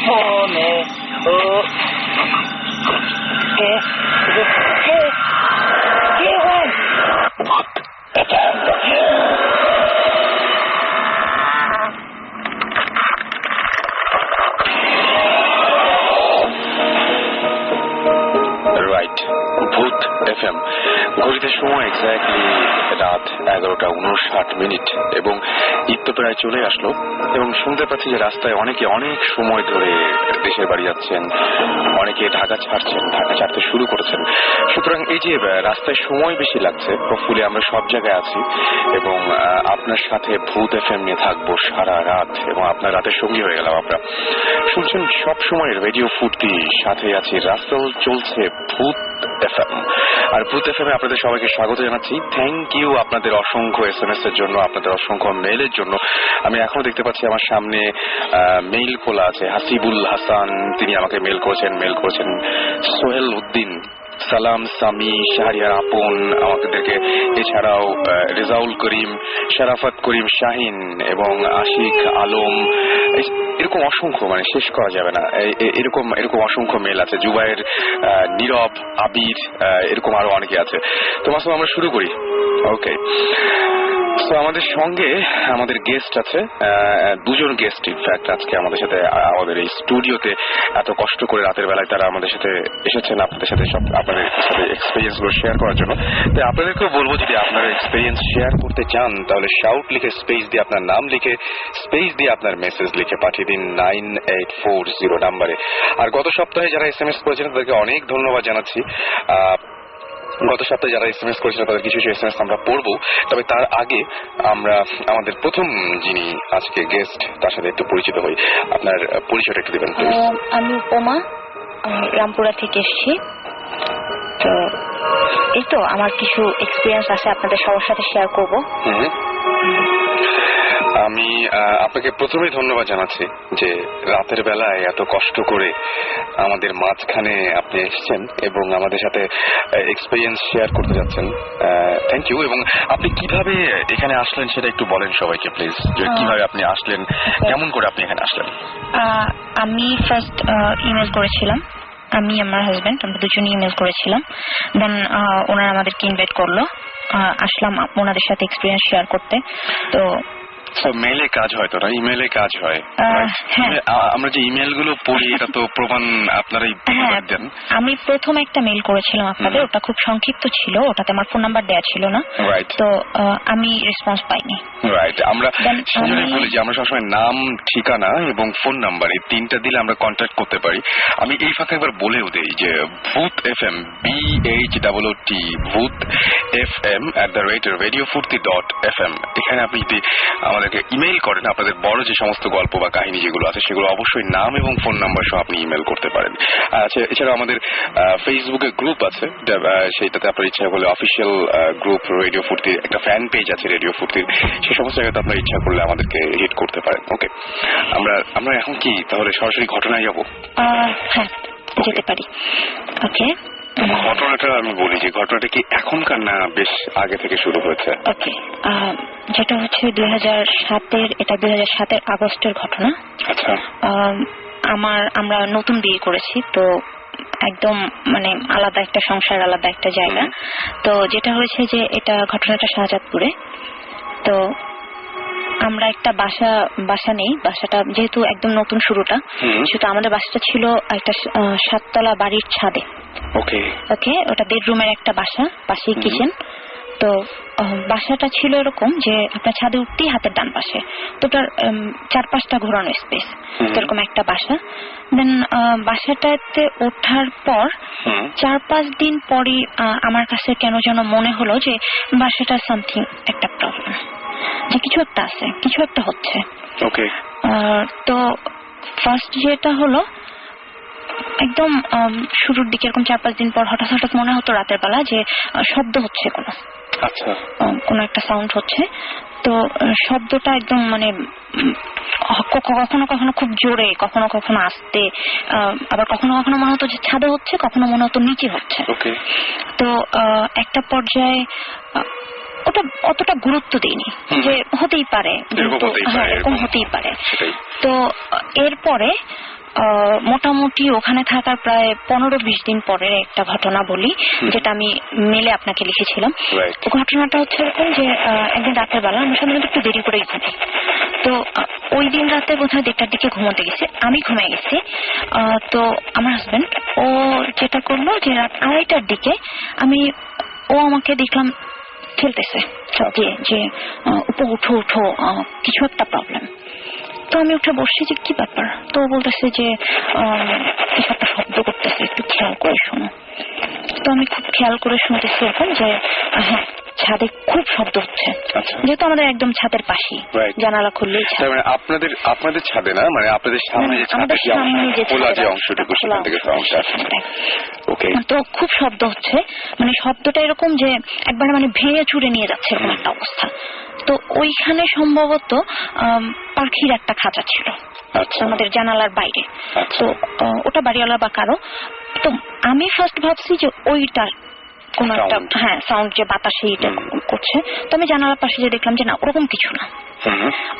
ফোনে ও কে কে কে হয় রাইট ভূত এফএম ঘড়িতে সময় এক্স্যাক্টলি রাত 11:59 এবং ঈদ তো প্রায় চলে আসলো এবং শুনতে পাচ্ছি যে রাস্তায় অনেকে অনেক সময় ধরে দেশের বাড়ি যাচ্ছেন, অনেকে ঢাকা ছাড়তে শুরু করেছেন। সুতরাং এই যে রাস্তায় সময় বেশি লাগছে, হোপফুলি আমরা সব জায়গায় আছি এবং আপনার সাথে ভূত এফএম নিয়ে থাকবো সারা রাত এবং আপনার রাতের সঙ্গী হয়ে গেলাম আমরা। শুনছেন সব সময় রেডিও ফুর্তি, সাথে আছি রাসেল, চলছে ভূত এফএম। আর ভূত এফএম এ আপনাদের সবাইকে স্বাগত জানাচ্ছি। থ্যাংক ইউ আপনাদের অসংখ্য SMS এর জন্য, আপনাদের অসংখ্য মেইলের জন্য। আমি এখনো দেখতে পাচ্ছি আমার সামনে মেইল খোলা আছে। হাসিবুল হাসান তিনি আমাকে মেইল করেছেন। সোহেল উদ্দিন, সালাম, সামি, শাহরিয়ার আপন আমাদেরকে, এছাড়াও রেজাউল করিম, শারাফত করিম শাহিন এবং আশিক আলম, এরকম অসংখ্য, মানে শেষ করা যাবে না, এরকম অসংখ্য মেল আছে। জুবাইর, নীরব, আবির, এরকম আরো অনেকে আছে। তো মাসুম আমরা শুরু করি। ওকে, তো আমাদের সঙ্গে আমাদের গেস্ট আছে, দুজন গেস্ট ইনফ্যাক্ট আজকে আমাদের সাথে আমাদের এই স্টুডিওতে এত কষ্ট করে রাতের বেলায় তারা আমাদের সাথে এসেছেন আপনাদের সাথে আপনাদের সাথে এক্সপিরিয়েন্স গুলো শেয়ার করার জন্য। তো আপনাদেরকেও বলবো যদি আপনারা এক্সপিরিয়েন্স শেয়ার করতে চান তাহলে শাউট লিখে স্পেস দিয়ে আপনার নাম লিখে স্পেস দিয়ে আপনার মেসেজ লিখে পাঠিয়ে দিন 9840 নাম্বারে। আর গত সপ্তাহে যারা SMS করেছেন তাদেরকে অনেক ধন্যবাদ জানাচ্ছি। গত সপ্তাহে যারা SMS করেছিলেন তাদের কিছু SMS আমরা পড়বো, তবে তার আগে আমরা আমাদের প্রথম যিনি আজকে গেস্ট তার সাথে একটু পরিচিত হই। আপনার পরিচয়টা একটু দেবেন প্লিজ। আমি উপমা, রামপুরা থেকে এসেছি। তো এই তো আমার কিছু এক্সপিরিয়েন্স আছে আপনাদের সবার সাথে শেয়ার করবো। আমি আপনাকে প্রথমেই ধন্যবাদ জানাচ্ছি যে রাতের বেলায় এত কষ্ট করে আমাদের মাঝখানে আপনি এসেছেন এবং আমাদের সাথে এক্সপিরিয়েন্স শেয়ার করতে যাচ্ছেন। Thank you. এবং আপনি কিভাবে এখানে আসলেন সেটা একটু বলেন সবাইকে প্লিজ, যে কিভাবে আপনি আসলেন, কেমন করে আপনি এখানে আসলেন। আমি ফার্স্ট ইমেল করেছিলাম, আমি আমার হাজবেন্ড, আমরা দুজনই ইমেল করেছিলাম। দেন ওনারা আমাদেরকে ইনভাইট করলো, আসলাম ওনাদের সাথে এক্সপিরিয়েন্স শেয়ার করতে। তো মেইলে কাজ হয় তো না, ইমেলে কাজ হয়। আমরা যে ইমেল গুলো পড়ি এটা তো প্রমাণ আপনারাই দেন। আমি প্রথম একটা মেইল করেছিলাম আপনাদের, ওটা খুব সংক্ষিপ্ত ছিল, ওটাতে আমার ফোন নাম্বার দেওয়া ছিল না, তো আমি রেসপন্স পাইনি। রাইট, আমরা সেজন্যই বলি যে আমরা সবসময় নাম, ঠিকানা এবং ফোন নাম্বার এই তিনটা দিলে আমরা কন্ট্যাক্ট করতে পারি। আমি এই ফাঁকে একবার বলেও দেই যে ভূত FM BHOOT ভূত FM @radiofurti.fm, এখানে আপনি যদি আমাদেরকে ইমেইল করেন আপনাদের বড় যে সমস্ত গল্প বা কাহিনী যেগুলো আছে সেগুলো অবশ্যই নাম এবং ফোন নাম্বার সহ আপনি ইমেল করতে পারেন। আচ্ছা, এছাড়া আমাদের ফেসবুকে গ্রুপ আছে, সেইটাতে আপনার ইচ্ছা করলে অফিসিয়াল গ্রুপ রেডিও ফুর্তির একটা ফ্যান পেজ আছে রেডিও ফুর্তির, সেই সমস্ত জায়গাতে আপনার ইচ্ছা করলে আমাদেরকে হিট করতে পারেন। ওকে, আমরা এখন কি তাহলে সরাসরি ঘটনায় যাবো? হ্যাঁ, যেতে পারি। ওকে, ঘটনাটা আমি বলি যে ঘটনাটা কি এখনকার না বেশ আগে থেকে শুরু হয়েছে? ওকে, যেটা হচ্ছে 2007-এর, এটা 2007-এর আগস্টের ঘটনা। আচ্ছা, আমরা নতুন বিয়ে করেছি, তো একদম মানে আলাদা একটা সংসার, আলাদা একটা জায়গা। তো যেটা হয়েছে যে এটা ঘটনাটা শাহজাদপুরে। তো আমরা একটা বাসা নেই, বাসাটা যেহেতু একদম নতুন শুরুটা, সেটা আমাদের বাসাটা ছিল একটা 7তলা বাড়ির ছাদে। ওকে, ওটা বেডরুমের একটা বাসা, পাশেই কিচেন। তো বাসাটা ছিল এরকম যে আপনার ছাদে উঠতেই হাতের ডান পাশে, তো ওটার 4-5টা ঘোরানো স্পেস, এরকম একটা বাসা। দেন বাসাটাতে ওঠার পর 4-5 দিন পরই আমার কাছে কেন যেন মনে হলো যে বাসাটা সামথিং একটা প্রবলেম, যে কিছু একটা আছে, কিছু একটা হচ্ছে। ওকে, তো ফার্স্ট যেটা হলো একদম শুরুর দিকে এরকম 4-5 দিন পর হঠাৎ মনে হতো রাতের বেলা যে শব্দ হচ্ছে, কোনো একটা সাউন্ড হচ্ছে। তো শব্দটা একদম মানে কখনো কখনো খুব জোরে, কখনো কখনো আস্তে, আবার কখনো কখনো মনে হতো যে ছাদে হচ্ছে, কখনো মনে হতো নিচে হচ্ছে। তো একটা পর্যায়ে ওটা অতটা গুরুত্ব দিইনি, যে হতেই পারে, এরকম হতেই পারে। তো এরপরে মোটামুটি ওখানে থাকার প্রায় 15-20 দিন পরের একটা ঘটনা বলি, যেটা আমি মেলে আপনাকে লিখেছিলাম। ঘটনাটা হচ্ছে এরকম যে একদিন রাতের বেলা আমি সাধারণত একটু দেরি করেই ঘুমাই। তো ওই দিন রাতে বোধহয় 1টার দিকে ঘুমোতে গেছি, আমি ঘুমিয়ে গেছি। তো আমার হাজবেন্ড ও যেটা করলো যে রাত 2:30টার দিকে ও আমাকে দেখলাম খেলতেছে সব দিয়ে, যে উঠো উঠো কিছু একটা প্রবলেম। তো আমি উঠে বসছি যে কি ব্যাপার, তো বলতেছে যে কিছু একটা শব্দ করতেছে, একটু খেয়াল করে শোনো। তো আমি খুব খেয়াল করে শুনতেছি এখন যে হ্যাঁ ছাদে খুব শব্দ হচ্ছে, যেহেতু আমাদের একদম ছাদের পাশেই, জানালা খুললেই ছাদ। মানে আপনাদের ছাদে না, মানে আপনাদের সামনে যে খোলা যে অংশটুকু সেখান থেকে সাউন্ডটা আসছে। ওকে। তো খুব শব্দ হচ্ছে, মানে শব্দটা এরকম যে একবারে মানে ভেঙে চুরে নিয়ে যাচ্ছে এরকম একটা অবস্থা। তো ওইখানে সম্ভবত পাখির একটা খাঁচা ছিল আমাদের জানালার বাইরে। তো ওটা বাড়িওয়ালা বা কারো। তো আমি ফার্স্ট ভাবছি যে ওইটা কোন একটা সাউন্ড, যে বাতাসে এটা করছে। তো আমি জানালার পাশে যে দেখলাম যে না, ওরকম কিছু না,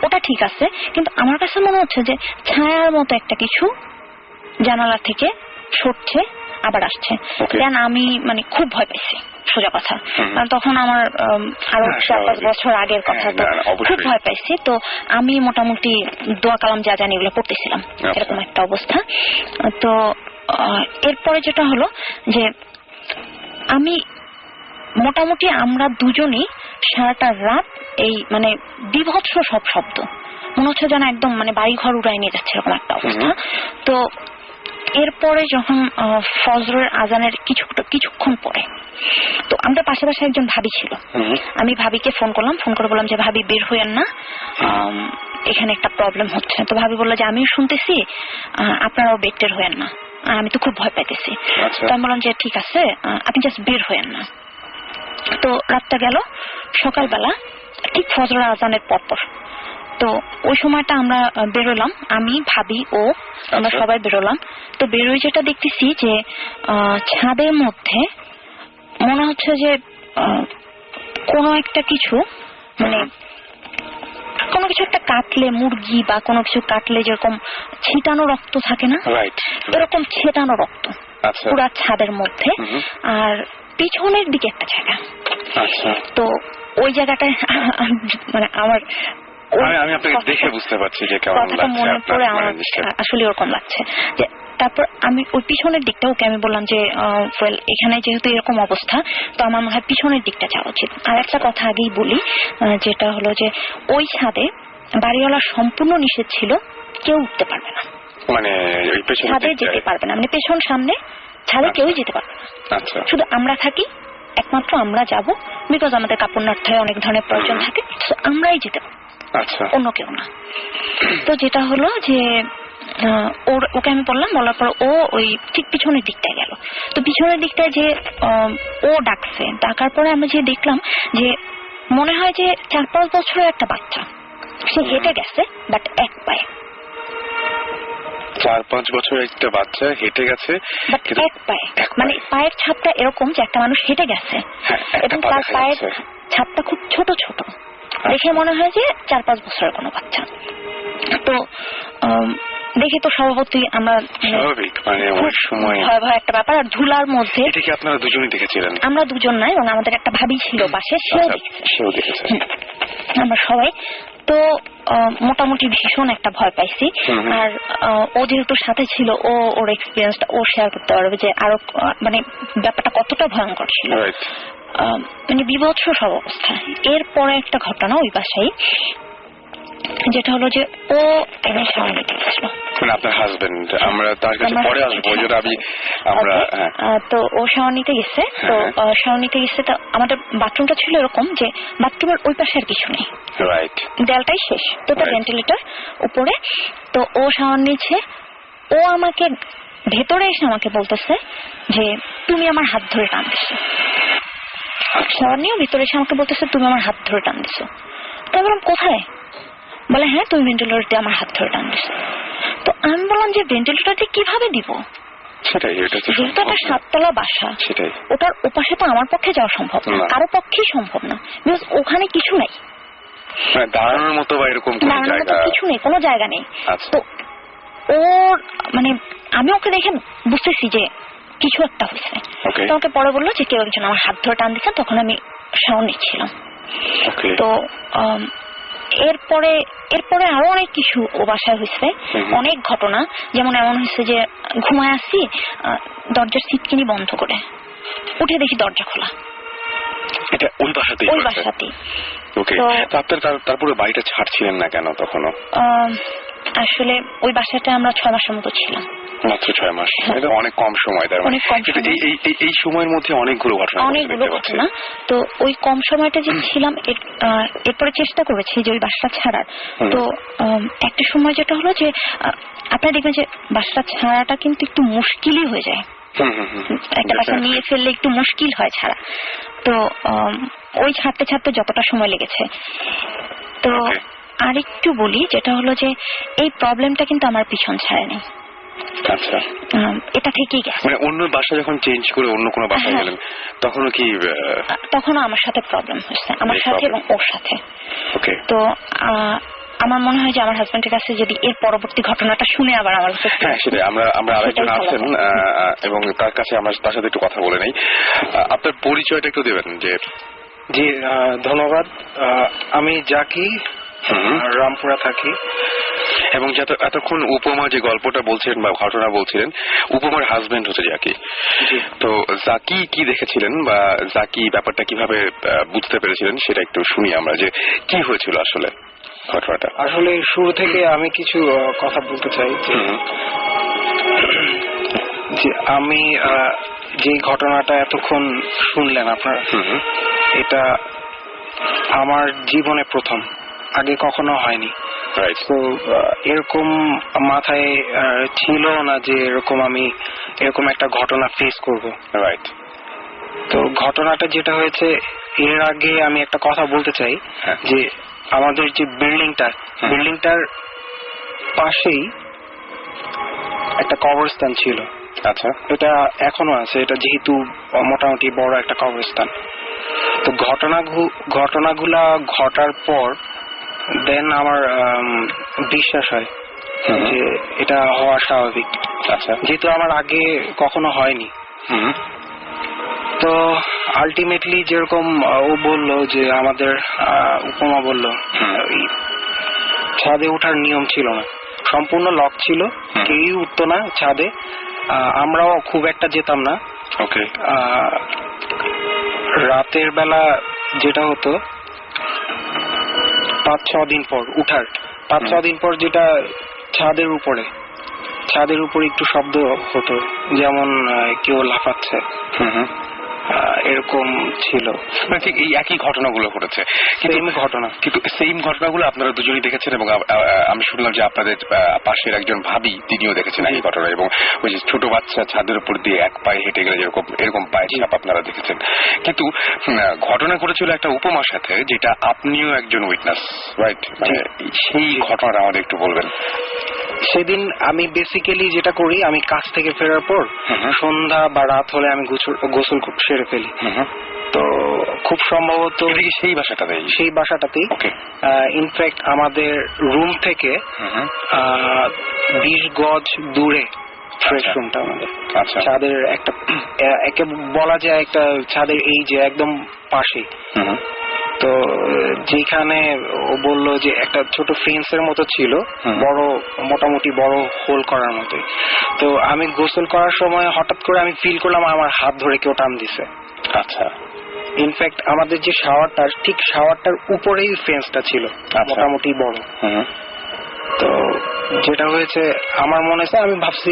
ওটা ঠিক আছে। কিন্তু আমার কাছে মনে হচ্ছে যে ছায়ার মতো একটা কিছু জানালা থেকে সরছে আবার আসছে। দেন আমি মানে খুব ভয় পেয়েছি, সোজা কথা। কারণ তখন আমার আরো 4-5 বছর আগের কথা, তো খুব ভয় পাইছি। তো আমি মোটামুটি দোয়া কালাম যা জানি এগুলো পড়তেছিলাম, এরকম একটা অবস্থা। তো এরপরে যেটা হলো যে মোটামুটি আমরা দুজনই সারাটা রাত এই মানে বিভৎস সব শব্দ, মনে হচ্ছে যেন একদম মানে বাড়ি ঘর উড়াই নিয়ে যাচ্ছে এরকম একটা অবস্থা। তো এরপরে যখন ফজরের আজানের কিছুক্ষণ পরে, তো আমাদের পাশাপাশি একজন ভাবি ছিল। আমি ভাবিকে ফোন করলাম, ফোন করে বললাম যে ভাবি বের হইয়েন না, এখানে একটা প্রবলেম হচ্ছে। তো ভাবি বললো যে আমিও শুনতেছি, আপনারাও বের হইয়েন না, আমি তো খুব ভয় পাইতেছি। তো আমি বললাম যে ঠিক আছে, আপনি জাস্ট বের হইয়েন না। তো রাতটা গেল, সকালবেলা ঠিক ফজরের আজানের পরপর, তো ওই সময়টা আমরা বেরোলাম, আমি ভাবি ও আমরা সবাই বেরোলাম। তো বেরোই যেটা দেখতেছি যে ছাদের মধ্যে মনে হচ্ছে যে কোনো একটা কিছু, মানে কোনো কিছু একটা কাটলে, মুরগি বা কোনো কিছু কাটলে যেরকম ছিটানো রক্ত থাকে না, এরকম ছিটানো রক্ত পুরা ছাদের মধ্যে। আর পিছনের দিকে একটা জায়গা। তো ওই জায়গাটায় মানে আমার আমি আপনাকে দেখে বুঝতে পারছি যে কেমন লাগছে, মনে পড়ে আমার আসলে ওরকম লাগছে। যে তারপর আমি ওই পিছনের দিকটা, ওকে আমি বললাম যে এখানে যেহেতু এরকম অবস্থা, তো আমার মনে হয় পিছনের দিকটা যাওয়া উচিত। আর একটা কথা আগেই বলি, যেটা হলো যে ওই ছাদে বাড়িওয়ালা সম্পূর্ণ নিষেধ ছিল, কেউ উঠতে পারবে না, মানে ছাদে যেতে পারবে না, মানে পেছন সামনে ছাদে কেউই যেতে পারবে না, শুধু আমরা থাকি, একমাত্র আমরা যাব, বিকজ আমাদের কাপড় নাড়তে অনেক ধরনের প্রয়োজন থাকে, আমরাই যেতে পারবো, অন্য কেউ না। তো যেটা হলো যে ওকে আমি বললাম, বলার পর ও ওই ঠিক পিছনের দিকটায় গেল। তো পিছনের দিকটায় যে ও ডাকছে, ডাকার পরে আমি যে দেখলাম যে মনে হয় যে 4-5 বছরের একটা বাচ্চা, সে হেঁটে গেছে, বাট এক পায়ে। 4-5 বছরের একটা বাচ্চা হেঁটে গেছে, এক পায়ে, মানে পায়ের ছাপটা এরকম যে একটা মানুষ হেঁটে গেছে, এবং তার পায়ের ছাপটা খুব ছোট ছোট, দেখে মনে হয় যে 4-5 বছরের কোনো বাচ্চা। তো দেখে তো স্বভাবতই আমরা ভয় ভয় একটা ব্যাপার। আর ধুলার মধ্যে, আপনারা দুজনই দেখেছিলেন? আমরা দুজন নয়, এবং আমাদের একটা ভাবি ছিল পাশে, সেও দেখেছে, আমরা সবাই। তো মোটামুটি ভীষণ একটা ভয় পাইছি। আর ও যেহেতু সাথে ছিল, ওর এক্সপিরিয়েন্সটা ও শেয়ার করতে পারবে যে আরো মানে ব্যাপারটা কতটা ভয়ঙ্কর ছিল, মানে বিভৎস সব অবস্থা। এরপরে একটা ঘটনা ওই বাসায়, যেটা হলো যে ও এনে শাওয়ার নিতে গেছিল, আপনার হাজবেন্ড, আমরা তার কাছে পরে আসবো, যেটা আমরা তো ও শাওয়ার নিতে গেছে। তো শাওয়ার নিতে গেছে, তো আমাদের বাথরুমটা ছিল এরকম যে বাথরুমের ওই পাশে আর কিছু নেই, দেয়ালটাই শেষ, তো তার ভেন্টিলেটর উপরে। তো ও শাওয়ার নিচ্ছে, ও আমাকে ভেতরে এসে আমাকে বলতেছে যে তুমি আমার হাত ধরে টান দিছো। শাওয়ার নিয়েও ভিতরে এসে আমাকে বলতেছে তুমি আমার হাত ধরে টান দিছো। তো বললাম কোথায়? বলে হ্যাঁ তুমি ভেন্টিলেটর দিয়ে আমার হাত ধরে টান দিছো। তো আমি বললাম যে ভেন্টিলেটর দিয়ে কিভাবে দিব, যেহেতু একটা 7তলা বাসা, ওটার ওপাশে তো আমার পক্ষে যাওয়া সম্ভব না, কারো পক্ষেই সম্ভব না, বিকজ ওখানে কিছু নেই, দাঁড়ানোর মতো বা এরকম কিছু নেই, কোনো জায়গা নেই। তো ওর মানে আমি ওকে দেখে বুঝতেছি যে কিছু একটা হয়েছে। তোমাকে পরে বললো যে কেউ একজন আমার হাত ধরে টান দিচ্ছে, তখন আমি সাউন্ড নিচ্ছিলাম। তো এরপরে আরো অনেক কিছু ও বাসায় হয়েছে, অনেক ঘটনা। যেমন এমন হয়েছে যে ঘুমায় আসছি, দরজার সিটকিনি বন্ধ করে উঠে দেখি দরজা খোলা। এটা ওই বাসাতেই? ওই বাসাতেই। ওকে, তারপরে বাড়িটা ছাড়ছিলেন না কেন তখনও? আসলে ওই বাসাটা আমরা 6 মাসের মতো ছিলাম। মাত্র 6 মাস? এটা অনেক কম সময়। তার মানে এই সময়ের মধ্যে অনেকগুলো ঘটনা। তো ওই কম সময়টা যে ছিলাম, এরপরে চেষ্টা করেছি যে ওই বাসা ছাড়ার। তো একটা সময় যেটা হলো যে আপনারা দেখবেন যে বাসা ছাড়াটা কিন্তু একটু মুশকিলই হয়ে যায়। একটা বাসা নিয়ে ফেললে একটু মুশকিল হয় ছাড়া। তো ওই ছাড়তে যতটা সময় লেগেছে। তো আরেকটু বলি, যেটা হলো যে এই প্রবলেমটা কিন্তু আমার পিছন ছাড়েনি। আচ্ছা, এটা থেকেই গেছে। মানে অন্য বাসা যখন চেঞ্জ করে অন্য কোনো বাসায় গেলেন তখনও কি? তখনও আমার সাথে প্রবলেম হয়েছে, আমার সাথে এবং ওর সাথে। তো আমার মনে হয় যে আমার হাজবেন্ডের কাছে যদি এর পরবর্তী ঘটনাটা শুনে আবার আমার কাছে, হ্যাঁ সেটাই, আমরা আরেকজন আছেন এবং তার কাছে আমরা তার সাথে একটু কথা বলে নেই। আপনার পরিচয়টা একটু দেবেন? জি ধন্যবাদ। আমি জাকি, রামপুরা থাকি। এবং এতক্ষণ উপমা যে গল্পটা বলছিলেন বা ঘটনা বলছিলেন, উপমার হাজবেন্ড হচ্ছে জাকি। তো জাকি কি দেখেছিলেন বা জাকি ব্যাপারটা কিভাবে বুঝতে পেরেছিলেন সেটা একটু শুনি আমরা, যে কি হয়েছিল আসলে ঘটনাটা। আসলে শুরু থেকে আমি কিছু কথা বলতে চাই যে আমি যে ঘটনাটা এতক্ষণ শুনলেন আপনারা, এটা আমার জীবনে প্রথম, আগে কখনো হয়নি। তো এরকম মাথায় ছিল না যে আমি এরকম একটা ঘটনা ফেস করব। রাইট। তো ঘটনাটা যেটা হয়েছে, এর আগে আমি একটা কথা বলতে চাই যে আমাদের যে বিল্ডিংটার পাশেই একটা কবরস্থান ছিল। আচ্ছা, এটা এখনো আছে, এটা যেহেতু মোটামুটি বড় একটা কবরস্থান। তো ঘটনাগুলা ঘটার পর দেন আমার বিশ্বাস হয় যে এটা হওয়া স্বাভাবিক। আচ্ছা, যেহেতু আমার আগে কখনো হয়নি। তো আলটিমেটলি যেরকম ও বললো যে আমাদের উপমা বললো, ছাদে ওঠার নিয়ম ছিল না, সম্পূর্ণ লক ছিল, কেউই উঠতো না ছাদে, আমরাও খুব একটা যেতাম না। ওকে। রাতের বেলা যেটা হতো 5-6 দিন পর উঠার, 5-6 দিন পর যেটা ছাদের উপরে একটু শব্দ হতো, যেমন কেউ লাফাচ্ছে, এরকম ছিল। ঠিক এই একই ঘটনাগুলো ঘটেছে, কিন্তু সেম ঘটনাগুলো আপনারা দুজনেই দেখেছেন এবং আমি শুনলাম যে আপনাদের পাশের একজন ভাবি তিনিও দেখেছেন এই ঘটনা, এবং ওই যে ছোট বাচ্চা ছাদের উপর দিয়ে এক পায়ে হেঁটে গেলে এরকম পায়ের ছাপ আপনারা দেখেছেন। কিন্তু ঘটনা ঘটেছিল একটা উপমার সাথে, যেটা আপনিও একজন উইটনেস, রাইট? মানে সেই ঘটনাটা আমাদের একটু বলবেন। সেদিন আমি বেসিক্যালি যেটা করি, আমি কাজ থেকে ফেরার পর সন্ধ্যা বা রাত হলে আমি গোসল সেরে ফেলি। তো খুব সম্ভবত সেই বাসাটাতেই ইনফ্যাক্ট আমাদের রুম থেকে 20 গজ দূরে ফ্রেশ রুমটা আমাদের। ছাদের একটা একে বলা যায় একটা ছাদের এই যে একদম পাশে। তো যেখানে ও বললো যে একটা ছোট ফেন্সের মতো ছিল, বড়, মোটামুটি বড় হোল করার মতো। তো আমি গোসল করার সময় হঠাৎ করে আমি ফিল করলাম আমার হাত ধরে কেউ টান দিছে। আচ্ছা। ইনফ্যাক্ট আমাদের যে শাওয়ারটার উপরেই ফেন্সটা ছিল, মোটামুটি বড়। তো যেটা হয়েছে আমার মনে হচ্ছে, আমি ভাবছি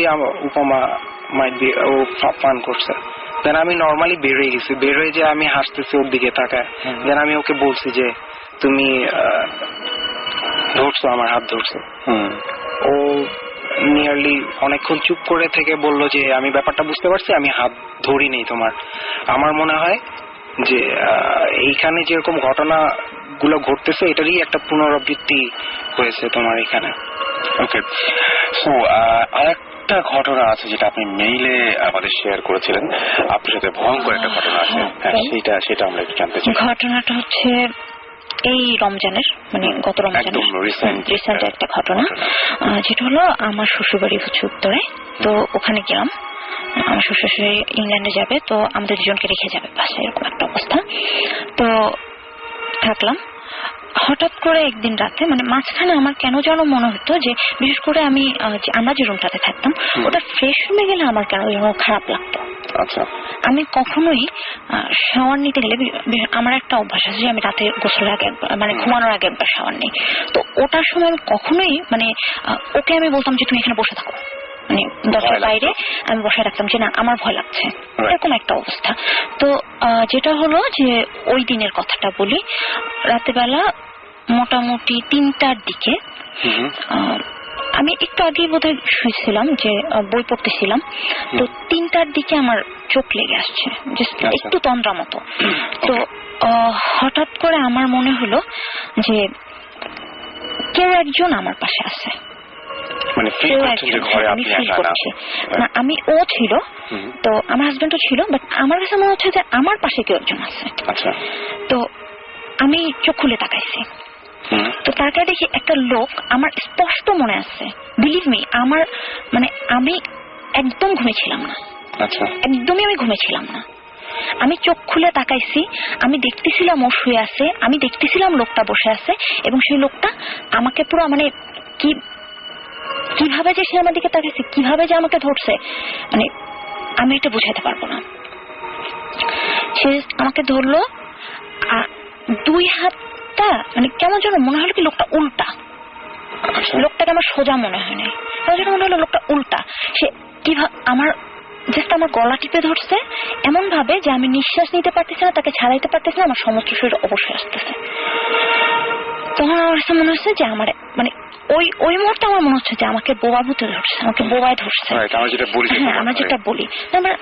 উপমা মাইট বি ও ফান করছে। দেন আমি নর্মালি বেরোয় গেছি, বেরোয় যে আমি হাসতেছি ওর দিকে তাকায়। দেন আমি ওকে বলছি যে তুমি ধরছো, আমার হাত ধরছো। ও নিয়ারলি অনেকক্ষণ চুপ করে থেকে বললো যে আমি ব্যাপারটা বুঝতে পারছি, আমি হাত ধরি নেই তোমার। আমার মনে হয় যে এইখানে যেরকম ঘটনাগুলো ঘটতেছে এটারই একটা পুনরাবৃত্তি হয়েছে তোমার এখানে। ওকে, সো আরেকটা ঘটনা আছে যেটা আপনি মেইলে আমাদের শেয়ার করেছিলেন, আপনার সাথে ভয়ঙ্কর একটা ঘটনা আছে। সেটা আমরা একটু জানতে চাই। ঘটনাটা হচ্ছে এই রমজানের মানে গত রমজানের রিসেন্ট একটা ঘটনা, যেটা হলো আমার শ্বশুরবাড়ি হচ্ছে উত্তরে। তো ওখানে গেলাম, আমার শ্বশুর শাশুড়ি ইংল্যান্ডে যাবে, তো আমাদের দুজনকে রেখে যাবে বাসায়, এরকম একটা অবস্থা। তো থাকলাম। হঠাৎ করে একদিন রাতে মানে মাঝখানে আমার কেন যেন মনে হতো যে বিশেষ করে আমি আমরা যে রুমটাতে থাকতাম ওটা ফ্রেশ রুমে গেলে আমার কেন যেন খারাপ লাগতো। আচ্ছা, আমি কখনোই শাওয়ার নিতে গেলে আমার একটা অভ্যাস আছে যে আমি রাতে গোসলের আগে মানে ঘুমানোর আগে একবার শাওয়ার নিই। তো ওটার সময় আমি কখনোই মানে ওকে আমি বলতাম যে তুমি এখানে বসে থাকো, মানে দরজার বাইরে আমি বসে রাখতাম যে না আমার ভয় লাগছে, এরকম একটা অবস্থা। তো যেটা হলো যে ওই দিনের কথাটা বলি, রাতেবেলা মোটামুটি 3টার দিকে আমি একটু আগে বোধহয় শুয়েছিলাম, যে বই পড়তেছিলাম। তো 3টার দিকে আমার চোখ লেগে আসছে, একটু তন্দ্রা মতো। তো হঠাৎ করে আমার মনে হলো যে কেউ একজন আমার পাশে আছে, মানে আমি ফিল করছি না আমি, ও ছিল, তো আমার হাজবেন্ডও ছিল, বাট আমার কাছে মনে হচ্ছে যে আমার পাশে কেউ একজন আছে। তো আমি চোখ খুলে তাকাইছি, তো তারপরে দেখি একটা লোক, আমার স্পষ্ট মনে আছে, বিলিভ মি, আমার মানে আমি একদম ঘুমেছিলাম না, একদমই আমি ঘুমেছিলাম না। আমি চোখ খুলে তাকাইছি, আমি দেখতেছিলাম ও শুয়ে আছে, আমি দেখতেছিলাম লোকটা বসে আছে, এবং সেই লোকটা আমাকে পুরো মানে কিভাবে যে সে আমার দিকে তাকাইছে, কিভাবে যে আমাকে ধরছে, মানে আমি এটা বুঝাতে পারবো না। সে আমাকে ধরলো, 2 হাতটা মানে কেমন যেন মনে হলো কি লোকটা উল্টা, লোকটাকে আমার সোজা মনে হয়নি, কেমন যেন মনে হলো লোকটা উল্টা। সে কিভাবে আমার জাস্ট আমার গলা টিপে ধরছে এমন ভাবে যে আমি নিঃশ্বাস নিতে পারতেছি না, তাকে ছাড়াইতে পারতেছি না, আমার সমস্ত শরীর অবশ্যই আসতেছে। তখন আমার কাছে মনে হচ্ছে যে আমার মানে ওই মুহূর্তে আমার মনে হচ্ছে যে আমাকে বোবা ভূতে ধরছে, আমাকে বোবায় ধরছে। হ্যাঁ, আমরা যেটা বলি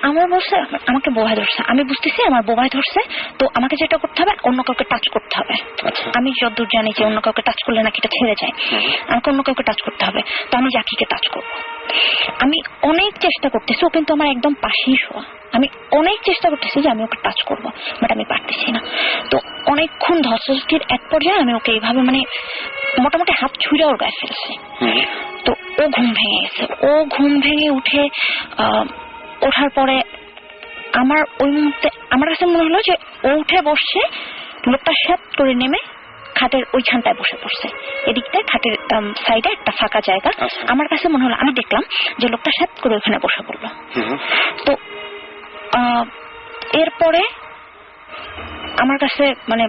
আমার বলছে আমাকে বোবায় ধরছে, আমি বুঝতেছি আমার বোবায় ধরছে। তো আমাকে যেটা করতে হবে, অন্য কাউকে টাচ করতে হবে। আমি যতদূর জানি যে অন্য কাউকে টাচ করলে নাকি এটা ছেড়ে যায়, আমাকে অন্য কাউকে টাচ করতে হবে। তো আমি জাকিকে টাচ করবো। আমি অনেক চেষ্টা করতেছি, ও কিন্তু আমার একদম পাশেই শোয়া, আমি অনেক চেষ্টা করতেছি যে আমি ওকে টাচ করবো, বাট আমি পারতেছি না। তো অনেকক্ষণ ধস্তাধস্তির এক পর্যায়ে আমি ওকে এইভাবে মানে মোটামুটি হাত ছুঁড়ে ওর গায়ে ফেলছি। তো ও ঘুম ভেঙে গেছে, ও ঘুম ভেঙে উঠে ওঠার পরে আমার ওই মুহূর্তে আমার কাছে মনে হলো যে ও উঠে বসছে, লোকটা শ্যাপ করে নেমে খাটের ওইখানটায় বসে পড়ছে, এদিকটায় খাটের সাইডে একটা ফাঁকা জায়গা। আমার কাছে মনে হলো, আমি দেখলাম যে লোকটা শ্যাপ করে ওইখানে বসে পড়লো। তো এরপরে আমার কাছে মানে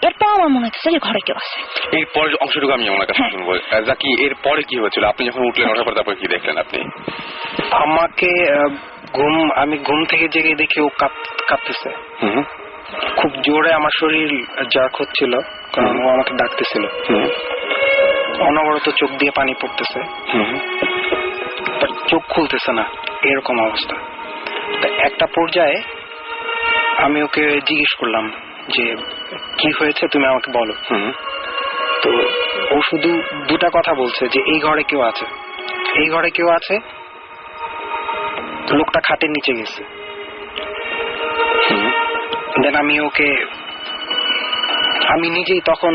এরপর আমার মনে হচ্ছে যে ঘরে কেউ আছে। এরপরে অংশটুকু আমি আমার কাছে শুনবো। জাকি, এরপরে কি হয়েছিল? আপনি যখন উঠলেন, ওঠার পর তারপরে কি দেখলেন আপনি? আমাকে আমি ঘুম থেকে জেগে দেখি ও কাঁপতেছে খুব জোরে, আমার শরীর জার্ক হচ্ছিল, কারণ ও আমাকে ডাকতেছিল। অনবরত চোখ দিয়ে পানি পড়তেছে, চোখ খুলতেছে না, এরকম অবস্থা। একটা পর্যায়ে আমি ওকে জিজ্ঞেস করলাম যে কি হয়েছে, তুমি আমাকে বলো। তো ও শুধু 2টা কথা বলছে যে এই ঘরে কেউ আছে, এই ঘরে কেউ আছে, লোকটা খাটের নিচে গেছে। দেন আমি নিজেই তখন,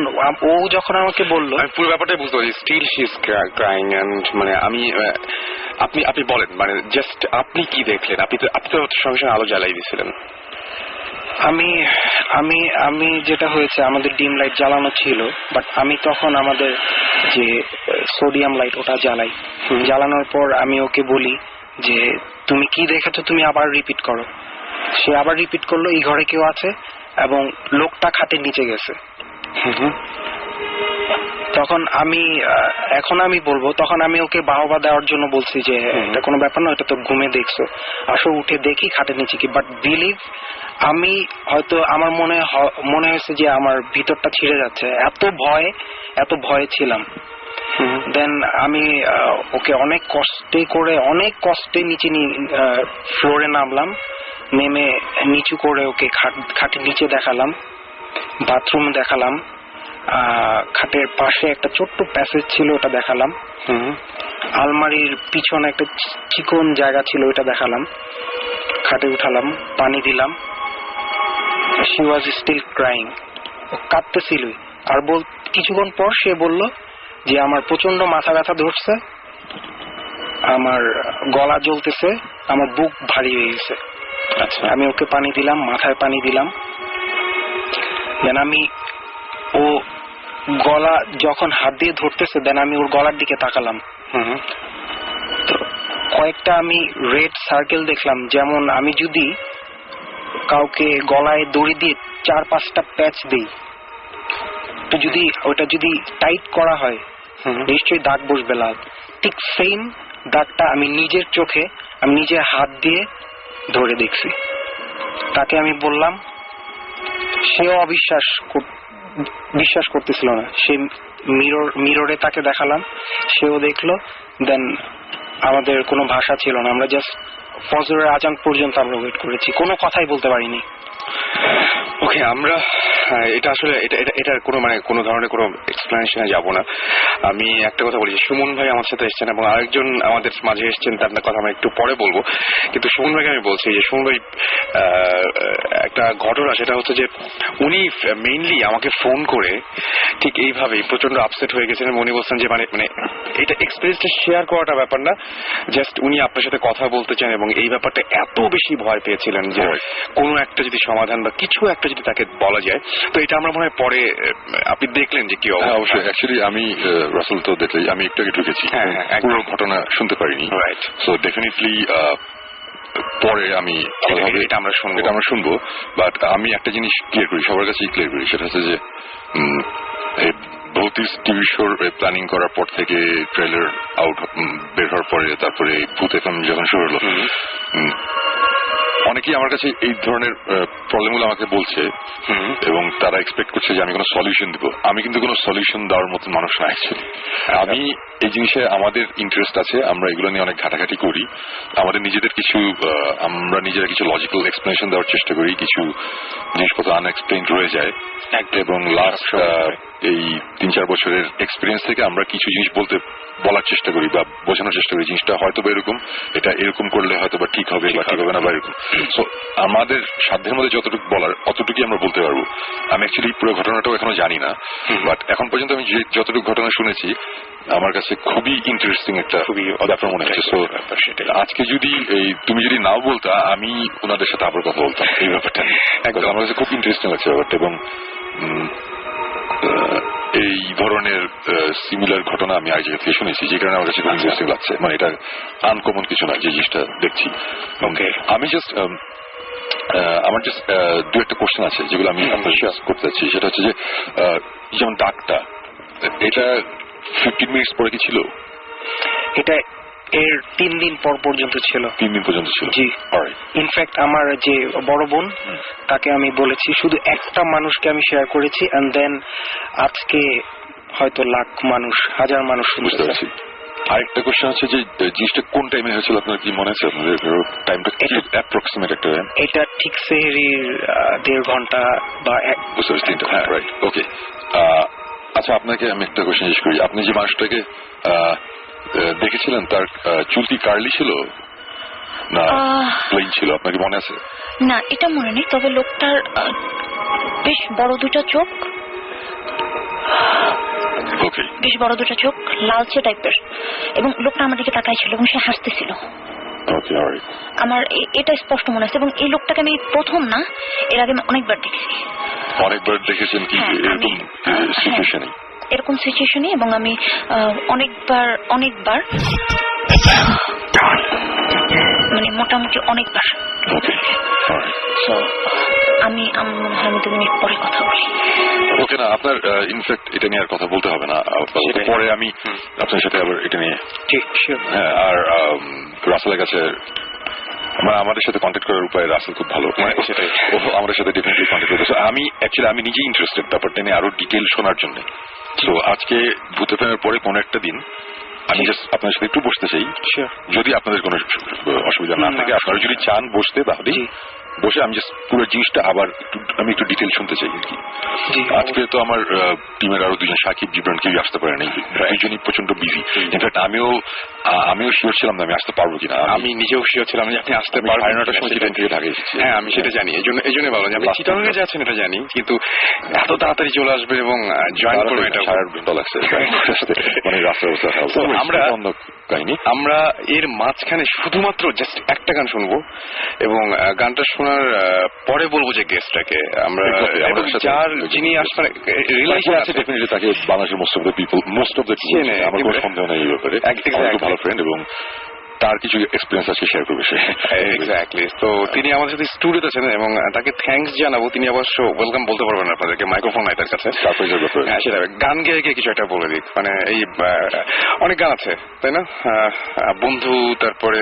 ও যখন আমাকে বললো, আমি পুরো ব্যাপারটাই বুঝতে পারছি। Still she is crying and মানে আপনি বলেন, মানে জাস্ট আপনি কি দেখলেন? আপনি তো সঙ্গে সঙ্গে আলো জ্বালাই দিয়েছিলেন। আমি যেটা হয়েছে, আমাদের ডিম লাইট জ্বালানো ছিল, বাট আমি তখন আমাদের যে সোডিয়াম লাইট ওটা জ্বালাই। জ্বালানোর পর আমি ওকে বলি যে তুমি কি দেখেছো, তুমি আবার রিপিট করো। সে আবার রিপিট করলো, এই ঘরে কেউ আছে এবং লোকটা খাটের নিচে গেছে। তখন আমি বলবো, তখন আমি ওকে বাহবা দেওয়ার জন্য বলছি যে এটা কোনো ব্যাপার না, এটা তো ঘুমে দেখছো, আসো উঠে দেখি খাটের নিচে কি। বাট বিলিভ, আমি হয়তো আমার মনে হয়েছে যে আমার ভিতরটা ছিঁড়ে যাচ্ছে, এত ভয়ে ছিলাম। দেন আমি ওকে অনেক কষ্টে নিচে ফ্লোরে নামলাম, নেমে নিচু করে ওকে খাটের নিচে দেখালাম, বাথরুম দেখালাম, খাটের পাশে একটা ছোট্ট প্যাসেজ ছিল ওটা দেখালাম, আলমারির পিছনে একটা চিকন জায়গা ছিল ওটা দেখালাম, খাটে উঠালাম, পানি দিলাম। শি ওয়াজ স্টিল ক্রাইং, ও কাঁদতেছিল। আর কিছুক্ষণ পর সে বলল যে আমার প্রচন্ড মাথা ব্যথা ধরছে, আমার গলা জ্বলতেছে, আমার বুক ভারী হয়ে গেছে। আচ্ছা, আমি ওকে পানি দিলাম, মাথায় পানি দিলাম। দেন আমি ও গলা যখন হাত দিয়ে ধরতেছে, দেন আমি ওর গলার দিকে তাকালাম। তো কয়েকটা আমি রেড সার্কেল দেখলাম, যেমন আমি যদি কাউকে গলায় দড়ি দিয়ে 4-5টা প্যাচ দিই, তো যদি ওটা যদি টাইট করা হয় নিশ্চয়ই দাগ বসবে লাল। ঠিক সেম দাগটা আমি নিজের চোখে, আমি নিজের হাত দিয়ে ধরে দেখছি। তাকে আমি বললাম, সেও বিশ্বাস করতেছিল না। সে মিররে তাকে দেখালাম, সেও দেখলো। দেন আমাদের কোনো ভাষা ছিল না, আমরা জাস্ট ফজরের আজান পর্যন্ত আমরা ওয়েট করেছি, কোনো কথাই বলতে পারিনি। ওকে, আমরা এটা আসলে এটার কোনো ধরনের কোনো এক্সপ্লেনেশনে যাব না। আমি একটা কথা বলি, সুমন ভাই আমার সাথে এসেছেন এবং আরেকজন আমাদের মাঝে এসেছেন, তার কথা আমি একটু পরে বলবো। কিন্তু সুমন ভাইকে আমি বলছি যে সুমন ভাই একটা ঘটনা, সেটা হচ্ছে যে উনি মেইনলি আমাকে ফোন করে ঠিক এইভাবেই প্রচন্ড আপসেট হয়ে গেছেন এবং উনি বলছেন যে মানে এটা এক্সপিরিয়েন্সটা শেয়ার করাটা ব্যাপার না, জাস্ট উনি আপনার সাথে কথা বলতে চান এবং এই ব্যাপারটা এত বেশি ভয় পেয়েছিলেন যে কোনো একটা যদি সমাধান বা কিছু একটা যদি তাকে বলা যায়। তো এটা আমরা মনে হয় পরে আপনি দেখলেন যে কি অবস্থা। অবশ্যই, অ্যাকচুয়ালি আমি রাসেল তো দেখলেই, আমি একটু আগে ঢুকেছি, পুরো ঘটনা শুনতে পারিনি। রাইট। সো ডেফিনেটলি পরে আমি এটা আমরা শুনবো। বাট আমি একটা জিনিস ক্লিয়ার করি, সবার কাছেই ক্লিয়ার করি, সেটা হচ্ছে যে ভৌতিক টিভি শোর প্ল্যানিং করার পর থেকে, ট্রেলার আউট বের হওয়ার পরে, তারপরে ভূত এফএম যখন শুরু হলো, অনেকেই আমার কাছে এই ধরনের প্রবলেমগুলো আমাকে বলছে এবং তারা এক্সপেক্ট করছে যে আমি কোনো সলিউশন দিব। আমি কিন্তু কোনো সলিউশন দেওয়ার মতো মানুষ না অ্যাকচুয়ালি। আমি এই জিনিসে আমাদের ইন্টারেস্ট আছে, আমরা এগুলো নিয়ে অনেক ঘাটাঘাটি করি, আমাদের নিজেদের আমরা নিজেরা কিছু লজিক্যাল এক্সপ্লেনেশন দেওয়ার চেষ্টা করি, কিছু জিনিসপত্র আনএক্সপ্লেইনড রয়ে যায় এবং লাস্ট এই 3-4 বছরের এক্সপিরিয়েন্স থেকে আমরা কিছু জিনিস বলার চেষ্টা করি বা বোঝানোর চেষ্টা করি, জিনিসটা হয়তো বা এরকম, এটা এরকম করলে হয়তো বা ঠিক হবে বা ঠিক হবে না বা এরকম। সো আমাদের সাধ্যের মধ্যে যতটুকু বলার অতটুকুই আমরা বলতে পারবো। আমি অ্যাকচুয়ালি পুরো ঘটনাটাও এখনো জানি না, বাট এখন পর্যন্ত আমি যতটুকু ঘটনা শুনেছি আমার কাছে খুবই ইন্টারেস্টিং একটা ব্যাপার মনে হচ্ছে। সো আজকে যদি তুমি যদি নাও বলতা, আমি ওনাদের সাথে আবার কথা বলতাম এই ব্যাপারটা নিয়ে। আমার কাছে খুব ইন্টারেস্টিং লাগছে ব্যাপারটা এবং এই ধরনের সিমিলার ঘটনা আমি আগে থেকে শুনেছি, যে কারণে আমার কাছে খুব ইন্টারেস্টিং লাগছে। মানে এটা আনকমন কিছু না যে জিনিসটা দেখছি। আমি আমার জাস্ট দু একটা কোশ্চেন আছে যেগুলো আমি আপনার শেয়ার করতে চাচ্ছি। সেটা হচ্ছে যে যেমন ডাকটা, এটা 15 মিনিটস পরে কি ছিল? এটা এর 3 দিন পর পর্যন্ত ছিল। 3 দিন পর্যন্ত ছিল? জি। ইনফ্যাক্ট আমার যে বড় বোন, তাকে আমি বলেছি, শুধু একটা মানুষকে আমি শেয়ার করেছি, এন্ড দেন আজকে হয়তো লাখ মানুষ, হাজার মানুষ বুঝতে পারছি। আরেকটা কোশ্চেন হচ্ছে যে জিনিসটা কোন টাইমে হয়েছিল, আপনার কি মনে আছে? আপনাদের টাইমটা অ্যাপ্রক্সিমেট একটা টাইম? এটা ঠিক সেহরির 1.5 ঘন্টা বা বুঝতে পারছি। হ্যাঁ, রাইট, ওকে। আচ্ছা, আপনাকে আমি একটা কোশ্চেন জিজ্ঞেস করি। আপনি যে মানুষটাকে দেখেছিলেন, তার চুল কি কার্লি ছিল না প্লেন ছিল, আপনার কি মনে আছে? না, এটা মনে নেই, তবে লোকটার বেশ বড় দুটো চোখ, বেশ বড় দুটো চোখ, লালচে টাইপের, এবং লোকটা আমার দিকে তাকাই ছিল এবং সে হাসতেছিল। আমার এটা স্পষ্ট মনে আছে। এবং এই লোকটাকে আমি প্রথম না, এর আগে আমি অনেকবার দেখছি। অনেকবার দেখেছেন? কি এরকম সিচুয়েশনে? এরকম সিচুয়েশনে, এবং আমি অনেকবার মানে মোটামুটি অনেকবার। আমি 2 মিনিট পরে কথা বলি। ওকে, না আপনার ইনফ্যাক্ট এটা নিয়ে আর কথা বলতে হবে না, পরে আমি আপনার সাথে আবার এটা নিয়ে। হ্যাঁ, আর রাসেলের কাছে আমাদের সাথে কন্ট্যাক্ট করার উপায়, রাসেল খুব ভালো, আমাদের সাথে ডেফিনেটলি কন্ট্যাক্ট করতে। আমি নিজেই ইন্টারেস্টেড ব্যাপারটা নিয়ে আরো ডিটেইল শোনার জন্য। সো আজকে ভূত এফএম এর পরে কোনো একটা দিন আমি জাস্ট আপনার সাথে একটু বসতে চাই, যদি আপনাদের কোনো অসুবিধা না থাকে। আপনারা যদি চান বসতে, তাহলে বসে আমি জাস্ট পুরো জিনিসটা আবার আমি একটু ডিটেল শুনতে চাই আর কি। আজকে তো আমার টিমের আরো দুজন সাকিব জীবন কেউ আসতে পারে নাই, দুজনই প্রচন্ড বিজি। ইনফ্যাক্ট আমিও শিওর ছিলাম না আমি আসতে পারবো কিনা। আমি নিজেও শিওর ছিলাম যে আপনি আসতে পারবেন। 9:30টার সময় ট্রেন থেকে ঢাকা এসেছি। হ্যাঁ আমি সেটা জানি, এই জন্য ভাবলাম যে আপনি চিটাগাংয়ে যাচ্ছেন এটা জানি, কিন্তু এত তাড়াতাড়ি চলে আসবেন এবং জয়েন করবেন এটা সারা ঘন্টা লাগছে মানে রাস্তার অবস্থা। আমরা অন্য কাহিনী, আমরা এর মাঝখানে শুধুমাত্র জাস্ট একটা গান শুনবো এবং গানটা শোনার পরে বলবো যে গেস্টটাকে আমরা যার যিনি আসলে রিলেশন আছে ডেফিনেটলি তাকে বাংলাদেশের মোস্ট অফ দ্য চিনে, আমার কোনো সন্দেহ নেই এই ব্যাপারে। ভালো ফ্রেন্ড এবং তার কিছু এক্সপিরিয়েন্স আছে শেয়ার করবে সে। এক্স্যাক্টলি। তো তিনি আমাদের সাথে স্টুডিওতে আছেন এবং তাকে থ্যাঙ্কস জানাবো। তিনি অবশ্য ওয়েলকাম বলতে পারবেন আপনাদেরকে, মাইক্রোফোন নাই তার কাছে। হ্যাঁ সেটা গান গেয়ে গিয়ে কিছু একটা বলে দিক, মানে এই অনেক গান আছে তাই না, বন্ধু, তারপরে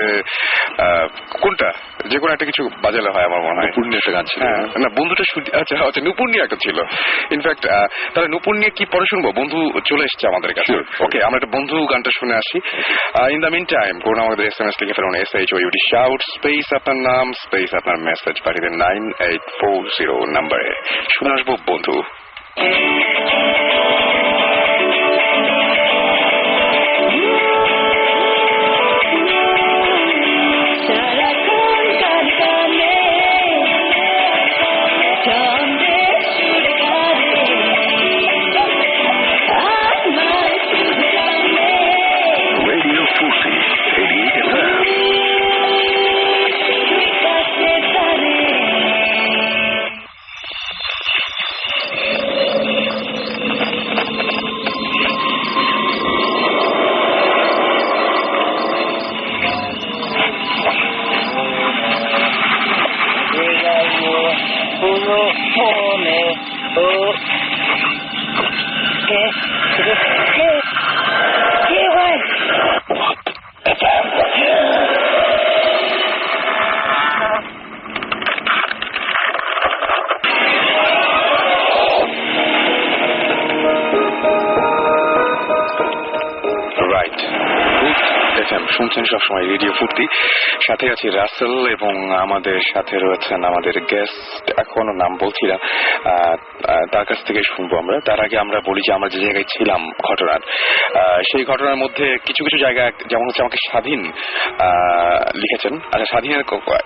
কোনটা যে কোনো একটা কিছু বাজালে হয় আমার মনে হয়। নুপুর নিয়ে একটা গান ছিল না, বন্ধুটা আচ্ছা আচ্ছা নুপুর নিয়ে একটা ছিল। ইনফ্যাক্ট তাহলে নুপুর নিয়ে কি পরে শুনবো? বন্ধু চলে এসছে আমাদের কাছে। ওকে, আমরা একটা বন্ধু গানটা শুনে আসি। ইন দ্য মিন টাইম কোনো আমাদের SMS লিখে ফেলুন, SHOUT শাউট স্পেস আপনার নাম স্পেস আপনার মেসেজ পাঠিয়ে দেন 9840 নাম্বারে। শুনে আসবো বন্ধু। শুনছেন সবসময় রেডিও ফুর্তি, সাথে আছি রাসেল এবং আমাদের সাথে রয়েছেন আমাদের গেস্ট, এখনো নাম বলছি না, তার কাছ থেকে শুনবো আমরা। তার আগে আমরা বলি যে আমরা যে জায়গায় ছিলাম ঘটনার, সেই ঘটনার মধ্যে কিছু কিছু জায়গা যেমন হচ্ছে আমাকে স্বাধীন লিখেছেন। আচ্ছা, স্বাধীনের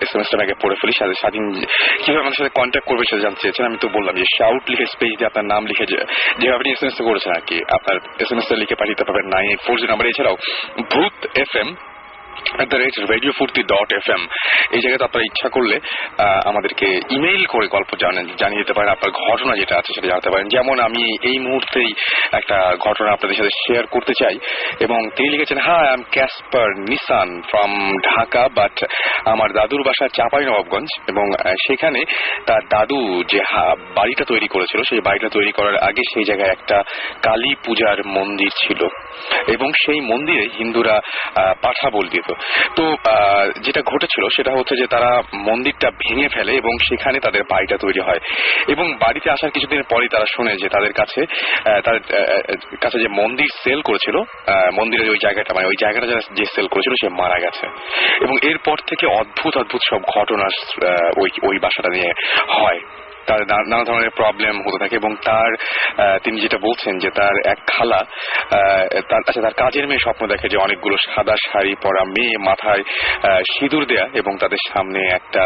SMS-টা আগে পড়ে ফেলি। স্বাধীন কিভাবে আমাদের সাথে কন্ট্যাক্ট করবে সেটা জানতে চেয়েছেন। আমি তো বললাম যে শাউট লিখে স্পেস দিয়ে আপনার নাম লিখে যেভাবে আপনি SMS-টা করেছেন আর কি, আপনার SMS-টা লিখে পাঠিয়ে দিতে পারবেন 9840 নাম্বার। এছাড়াও ভূত FM @radiofurti.fm এই জায়গাতে আপনারা ইচ্ছা করলে আমাদেরকে ইমেইল করে গল্প জানিয়ে দিতে পারেন, আপনার ঘটনা যেটা আছে সেটা জানাতে পারেন। যেমন আমি এই মুহূর্তেই একটা ঘটনা আপনাদের সাথে শেয়ার করতে চাই এবং তিনি লিখেছেন, hi I am Casper Nissan from Dhaka, but আমার দাদুর বাসা চাঁপাইনবাবগঞ্জ এবং সেখানে তার দাদু যে বাড়িটা তৈরি করেছিল সেই বাড়িটা তৈরি করার আগে সেই জায়গায় একটা কালী পূজার মন্দির ছিল এবং সেই মন্দিরে হিন্দুরা পাঠা বল দিত। তো যেটা ঘটেছিল সেটা হচ্ছে যে তারা মন্দিরটা ভেঙে ফেলে এবং সেখানে তাদের বাড়িটা তৈরি হয় এবং বাড়িতে আসার কিছুদিন পরে তারা শোনে যে তাদের কাছে যে মন্দির সেল করেছিল, মন্দিরের ওই জায়গাটা মানে ওই জায়গাটা যে সেল করেছিল সে মারা গেছে এবং এরপর থেকে অদ্ভুত অদ্ভুত সব ঘটনা ওই বাসাটা নিয়ে হয়। তার নানা ধরনের প্রবলেম হতে থাকে এবং তিনি যেটা বলছেন যে তার এক খালা তার কাজের মেয়ে স্বপ্ন দেখে যে অনেকগুলো সাদা শাড়ি পরা মেয়ে, মাথায় সিঁদুর দেয়া এবং তাদের সামনে একটা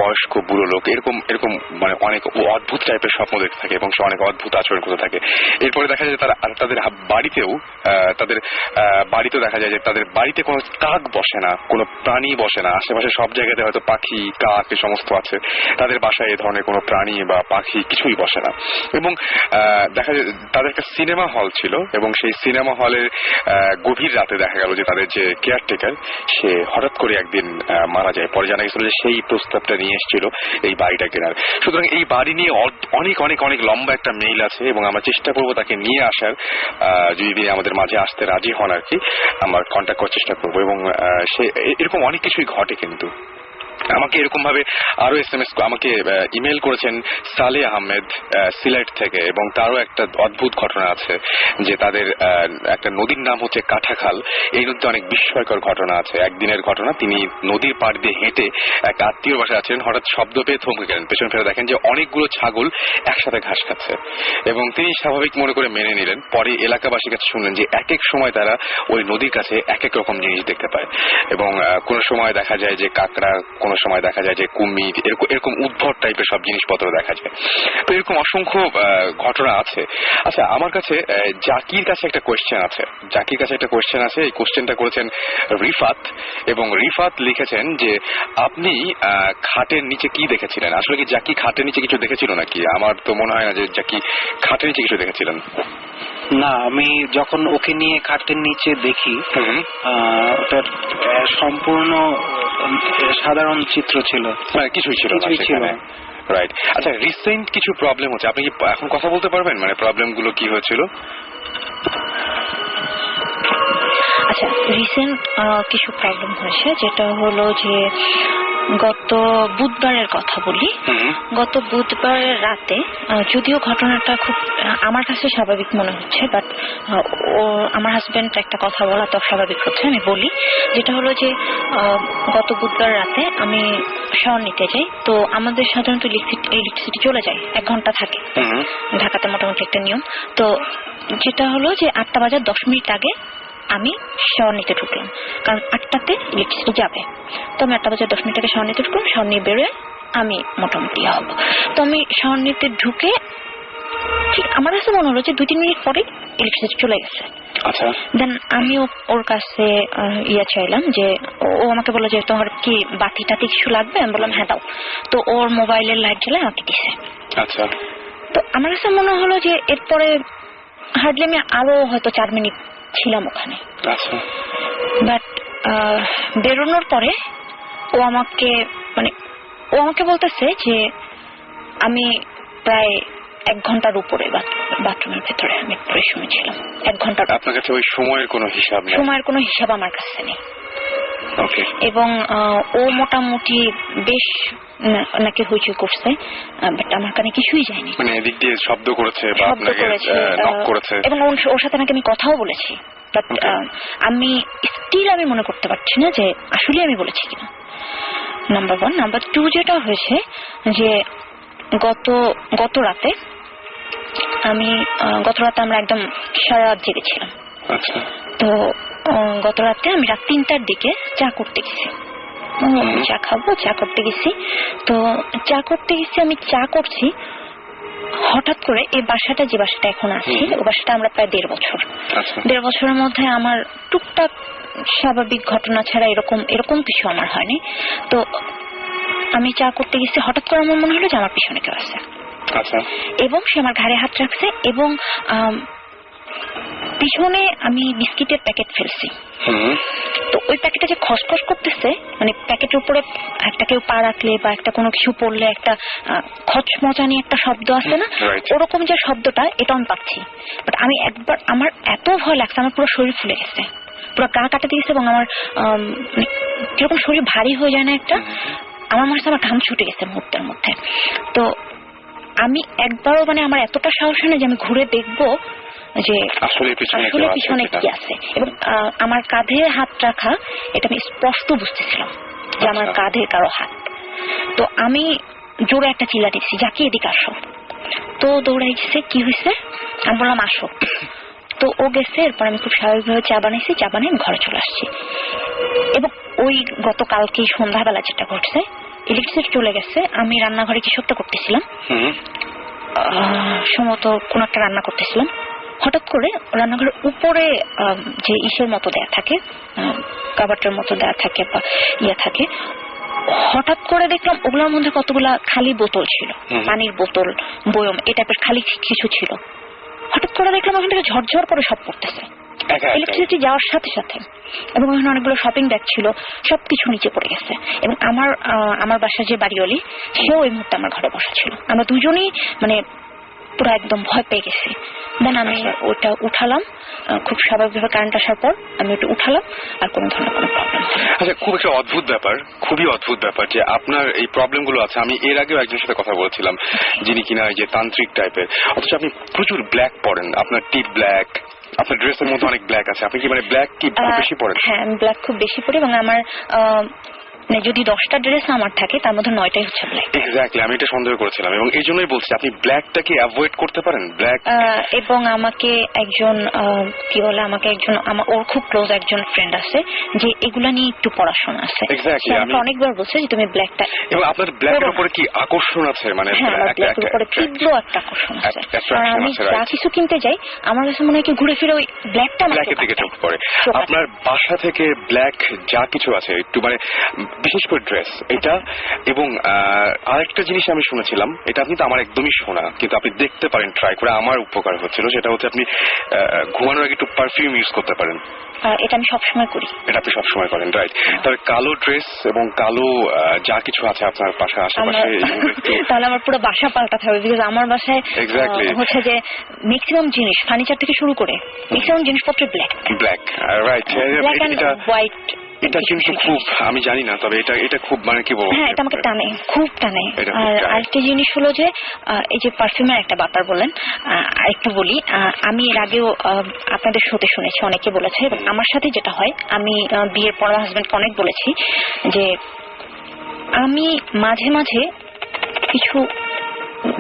বয়স্ক বুড়ো লোক, এরকম মানে অনেক অদ্ভুত টাইপের স্বপ্ন দেখতে থাকে এবং সে অনেক অদ্ভুত আচরণ করতে থাকে। এরপরে দেখা যায় তাদের বাড়িতেও দেখা যায় যে তাদের বাড়িতে কোনো কাক বসে না, কোনো প্রাণী বসে না। আশেপাশে সব জায়গাতে হয়তো পাখি, কাক এ সমস্ত আছে, তাদের বাসায় এ ধরনের কোনো প্রাণী বা পাখি কিছুই বসে না। এবং দেখা যায় তাদের একটা সিনেমা হল ছিল এবং সেই সিনেমা হলের গভীর রাতে দেখা গেল যে তাদের যে কেয়ারটেকার সে হঠাৎ করে একদিন মারা যায়। পরে জানা গেছিল যে সেই প্রস্তাবটা নিয়ে এসেছিল এই বাড়িটা কেনার। সুতরাং এই বাড়ি নিয়ে অনেক অনেক অনেক লম্বা একটা মেইল আছে এবং আমরা চেষ্টা করবো তাকে নিয়ে আসার, যদি আমাদের মাঝে আসতে রাজি হন আর কি, আমরা কন্ট্যাক্ট করার চেষ্টা করবো। এবং সে এরকম অনেক কিছুই ঘটে কিন্তু আমাকে এরকম ভাবে আরো SMS আমাকে ইমেল করেছেন সালে আহমেদ সিলেট থেকে, এবং তারও একটা অদ্ভুত ঘটনা আছে যে তাদের একটা নদীর নাম হচ্ছে কাঠাখাল। এই নদীতে অনেক বিস্ময়কর ঘটনা আছে। একদিনের ঘটনা, তিনি নদীর পাড় দিয়ে হেঁটে এক আত্মীয় বাসায় আছেন, হঠাৎ শব্দ পেয়ে থমকে গেলেন, পেছন ফিরে দেখেন যে অনেকগুলো ছাগল একসাথে ঘাস খাচ্ছে, এবং তিনি স্বাভাবিক মনে করে মেনে নিলেন। পরে এলাকাবাসীর কাছে শুনলেন যে এক এক সময় তারা ওই নদীর কাছে এক এক রকম জিনিস দেখতে পায়, এবং কোনো সময় দেখা যায় যে কাঁকড়া, কোনো সময় দেখা যায় যে কুমির, এরকম উদ্ভট টাইপের সব জিনিসপত্র দেখা যায়। তো এরকম অসংখ্য ঘটনা আছে। আচ্ছা, আমার কাছে জাকির কাছে একটা কোয়েশ্চেন আছে। এই কোয়েশ্চেনটা করেছেন রিফাত, এবং রিফাত লিখেছেন যে আপনি খাটের নিচে কি দেখেছিলেন? আসলে কি জাকি খাটের নিচে কিছু দেখেছিল নাকি? আমার তো মনে হয় না যে জাকি খাটের নিচে কিছু দেখেছিলেন। না, আমি যখন ওকে নিয়ে খাটের নিচে দেখি, ওটার সম্পূর্ণ সাধারণ চিত্র ছিল, কিছুই ছিল না। রাইট। আচ্ছা, রিসেন্ট কিছু প্রবলেম হচ্ছে, আপনি কি এখন কথা বলতে পারবেন? মানে প্রবলেম গুলো কি হয়েছিল? আচ্ছা, রিসেন্ট কিছু প্রবলেম হয়েছে, যেটা হলো যে গত বুধবারের কথা বলি। গত বুধবারের রাতে, যদিও ঘটনাটা খুব আমার কাছে স্বাভাবিক মনে হচ্ছে, বাট আমার হাজবেন্ড একটা কথা বলা তো স্বাভাবিক হচ্ছে, আমি বলি। যেটা হলো যে গত বুধবার রাতে আমি শাওয়ার নিতে যাই, তো আমাদের সাধারণত ইলেকট্রিসিটি চলে যায়, 1 ঘন্টা থাকে ঢাকাতে, মোটামুটি একটা নিয়ম। তো যেটা হলো যে 8টা বাজার 10 মিনিট আগে আমি শাওয়ার নিতে ঢুকলাম, কারণ 8টাতে ইলেকট্রিসিটি যাবে। তো আমি 8টা বাজে 10 মিনিট আগে শাওয়ার নিতে ঢুকলাম, শাওয়ার নিয়ে বেরোয় আমি মোটামুটি হব। তো আমি শাওয়ার নিতে ঢুকে ঠিক আমার কাছে মনে হলো যে 2-3 মিনিট পরে ইলেকট্রিসিটি চলে গেছে। আচ্ছা, দেন আমি ওর কাছে চাইলাম যে, ও আমাকে বললো যে তোমার কি বাতি টাতি কিছু লাগবে? আমি বললাম হ্যাঁ দাও। তো ওর মোবাইলের লাইট জ্বালায় আমাকে দিছে। আচ্ছা। তো আমার কাছে মনে হলো যে এরপরে হার্ডলি আমি আরো হয়তো 4 মিনিট ছিলাম ওখানে। আচ্ছা। বাট বেরোনোর পরে ও আমাকে বলতেছে যে আমি প্রায় 1 ঘন্টার উপরে বাথরুমের ভেতরে আমি পরিশ্রমী ছিলাম। 1 ঘন্টা। আপনার কাছে ওই সময়ের কোনো হিসাব নেই? সময়ের কোনো হিসাব আমার কাছে নেই। ওকে। এবং ও মোটামুটি বেশ নাকি হইচই করছে, বাট আমার কানে কিছুই যায়নি। মানে এদিক দিয়ে শব্দ করেছে বা আপনাকে নক করেছে, এবং ওর সাথে নাকি আমি কথাও বলেছি, বাট আমি মনে করতে পারছি না যে আসলে আমি বলেছি কিনা। নাম্বার 1। নাম্বার 2, যেটা হয়েছে যে গত রাতে আমরা একদম সারা রাত জেগেছিলাম। আচ্ছা। তো গত রাতে আমি রাত 3টার দিকে চা করতে গেছি, চা খাবো, চা করতে গেছি। তো আমি চা করছি, হঠাৎ করে এই বাসাটা, যে বাসাটা এখন আছি, ও বাসাটা আমরা প্রায় 1.5 বছর। 1.5 বছরের মধ্যে আমার টুকটাক স্বাভাবিক ঘটনা ছাড়া এরকম কিছু আমার হয়নি। তো আমি চা করতে গেছি, হঠাৎ করে আমার মনে হলো যে আমার পিছনে কেউ আছে। আচ্ছা। এবং সে আমার ঘাড়ে হাত রাখছে, এবং পিছনে আমি বিস্কিটের প্যাকেট ফেলছি। তো ওই প্যাকেটে যে খসখস করতেছে, মানে প্যাকেটের উপরে একটা কেউ পা রাখলে বা একটা কোনো কিছু পড়লে একটা খচমচানি একটা শব্দ আছে না, ওরকম যে শব্দটা, এটা আমি পাচ্ছি। বাট আমি একবার, আমার এত ভয় লাগছে, আমার পুরো শরীর ফুলে গেছে, পুরো গা কাটাতে গেছে, এবং আমার কিরকম শরীর ভারী হয়ে যায় না একটা, আমার মনে হচ্ছে আমার ঘাম ছুটে গেছে মুহূর্তের মধ্যে। তো আমি একবারও, আমার এতটা সাহস হয় না যে আমি ঘুরে দেখবো যে আসলে পিছনে কি আছে। এবং আমার কাঁধে হাত রাখা, এটা আমি স্পষ্ট বুঝতেছিলাম যে আমার কাঁধে কারো হাত। তো আমি জোরে একটা চিল্লা দিচ্ছি, যাকে এদিকে আসো। তো দৌড়াইছে, কি হয়েছে? আমি বললাম আসো। তো ও গেছে। এরপর আমি খুব স্বাভাবিকভাবে চা বানাইছি, চা বানিয়ে আমি ঘরে চলে আসছি। এবং ওই গতকালকে সন্ধ্যাবেলা যেটা ঘটছে, ইলেকট্রিসিটি চলে গেছে, আমি রান্নাঘরে কিছু একটা করতেছিলাম, সম্ভবত কোন একটা রান্না করতেছিলাম। হঠাৎ করে রান্নাঘরের উপরে যে ইসের মতো দেয়া থাকে, কাবাটের মতো দেয়া থাকে বা থাকে, হঠাৎ করে দেখলাম ওগুলোর মধ্যে কতগুলা খালি বোতল ছিল, পানির বোতল, বয়ম, এই টাইপের খালি কিছু ছিল। হঠাৎ করে দেখলাম ওখান থেকে ঝরঝর করে সব পড়তেছে ইলেকট্রিসিটি যাওয়ার সাথে সাথে। এবং ওখানে অনেকগুলো শপিং ব্যাগ ছিল, সবকিছু নিচে পড়ে গেছে। এবং আমার বাসার যে বাড়িওয়ালি, সেও এই মুহূর্তে আমার ঘরে বসা ছিল। আমরা দুজনেই পুরো একদম ভয় পেয়ে গেছি। দেন আমি ওটা উঠালাম, খুব স্বাভাবিকভাবে কারেন্ট আসার পর আমি ওটা উঠালাম, আর কোনো ধরনের কোনো প্রবলেম। আচ্ছা, খুব একটা অদ্ভুত ব্যাপার, খুবই অদ্ভুত ব্যাপার যে আপনার এই প্রবলেম গুলো আছে। আমি এর আগেও একজনের সাথে কথা বলছিলাম যিনি কিনা যে তান্ত্রিক টাইপের, অথচ আপনি প্রচুর ব্ল্যাক পরেন, আপনার টিপ ব্ল্যাক, আপনার ড্রেসের মধ্যে অনেক ব্ল্যাক আছে। আপনি কি মানে ব্ল্যাক কি খুব বেশি পরেন? হ্যাঁ, আমি ব্ল্যাক খুব বেশি পরি এবং আমার যদি 10টা ড্রেস আমার থাকে তার মধ্যে 9টাই হচ্ছে ব্ল্যাক। এক্স্যাক্টলি, আমি এটা সন্দেহ করেছিলাম এবং এই জন্যই বলছি আপনি ব্ল্যাকটাকে অ্যাভয়েড করতে পারেন। ব্ল্যাক এবং আমাকে একজন কি বলে, আমাকে একজন ওর খুব ক্লোজ একজন ফ্রেন্ড আছে যে এগুলা নিয়ে একটু পড়াশোনা আছে। এক্স্যাক্টলি, আমি অনেকবার বলছি যে তুমি ব্ল্যাকটা, এবং আপনার ব্ল্যাকের উপরে কি আকর্ষণ আছে, মানে ব্ল্যাকের উপরে তীব্র একটা আকর্ষণ আছে। আমি যা কিছু কিনতে যাই আমার কাছে মনে হয় কি ঘুরে ফিরে ওই ব্ল্যাকটা ব্ল্যাকের দিকে চোখ পড়ে। আপনার বাসা থেকে ব্ল্যাক যা কিছু আছে একটু মানে বিশেষ করে ড্রেস এটা, এবং আরেকটা জিনিস আমি শুনেছিলাম, এটা কিন্তু আমার একদমই শোনা, কিন্তু আপনি দেখতে পারেন ট্রাই করে, আমার উপকার হচ্ছিল, সেটা হচ্ছে আপনি ঘুমানোর আগে একটু পারফিউম ইউজ করতে পারেন। এটা আমি সবসময় করি। এটা আপনি সবসময় করেন, রাইট? তবে কালো ড্রেস এবং কালো যা কিছু আছে আপনার বাসার আশেপাশে, তাহলে আমার পুরো বাসা পাল্টাতে হবে, বিকজ আমার বাসায় হচ্ছে যে ম্যাক্সিমাম জিনিস, ফার্নিচার থেকে শুরু করে ম্যাক্সিমাম জিনিসপত্র ব্ল্যাক, রাইট? হোয়াইট। এটা কিন্তু খুব, আমি জানি না, তবে এটা খুব মানে কি বলবো, হ্যাঁ, এটা আমাকে টানে, খুব টানে। আর আরেকটা জিনিস হলো যে এই যে পারফিউমের একটা ব্যাপার বললেন, আরেকটু বলি, আমি এর আগেও আপনাদের শোতে শুনেছি, অনেকে বলেছে, এবং আমার সাথে যেটা হয়, আমি বিয়ের পর আমার হাজবেন্ডকে অনেক বলেছি যে আমি মাঝে মাঝে কিছু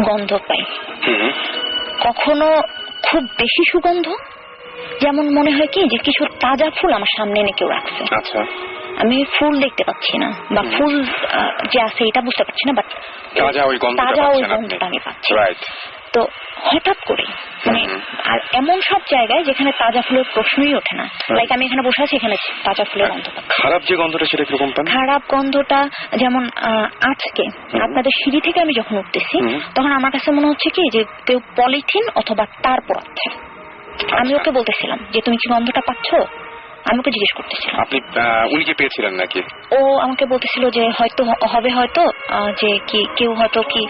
গন্ধ পাই, কখনো খুব বেশি সুগন্ধ, যেমন মনে হয় কি যে কিছু তাজা ফুল আমার সামনে এনে কেউ রাখছে। আচ্ছা, আমি ফুল দেখতে পাচ্ছি না, বা ফুল যে আছে এটা বুঝতে পারছি না, বাট তাজা ওই গন্ধটা আমি পাচ্ছি। রাইট। তো হঠাৎ করে মানে, আর এমন সব জায়গায় যেখানে তাজা ফুলের প্রশ্নই ওঠে না, লাইক আমি এখানে বসে আছি, এখানে তাজা ফুলের গন্ধ পাচ্ছি। খারাপ যে গন্ধটা সেটা কিরকম পান? খারাপ গন্ধটা যেমন আজকে আপনাদের সিঁড়ি থেকে আমি যখন উঠতেছি, তখন আমার কাছে মনে হচ্ছে কি যে কেউ পলিথিন অথবা তার পোড়াচ্ছে। আমি ওকে বলতেছিলাম যে তুমি কি গন্ধটা পাচ্ছ, আমি ওকে জিজ্ঞেস করতেছিলাম। আপনি উনিকে পেয়েছিলেন নাকি? ও আমাকে বলতেছিল যে হয়তো হবে, হয়তো যে কি কেউ হয়তো কি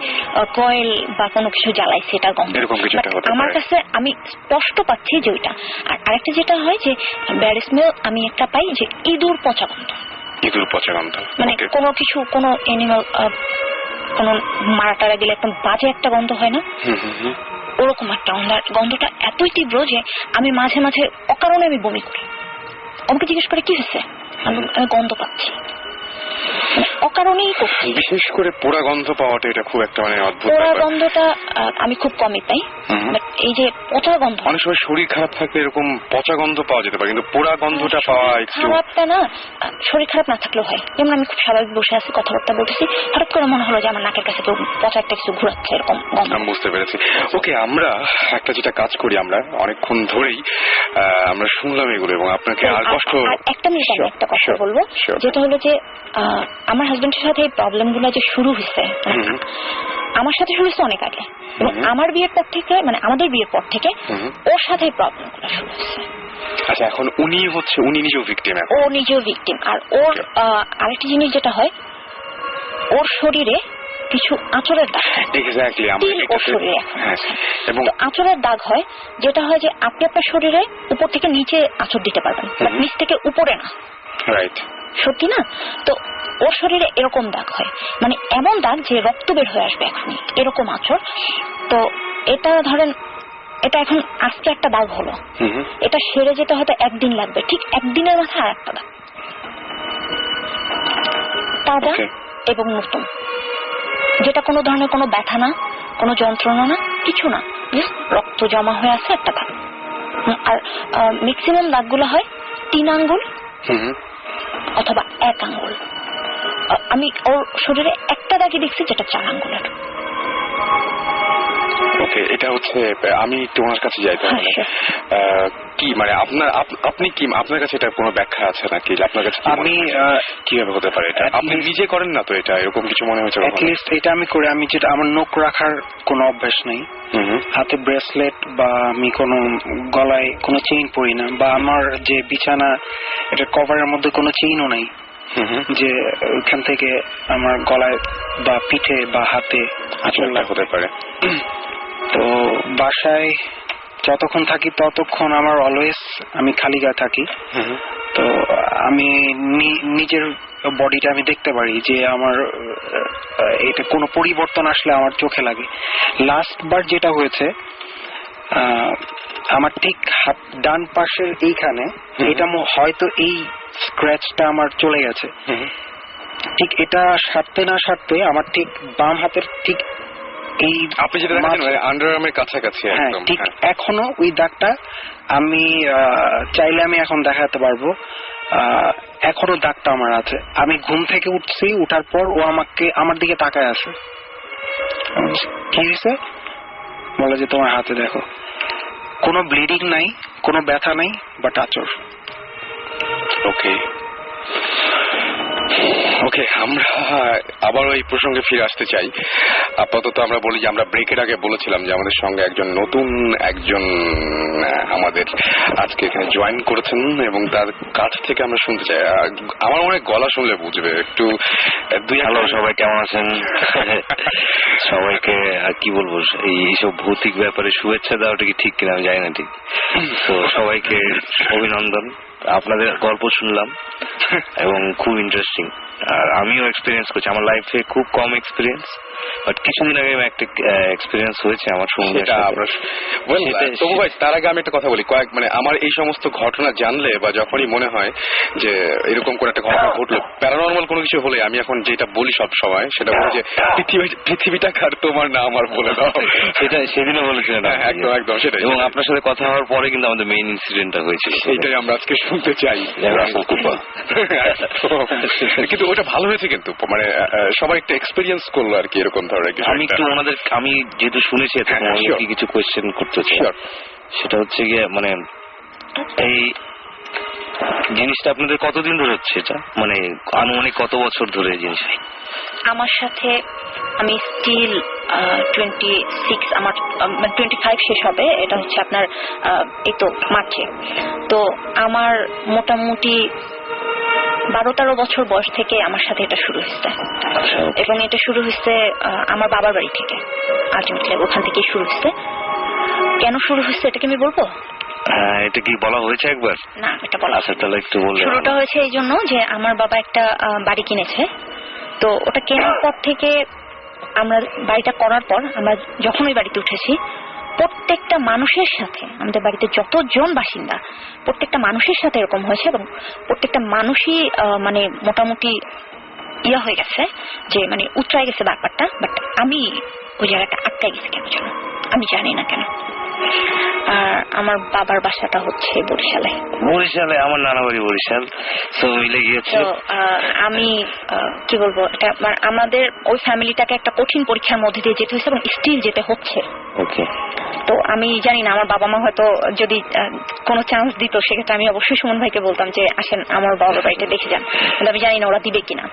কয়েল বা কোনো কিছু জ্বালাইছে, এটা গন্ধ এরকম কিছু হতে পারে। আমার কাছে আমি স্পষ্ট পাচ্ছি যে ওইটা। আর আরেকটা যেটা হয় যে ব্যাড স্মেল আমি একটা পাই যে ইঁদুর পচা গন্ধ। ইঁদুর পচা গন্ধ মানে কোনো কিছু, কোনো অ্যানিমাল কোনো মারা টারা গেলে একদম বাজে একটা গন্ধ হয় না, ওরকম একটা গন্ধটা এতই তীব্র যে আমি মাঝে মাঝে অকারণে আমি বমি করি। আমাকে জিজ্ঞেস করে কি হয়েছে, আমি গন্ধ পাচ্ছি, অকারণেই করছি। বিশেষ করে পোড়া গন্ধ পাওয়াটা এটা খুব একটা মানে অদ্ভুত। পোড়া গন্ধটা আমি খুব কমই পাই, এই যে পচা গন্ধ, অনেক সময় শরীর খারাপ থাকলে এরকম পচা গন্ধ পাওয়া যেতে পারে, কিন্তু পোড়া গন্ধটা পাওয়া একটু খারাপটা না, শরীর খারাপ না থাকলেও হয়। যেমন আমি খুব স্বাভাবিক বসে আছি, কথাবার্তা বলতেছি, হঠাৎ করে মনে হলো যে আমার নাকের কাছে কেউ পচা একটা কিছু ঘুরাচ্ছে, এরকম গন্ধ। আমি বুঝতে পেরেছি। ওকে, আমরা একটা যেটা কাজ করি, আমরা অনেকক্ষণ ধরেই আমরা শুনলাম এগুলো, এবং আপনাকে আর কষ্ট, একটা মিনিট আমি একটা কথা বলবো, যেটা হলো যে আমার হাজবেন্ডের সাথে এই প্রবলেম গুলো যে শুরু হয়েছে, আমার সাথে শুরু হয়েছে অনেক আগে, এবং আমার বিয়ের পর থেকে, মানে আমাদের বিয়ের পর থেকে ওর সাথে প্রবলেম গুলো শুরু হয়েছে। আচ্ছা, এখন উনি নিজেও ভিকটিম? ও নিজেও ভিকটিম। আর ওর আরেকটি জিনিস যেটা হয়, ওর শরীরে কিছু আঁচড়ের দাগ। এক্স্যাক্টলি, ওর শরীরে এবং আঁচড়ের দাগ হয়, যেটা হয় যে আপনি আপনার শরীরে উপর থেকে নিচে আঁচড় দিতে পারবেন, নিচ থেকে উপরে না। রাইট, সত্যি না? তো ওর শরীরে এরকম দাগ হয়, মানে এমন দাগ যে রক্ত বের হয়ে আসবে এখনই, এরকম আঁচড়। তো এটা ধরেন, এটা এখন আজকে একটা দাগ হলো, এটা সেরে যেতে হয়তো একদিন লাগবে, ঠিক একদিনের মাথায় আর একটা দাগ, তাজা এবং নতুন, যেটা কোনো ধরনের কোনো ব্যথা না, কোনো যন্ত্রণা না, কিছু না, রক্ত জমা হয়ে আছে একটা দাগ। আর ম্যাক্সিমাম দাগগুলো হয় 3 আঙ্গুল অথবা 1 আঙ্গুল। আমি ওর শরীরে একটা দাগই দেখছি যেটা 4 আঙ্গুলের। ওকে, এটা হচ্ছে, আমি তোমার কাছে যাই তাহলে। কি মানে আপনি কি, আপনার কাছে এটা কোনো ব্যাখ্যা আছে নাকি? আপনার কাছে আমি কিভাবে হতে পারে এটা? আপনি নিজে করেন না তো এটা, এরকম কিছু মনে হয়েছে? অ্যাটলিস্ট এটা আমি করি। আমি যেটা, আমার নখ রাখার কোনো অভ্যাস নেই, হাতে ব্রেসলেট বা আমি কোনো গলায় কোনো চেইন পরি না, বা আমার যে বিছানা এটা কভারের মধ্যে কোনো চেইনও নাই যে ওইখান থেকে আমার গলায় বা পিঠে বা হাতে আঁচড় হতে পারে। তো তো বাসায় যতক্ষণ থাকি ততক্ষণ আমার অলওয়েজ আমি খালি গায়ে থাকি। তো আমি নিজের বডিটা আমি দেখতে পারি যে আমার এটা কোনো পরিবর্তন আসলে আমার চোখে লাগে। লাস্ট বার যেটা হয়েছে, আমার ঠিক ডান পাশের এইখানে এটা হয়তো এই স্ক্র্যাচটা আমার চলে গেছে, ঠিক এটা সারতে না সারতে আমার ঠিক বাম হাতের ঠিক এই আপনি যেটা দেখেন আন্ডারআর্মের কাছাকাছি, হ্যাঁ ঠিক এখনো ওই দাগটা আমি চাইলে আমি এখন দেখাতে পারবো, এখনো দাগটা আমার আছে। আমি ঘুম থেকে উঠছি, উঠার পর ও আমার দিকে তাকায় আছে, কি হয়েছে বলে যে তোমার হাতে দেখো, কোনো ব্লিডিং নাই, কোনো ব্যথা নাই, বাট আচর। ওকে ওকে, আমরা আবার ওই প্রসঙ্গে ফিরে আসতে চাই। আপাতত আমরা বলি যে আমরা ব্রেকের আগে বলেছিলাম যে আমাদের সঙ্গে নতুন একজন আমাদের আজকে এখানে জয়েন করেছেন এবং তার কাছ থেকে আমরা শুনতে চাই। আমার মনে হয় গলা শুনলে বুঝবে একটু। হ্যালো, সবাই কেমন আছেন? সবাইকে কি বলবো, এইসব ভৌতিক ব্যাপারে শুভেচ্ছা দেওয়াটা কি ঠিক কিনা আমি জানি না ঠিক। তো সবাইকে অভিনন্দন। আপনাদের গল্প শুনলাম এবং খুব ইন্টারেস্টিং, আর আমিও এক্সপিরিয়েন্স করছি। আমার লাইফে খুব কম এক্সপিরিয়েন্স, বাট কিছুদিন আগে একটা এক্সপিরিয়েন্স হয়েছে আমার সঙ্গে। তবু ভাই তার আগে আমি একটা কথা বলি, আমার এই সমস্ত ঘটনা জানলে বা যখনই মনে হয় যে এরকম কোন একটা ঘটনা ঘটলো, প্যারানরমাল কোনো কিছু হলে আমি এখন যেটা বলি সব সময় সেটা বলি যে পৃথিবীটা কার তোমার না আমার বলে দাও। সেটা সেদিনও বলেছিলেন। একদম একদম সেটাই। এবং আপনার সাথে কথা হওয়ার পরে কিন্তু আমাদের মেইন ইনসিডেন্টটা হয়েছিল, সেইটাই আমরা আজকে শুনতে চাই। কিন্তু ওটা ভালো হয়েছে, কিন্তু সবাই একটা এক্সপিরিয়েন্স করলো আর কি এরকম ধরনের কিছু। আমি যেহেতু শুনেছি কিছু কোয়েশ্চেন করতে চাই। সেটা হচ্ছে গিয়ে এই জিনিসটা আপনাদের কতদিন ধরে হচ্ছে? এটা আনুমানিক কত বছর ধরে এই জিনিস? আমার সাথে আমি স্টিল 26, আমার 25 শেষ হবে, এটা হচ্ছে আপনার এই তো মার্চে। তো আমার মোটামুটি 12-13 বছর বয়স থেকে আমার সাথে এটা শুরু হয়েছে, এবং এটা শুরু হয়েছে আমার বাবার বাড়ি থেকে। আলটিমেটলি ওখান থেকেই শুরু হয়েছে। কেন শুরু হয়েছে এটা কি আমি বলবো? এটা কি বলা হয়েছে একবার? না, এটা বলা। আচ্ছা, তাহলে একটু বললে। শুরুটা হয়েছে এই জন্য যে আমার বাবা একটা বাড়ি কিনেছে। তো ওটা কেনার পর থেকে আমরা বাড়িটা করার পর আমরা যখন ওই বাড়িতে উঠেছি, প্রত্যেকটা মানুষের সাথে, আমাদের বাড়িতে যতজন বাসিন্দা প্রত্যেকটা মানুষের সাথে এরকম হয়েছে, এবং প্রত্যেকটা মানুষই মোটামুটি ইয়া হয়ে গেছে যে উতরাই গেছে ব্যাপারটা। বাট আমি ওই জায়গাটা আটকাই গেছে কেন জানো, আমি জানি না কেন। আর আমার বাবার বাসাটা হচ্ছে বরিশালে। আমার নানা বাড়ি বরিশাল, তো মিলে গিয়েছে। তো আমি কি বলবো, এটা আমাদের ওই ফ্যামিলিটাকে একটা কঠিন পরীক্ষার মধ্যে দিয়ে যেতে হয়েছে এবং স্টিল যেতে হচ্ছে। ওকে। তো আমি জানি না, আমার বাবা মা হয়তো যদি কোনো চান্স দিত সেক্ষেত্রে আমি অবশ্যই সুমন ভাইকে বলতাম যে আসেন আমার বাবার বাড়িতে দেখে যান, কিন্তু আমি জানি না ওরা দিবে কিনা।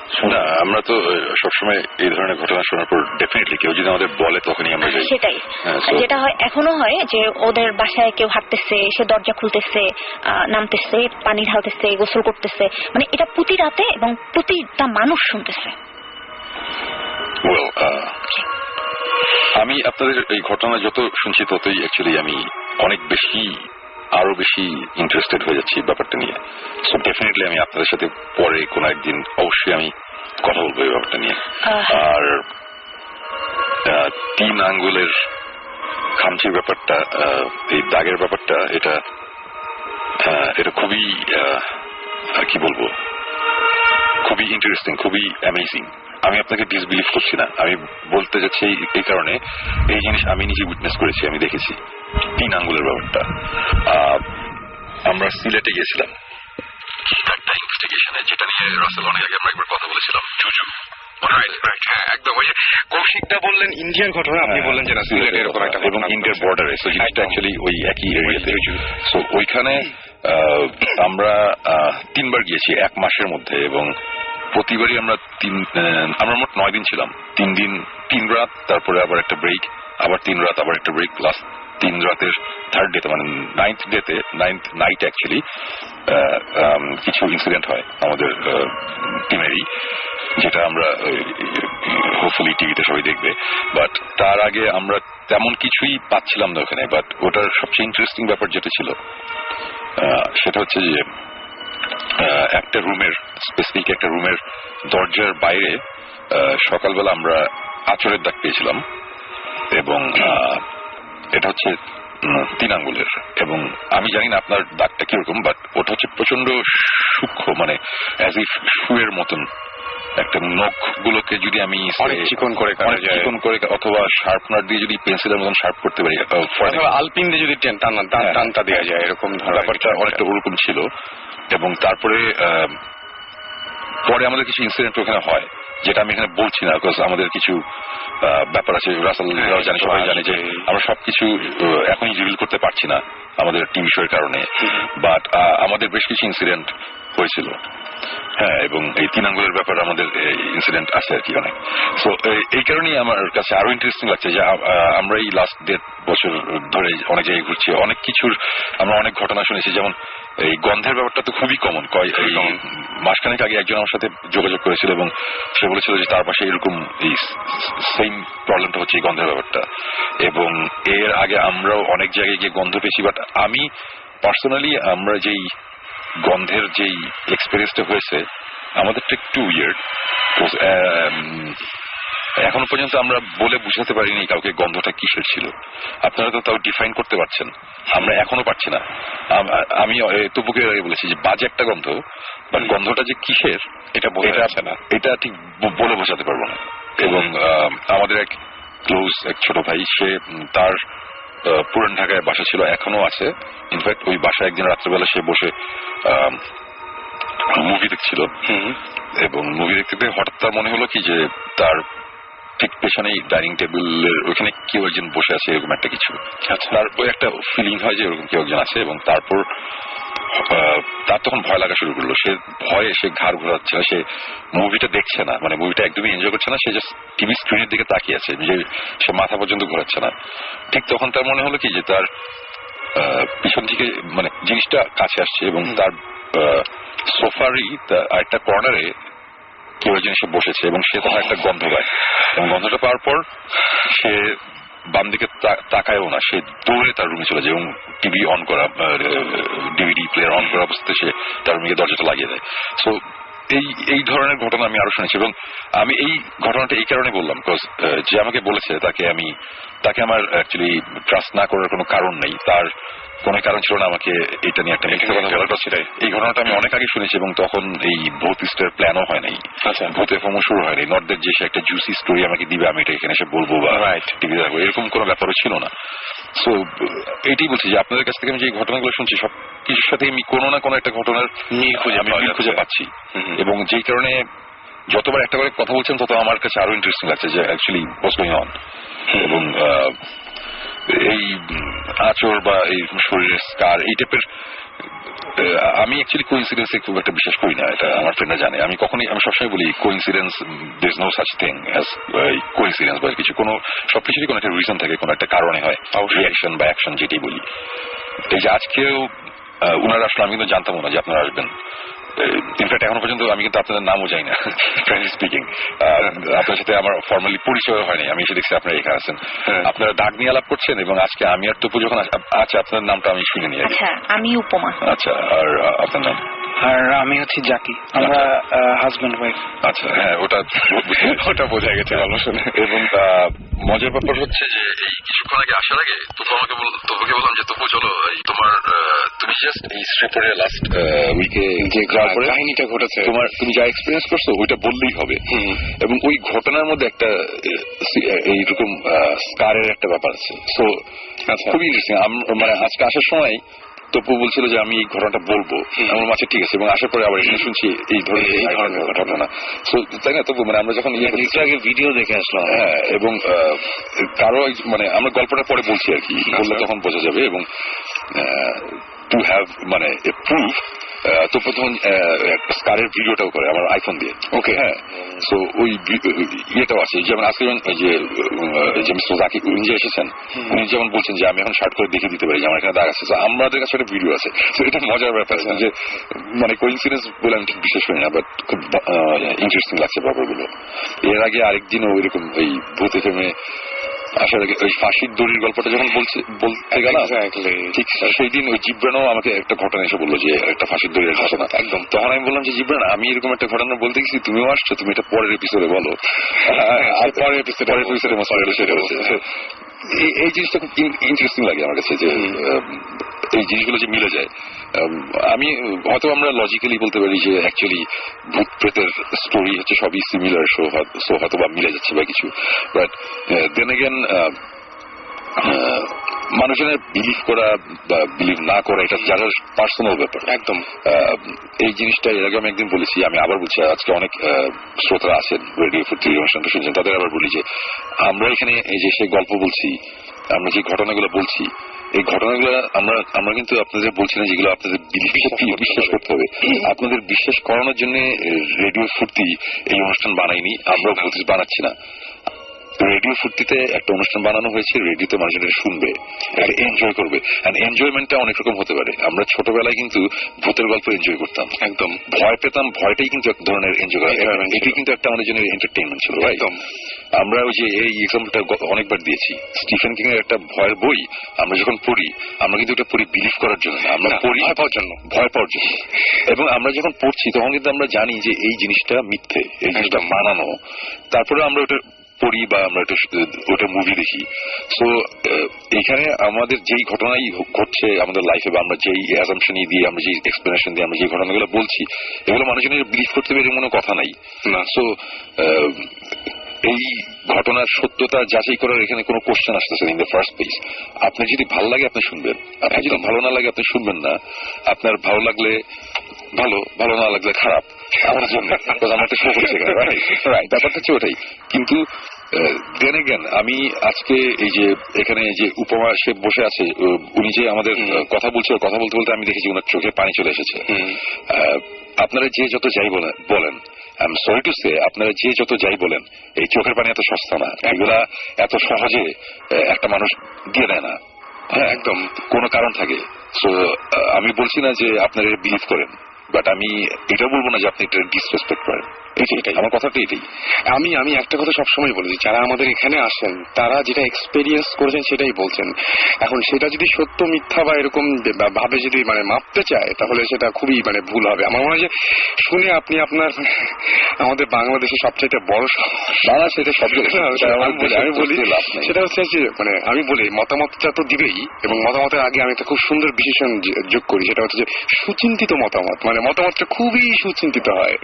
আমরা তো সবসময় এই ধরনের ঘটনা শোনার পর ডেফিনেটলি কেউ যদি আমাদের বলে তখনই আমরা যাই। সেটাই যেটা হয়, এখনো হয় যে ওদের বাসায় কেউ হাঁটতেছে, সে দরজা খুলতেছে, নামতেছে, পানি ঢালতেছে, গোসল করতেছে, এটা প্রতি রাতে এবং প্রতিটা মানুষ শুনতেছে। আমি আপনাদের এই ঘটনা যত শুনছি ততই অ্যাকচুয়ালি আমি আরো বেশি ইন্টারেস্টেড হয়ে যাচ্ছি ব্যাপারটা নিয়ে। সো ডেফিনেটলি আমি আপনাদের সাথে পরে কোনো একদিন অবশ্যই আমি কথা বলবো এই ব্যাপারটা নিয়ে। আর 3 আঙ্গুলের খামচির ব্যাপারটা, এই দাগের ব্যাপারটা, এটা খুবই কি বলবো, খুবই ইন্টারেস্টিং, খুবই অ্যামেজিং। আমি আপনাকে ডিসবিলিভ করছি না, আমি বলতে যাচ্ছি এই কারণে, এই জিনিস আমি নিজে উইটনেস করেছি, আমি দেখেছি 3 আঙ্গুলের ব্যাপারটা। আমরা সিলেটে গিয়েছিলাম একটা ইনভেস্টিগেশনে, যেটা নিয়ে রাসেল অনেক আগে আমরা একবার কথা বলেছিলাম, জুজু। একদম ওই যে কৌশিকদা বললেন ইন্ডিয়ান ঘটনা, আপনি বললেন যে সিলেটে এরকম একটা, এবং ইন্ডিয়ার বর্ডারে, সো জিনিসটা অ্যাকচুয়ালি ওই একই এরিয়াতে। সো ওইখানে আমরা 3 বার গিয়েছি 1 মাসের মধ্যে, এবং প্রতিবারই আমরা মোট 9 দিন ছিলাম। 3 দিন 3 রাত, তারপরে আবার একটা ব্রেক, আবার 3 রাত, আবার একটা ব্রেক, প্লাস 3 রাতের 3rd ডেতে, 9th ডেতে, 9th নাইট অ্যাকচুয়ালি কিছু ইনসিডেন্ট হয় আমাদের টিমেরই, যেটা আমরা হোপফুলি টিভিতে সবাই দেখবে। বাট তার আগে আমরা তেমন কিছুই পাচ্ছিলাম না ওখানে। বাট ওটার সবচেয়ে ইন্টারেস্টিং ব্যাপার যেটা ছিল সেটা হচ্ছে যে একটা রুমের, স্পেসিফিক একটা রুমের দরজার বাইরে সকালবেলা আমরা আঁচড়ের দাগ পেয়েছিলাম, এবং এটা হচ্ছে 3 আঙ্গুলের। এবং আমি জানি না আপনার দাগটা কিরকম, বাট ওটা হচ্ছে প্রচন্ড সূক্ষ্ম, মানে অ্যাজ ইফ শুয়ের মতন। একটা নখ গুলোকে যদি আমি চিকন করে অথবা শার্পনার দিয়ে যদি পেন্সিলের মতন শার্প করতে পারি, আলপিন দিয়ে যদি টানটা দেওয়া যায়, এরকম ব্যাপারটা অনেকটা ওরকম ছিল। এবং তারপরে পরে আমাদের কিছু ইনসিডেন্ট ওখানে হয়, যেটা আমি এখানে বলছি না, বিকজ আমাদের কিছু ব্যাপার আছে, রাসেল জানে, সবাই জানে যে আমরা সবকিছু এখনই রিভিল করতে পারছি না আমাদের টিভি শোয়ের কারণে। বাট আমাদের বেশ কিছু ইনসিডেন্ট হয়েছিল, হ্যাঁ, এবং এই 3 আঙ্গুলের ব্যাপারে আমাদের ইনসিডেন্ট আছে আর কি অনেক। সো এই কারণেই আমার কাছে আরো ইন্টারেস্টিং লাগছে যে আমরা এই লাস্ট 1.5 বছর ধরে অনেক জায়গায় ঘুরছি, অনেক কিছুর আমরা অনেক ঘটনা শুনেছি। যেমন এই গন্ধের ব্যাপারটা তো খুবই কমন। মাসখানেক আগে একজন আমার সাথে যোগাযোগ করেছিল এবং সে বলেছিল যে তার পাশে এরকম এই সেম প্রবলেমটা হচ্ছে, এই গন্ধের ব্যাপারটা। এবং এর আগে আমরাও অনেক জায়গায় গিয়ে গন্ধ পেয়েছি, বাট আমি পার্সোনালি আমরা যেই গন্ধের যেই এক্সপেরিয়েন্সটা হয়েছে আমাদেরটা একটু উইয়ার্ড। এখনো পর্যন্ত আমরা বলে বুঝাতে পারিনি কাউকে গন্ধটা কিসের ছিল। আপনারা তো তাও ডিফাইন করতে পারছেন, আমরা এখনো পারছি না। আমি তবুকে বলেছি যে বাজে একটা গন্ধ, বাট গন্ধটা যে কিসের এটা ঠিক বলে বোঝাতে পারবো না। এবং আমাদের এক ক্লোজ এক ছোট ভাই, সে তার পুরান ঢাকায় বাসা ছিল, এখনো আছে। ইনফ্যাক্ট ওই বাসায় একদিন রাত্রেবেলা সে বসে মুভি দেখছিল, এবং মুভি দেখতে হঠাৎ তার মনে হলো কি যে তার ঠিক পেছনেই ডাইনিং টেবিলের ওইখানে কেউ একজন বসে আছে, এরকম একটা কিছু। তারপর একটা ফিলিং হয় যে এরকম কেউ একজন আছে, এবং তারপর তার তখন ভয় লাগা শুরু করলো। সে ভয়ে সে ঘাড় ঘোরাচ্ছে না, সে মুভিটা দেখছে না, মানে মুভিটা একদমই এনজয় করছে না, সে জাস্ট টিভি স্ক্রিনের দিকে তাকিয়ে আছে, যে সে মাথা পর্যন্ত ঘোরাচ্ছে না। ঠিক তখন তার মনে হলো কি যে তার পিছন থেকে মানে জিনিসটা কাছে আসছে, এবং তার সোফারই একটা কর্নারে কেউ একজন এসে বসেছে, এবং সে তখন একটা গন্ধ পায়। এবং গন্ধটা পাওয়ার পর সে বাম দিকে তাকায়ও না, সে দৌড়ে তার রুমে চলে যায়, এবং টিভি অন করা, ডিভিডি প্লেয়ার অন করা অবস্থাতে সে তার রুমে দরজাটা লাগিয়ে দেয়। সো এই ধরনের ঘটনা আমি আরো শুনেছি, এবং আমি এই ঘটনাটা এই কারণে বললাম, বিকজ যে আমাকে বলেছে তাকে আমার অ্যাকচুয়ালি ট্রাস্ট না করার কোনো কারণ নেই। তার কোনো কারণ ছিল না আমাকে এটা নিয়ে একটা মিথ্যে কথা বলার। এই ঘটনাটা আমি অনেক আগে শুনেছি, এবং তখন এই ভূত ইস্টের প্ল্যানও হয় নাই, ভূত এফএমও শুরু হয়নি। নর্থদের যে সে একটা জুসি স্টোরি আমাকে দিবে, আমি এটা এখানে এসে বলবো বা টিভি দেখবো, এরকম কোনো ব্যাপারও ছিল না। সো এটাই বলছি যে আপনাদের কাছ থেকে আমি যে ঘটনাগুলো শুনছি সব কিছুর সাথে আমি কোনো না কোনো একটা ঘটনার মিল খুঁজে পাচ্ছি, এবং যেই কারণে যতবার একটা করে কথা বলছেন তত আমার কাছে আরো ইন্টারেস্টিং লাগছে যে অ্যাকচুয়ালি হোয়াটস গোয়িং অন। এবং এই আঁচড় বা এই শরীরের স্কার এই টাইপের, আমি অ্যাকচুয়ালি কোইন্সিডেন্সে খুব একটা বিশ্বাস করি না, এটা আমার ফ্রেন্ডরা জানে। আমি সবসময় বলি coincidence, there is no such thing as coincidence বা কিছু, সবকিছুরই কোনো একটা রিজন থাকে, কোনো একটা কারণে হয়, রিয়াকশন বা অ্যাকশন যেটাই বলি। এই যে আজকেও উনারা আসলে আমি কিন্তু জানতাম না যে আপনারা আসবেন। ইনফ্যাক্ট এখনো পর্যন্ত আমি কিন্তু আপনাদের নামও জানি না, ফ্রেন্ডলি স্পিকিং। আপনার সাথে আমার ফর্মালি পরিচয় হয়নি, আমি এসে দেখছি আপনারা এখানে আছেন, আপনারা ডাক নিয়ে আলাপ করছেন, এবং আজকে আমি আর তপু যখন আচ্ছা আপনার নামটা আমি শুনিনি। আচ্ছা, আমি উপমা। আচ্ছা, আর আপনার নাম? আর আমি হচ্ছি জাকি, আমরা হাজব্যান্ড ওয়াইফ। আচ্ছা, হ্যাঁ, ওটা বোঝা গেছে ভালো শুনে। এবং মজার ব্যাপার হচ্ছে যে এই কিছুক্ষণ আগে আসার আগে তপুকে বললাম যে তপু চলো, তুমি জাস্ট এই শ্রীপুরে লাস্ট উইকে যে কাহিনীটা ঘটেছে, তুমি যা এক্সপিরিয়েন্স করছো ওইটা বললেই হবে। এবং ওই ঘটনার মধ্যে একটা এইরকম স্কারের একটা ব্যাপার আছে। সো খুবই ইন্টারেস্টিং। মানে আজকে আসার সময় তপু বলছিল যে আমি এই ঘটনাটা বলবো, আমার মাঝে ঠিক আছে, এবং আসার পরে আবার এখানে শুনছি এই ধরনের ঘটনা। তাই না তপু? মানে আমরা যখন আগে ভিডিও দেখে আসলাম, হ্যাঁ, এবং কারো মানে আমরা গল্পটা পরে বলছি আর কি, বললে তখন বোঝা যাবে। এবং টু হ্যাভ মানে প্রুফ, তো প্রথম স্কারের ভিডিওটাও করে আমার আইফোন দিয়ে। ওকে, হ্যাঁ, সো ওই ইয়েটাও আছে। যেমন আজকে যে মিস্টার জাকির উনি এসেছেন, উনি যেমন বলছেন যে আমি এখন শার্ট করে দেখে দিতে পারি যে আমার এখানে দাগ আছে, আমাদের কাছে একটা ভিডিও আছে। তো এটা মজার ব্যাপার যে মানে কোইন্সিডেন্স বলে আমি ঠিক বিশ্বাস করি না, বাট খুব ইন্টারেস্টিং লাগছে ব্যাপারগুলো। এর আগে আরেকদিনও ওইরকম এই ভূত এফএমে আসার আগে ওই ফাঁসির দড়ির গল্পটা যখন বলতে গেলাম ঠিক সেই দিন ওই জিব্রানও আমাকে একটা ঘটনা এসে বললো যে একটা ফাঁসির দড়ির ঘটনা একদম। তখন আমি বললাম যে জিব্রান আমি এরকম একটা ঘটনা বলতে গেছি, তুমিও আসছো, তুমি এটা পরের এপিসোডে বলো। পরের এপিসোডে এই জিনিসটা খুব ইন্টারেস্টিং লাগে আমার কাছে যে এই জিনিসগুলো যে মিলে যায়। আমি হয়তো আমরা লজিক্যালি বলতে পারি যে অ্যাকচুয়ালি ভূত প্রেতের স্টোরি হচ্ছে সবই সিমিলার, সো হয়তো বা মিলে যাচ্ছে বা কিছু, বাট দেন এগেন মানুষজনের বিলিভ করা বা বিলিভ না করা এটা যারা পার্সোনাল ব্যাপার একদম। এই জিনিসটা এর আগে আমি একদিন বলেছি, আমি আবার বলছি, আজকে অনেক শ্রোতারা আছেন রেডিও ফুর্তি অনুষ্ঠানটা শুনছেন, তাদের আবার বলি যে আমরা এখানে এই যে সেই গল্প বলছি, আমরা যে ঘটনাগুলো বলছি, এই ঘটনাগুলো আমরা কিন্তু আপনাদের বলছি না যেগুলো আপনাদের বিশ্বাস করতে হবে। আপনাদের বিশ্বাস করানোর জন্য রেডিও ফুর্তি এই অনুষ্ঠান বানাইনি, আমরা বানাচ্ছি না। রেডিও ফুর্তিতে একটা অনুষ্ঠান বানানো হয়েছে, রেডিওতে মানুষজন শুনবে, এনজয় করবে। এনজয়মেন্টটা অনেক রকম হতে পারে। আমরা ছোটবেলায় কিন্তু ভূতের গল্প এনজয় করতাম, একদম ভয় পেতাম, ভয়টাই কিন্তু এক ধরনের এনজয় করা, এটি কিন্তু একটা আমাদের জন্য এন্টারটেইনমেন্ট ছিল, একদম। আমরা ওই যে এই এক্সাম্পলটা অনেকবার দিয়েছি, স্টিফেন কিং এর একটা ভয়ের বই আমরা যখন পড়ি, আমরা কিন্তু এটা পড়ি বিলিভ করার জন্য না, আমরা পড়ি ভয় পাওয়ার জন্য। এবং আমরা যখন পড়ছি তখন কিন্তু আমরা জানি যে এই জিনিসটা মিথ্যে, এই জিনিসটা মানানো, তারপরে আমরা ওটা পড়ি বা আমরা ওটা মুভি দেখি। সো এখানে আমাদের যেই ঘটনাই ঘটছে আমাদের লাইফে বা আমরা যেই অ্যাজাম্পশন দিয়ে, আমরা যেই এক্সপ্লেনেশন দিয়ে আমরা যে ঘটনাগুলো বলছি, এগুলো মানুষজনের বিলিভ করতে পেরে মনে কথা নাই না। সো এই ঘটনার সত্যতা যাচাই করার এখানে কোনো কোশ্চেন আসতেছে ইন দ্য ফার্স্ট প্লেস। আপনার যদি ভালো লাগে আপনি শুনবেন, আপনার যদি ভালো না লাগে আপনি শুনবেন না। আপনার ভালো লাগলে ভালো, ভালো না লাগলে খারাপ আমার জন্য, আমার একটা শো করছে ব্যাপারটা হচ্ছে ওটাই। কিন্তু দেন এগেন আমি আজকে এই যে এখানে যে উপমা সে বসে আছে, উনি যে আমাদের কথা বলছে, কথা বলতে বলতে আমি দেখেছি ওনার চোখে পানি চলে এসেছে। আপনারা যে যত যাই বলেন, I am sorry to say, আপনারা যে যত যাই বলেন, এই চোখের পানি এত সস্তা না, এগুলা এত সহজে একটা মানুষ দিয়ে দেয় না। হ্যাঁ, একদম কোনো কারণ থাকে। সো আমি বলছি না যে আপনারা বিলিভ করেন, বাট আমি এটা বলবো না যে আপনি এটা ডিসরেসপেক্ট করেন। এটাই আমার কথাটা, এটাই। আমি একটা কথা সবসময় বলি, যারা আমাদের এখানে আসেন তারা যেটা এক্সপেরিয়েন্স করেছেন সেটাই বলছেন। এখন সেটা যদি সত্য মিথ্যা বা এরকম ভাবে যদি মাপতে চায়, তাহলে সেটা খুবই ভুল হবে। আমার মনে হয় যে শুনে আপনি আপনার আমাদের বাংলাদেশের সবচাইতে বড় বাংলা সেটা সব আমি বলি সেটা হচ্ছে যে আমি বলি মতামতটা তো দিবেই, এবং মতামতের আগে আমি একটা খুব সুন্দর বিশেষণ যোগ করি, সেটা হচ্ছে যে সুচিন্তিত মতামত। মতামতটা খুবই সুচিন্তিত হয়,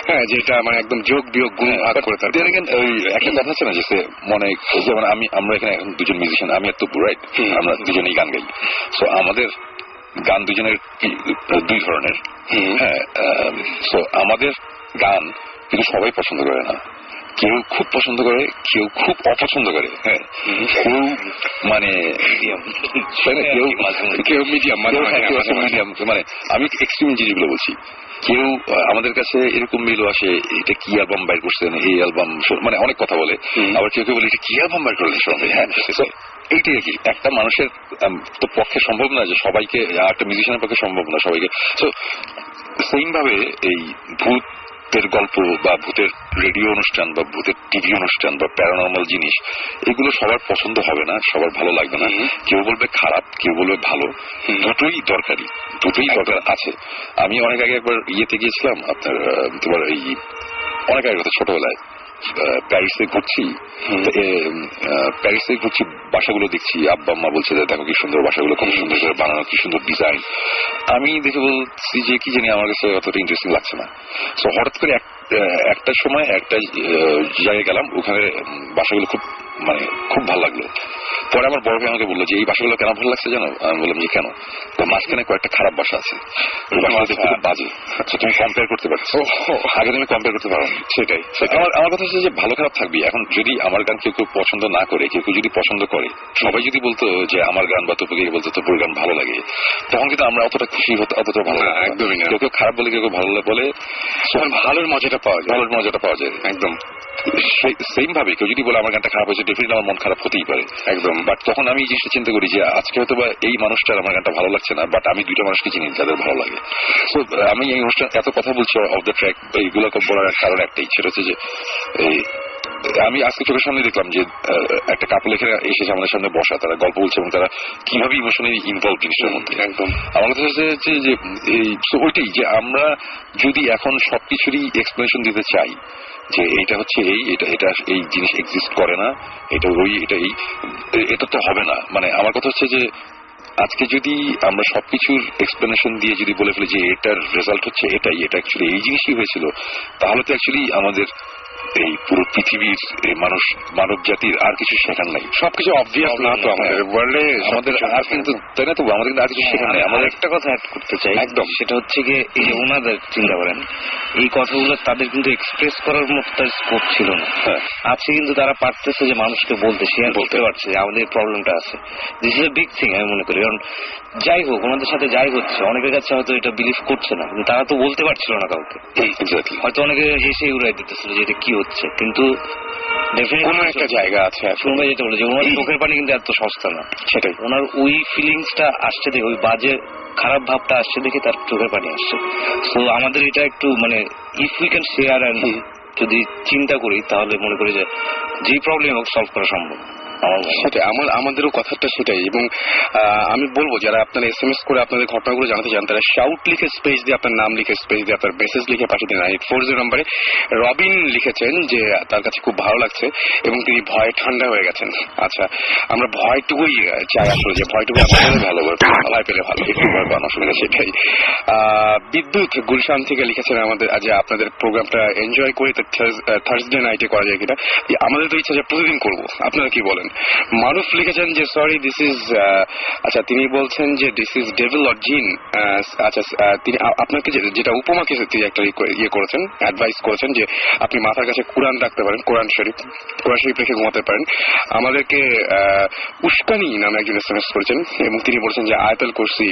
হ্যাঁ, যেটা একদম যোগ বিয়োগ গুণ ভাগ করে থাকে। ওই একটা কথা আছে না যে মনে, যেমন আমরা এখানে এখন দুজন মিউজিশিয়ান, আমি আর তপু, রাইট, আমরা দুজনেই গান গাই। সো আমাদের গান দুজনের দুই ধরনের। হ্যাঁ, সো আমাদের গান কিন্তু সবাই পছন্দ করে না, কেউ খুব পছন্দ করে, কেউ খুব অপছন্দ করে। হ্যাঁ, কেউ কেউ মিডিয়াম, আমি এক্সট্রিম জিনিসগুলো বলছি। কেউ আমাদের কাছে এরকম মেইল আসে, এটা কি অ্যালবাম বাইর করছেন, এই অ্যালবাম অনেক কথা বলে। আবার কেউ কেউ বলে এটা কি অ্যালবাম বাইর করলেন সঙ্গে। হ্যাঁ, এইটাই আর কি। একটা মানুষের তো পক্ষে সম্ভব না যে সবাইকে, একটা মিউজিশিয়ানের পক্ষে সম্ভব না সবাইকে। সো সেইম ভাবে এই ভূতের গল্প বা ভূতের রেডিও অনুষ্ঠান বা ভূতের টিভি অনুষ্ঠান বা প্যারানর্মাল জিনিস, এগুলো সবার পছন্দ হবে না, সবার ভালো লাগবে না। কেউ বলবে খারাপ, কেউ বলবে ভালো। দুটোই দরকারি, দুটোই দরকার আছে। আমি অনেক আগে একবার ইয়েতে গিয়েছিলাম, আপনার তোমার এই অনেক আগে কথা, ছোটবেলায় প্যারিসে ঘুরছি, বাসাগুলো দেখছি, আব্বা আম্মা বলছে যে দেখো কি সুন্দর বাসাগুলো, খুব সুন্দর করে বানানো, কি সুন্দর ডিজাইন। আমি দেখে বলছি যে কি জানি, আমার কাছে অতটা ইন্টারেস্টিং লাগছে না। সো হঠাৎ করে একটা সময় একটা জায়গায় গেলাম, ওখানে বাসাগুলো খুব ভালো লাগলো। পরে আমার বড় ভাই আমাকে বললো যে এই বাসাগুলো কেন ভালো লাগছে জানো? আমি বললাম যে কেন? তো মাঝখানে কয়েকটা খারাপ বাসা আছে, বাজে, তুমি কম্পেয়ার করতে পারছো, আগে তুমি কম্পেয়ার করতে পারো। সেটাই আমার কথা হচ্ছে যে ভালো খারাপ থাকবি। এখন যদি আমার গান কেউ কেউ পছন্দ না করে, কেউ কেউ যদি পছন্দ করে, সবাই যদি বলতো যে আমার গান বা তপুকে বলতো তপুর গান ভালো লাগে, তখন কিন্তু আমরা অতটা খুশি হতো, অতটা ভালো লাগে একদমই না। কেউ কেউ খারাপ বলে, কেউ কেউ ভালো বলে, ভালোর মজাটা পাওয়া যায় একদম। সেম ভাবে কেউ যদি বলে আমার গানটা খারাপ হয়েছে, ডেফিনেটলি আমার মন খারাপ হতেই পারে একদম। বাট তখন আমি এই জিনিসটা চিন্তা করি যে আজকে হয়তো বা এই মানুষটার আমার গানটা ভালো লাগছে না, বাট আমি দুইটা মানুষকে চিনি যাদের ভালো লাগে। তো আমি এই অনুষ্ঠান এত কথা বলছি অফ দ্য ট্র্যাক, এইগুলো বলার কারণ একটাই, সেটা হচ্ছে যে আমি আজকে চোখের সামনে দেখলাম যে একটা কাপল এখানে এসেছে আমাদের সামনে বসা, তারা গল্প বলছে এবং তারা কিভাবে ইমোশনালি ইনভলভ জিনিসটার মধ্যে। একদম আমার কথা হচ্ছে যে ওইটাই যে আমরা যদি এখন সবকিছুরই এক্সপ্লেনেশন দিতে চাই যে এইটা হচ্ছে এটা এই জিনিস এক্সিস্ট করে না, এটা এটা তো হবে না। মানে আমার কথা হচ্ছে যে আজকে যদি আমরা সবকিছুর এক্সপ্লেনেশন দিয়ে যদি বলে ফেলি যে এটার রেজাল্ট হচ্ছে এটা অ্যাকচুয়ালি এই জিনিসই হয়েছিল, তাহলে তো অ্যাকচুয়ালি আমাদের এই পুরো পৃথিবীর মানব জাতির আর কিছু শেখার নাই। সবকিছু অবভিয়াস না তো আমাদের ওয়ার্ল্ডে, আমাদের আর কিন্তু তাই না, তবু আমাদের আর কিছু শেখার নাই। আমাদের একটা কথা অ্যাড করতে চাই একদম, সেটা হচ্ছে গিয়ে এই যে ওনাদের চিন্তা করেন এই কথাগুলো তাদের কিন্তু এক্সপ্রেস করার মতো তার স্কোপ ছিল না, আছে কিন্তু তারা পারতেছে যে মানুষকে বলতে শেয়ার করতে পারছে যে আমাদের প্রবলেমটা আছে। This is a big thing আমি মনে করি। কারণ যাই হোক ওনাদের সাথে যাই হচ্ছে অনেকের কাছে হয়তো এটা বিলিভ করছে না, কিন্তু তারা তো বলতে পারছিল না কাউকে, হয়তো অনেকে হেসে উড়াই দিতেছিল যে এটা কি হচ্ছে, কিন্তু কোনো একটা জায়গা আছে। শুনবে যেটা বলে যে ওনার চোখের পানি কিন্তু এত সস্তা না, সেটাই ওনার ওই ফিলিংসটা আসছে দেখে, ওই বাজে খারাপ ভাবটা আসছে দেখে তার চোখের পানি আসছে। তো আমাদের এটা একটু মানে if we can share and যদি চিন্তা করি তাহলে মনে করি যে যেই প্রবলেম হোক সলভ করা সম্ভব। সেটাই আমাদেরও কথাটা সেটাই। এবং আমি বলবো যারা আপনারা SMS করে আপনাদের ঘটনাগুলো জানাতে চান তারা শাউট লিখে স্পেস দিয়ে আপনার নাম লিখে স্পেস দিয়ে আপনার মেসেজ লিখে পাঠিয়ে দিন 840 নম্বরে। রবিন লিখেছেন যে তার কাছে খুব ভালো লাগছে এবং তিনি ভয়ে ঠান্ডা হয়ে গেছেন। আচ্ছা, আমরা ভয়টুকুই চাই আসলে, যে ভয়টুকু আমাদের ভালো, ভয় পেলে ভালো, একটু ভয় পাওয়ার অসুবিধা সেটাই। বিদ্যুৎ গুলশান থেকে লিখেছেন আমাদের আজ আপনাদের প্রোগ্রামটা এনজয় করি, থার্সডে নাইটে করা যায় কিনা। আমাদের তো ইচ্ছা যে প্রতিদিন করবো, আপনারা কি বলেন? মারুফ লিখেছেন যে সরি দিস ইজ, আচ্ছা তিনি বলছেন যে দিস ইজ ডেভিল অর জিন। আচ্ছা তিনি আপনাকে যেটা উপমাকে তিনি একটা ইয়ে করেছেন, অ্যাডভাইস করেছেন যে আপনি মাথার কাছে কোরআন রাখতে পারেন, কোরআন শরীফ রেখে ঘুমাতে পারেন। আমাদেরকে উস্কানি নামে একজন SMS করেছেন এবং তিনি বলছেন যে আয়াতুল কুরসি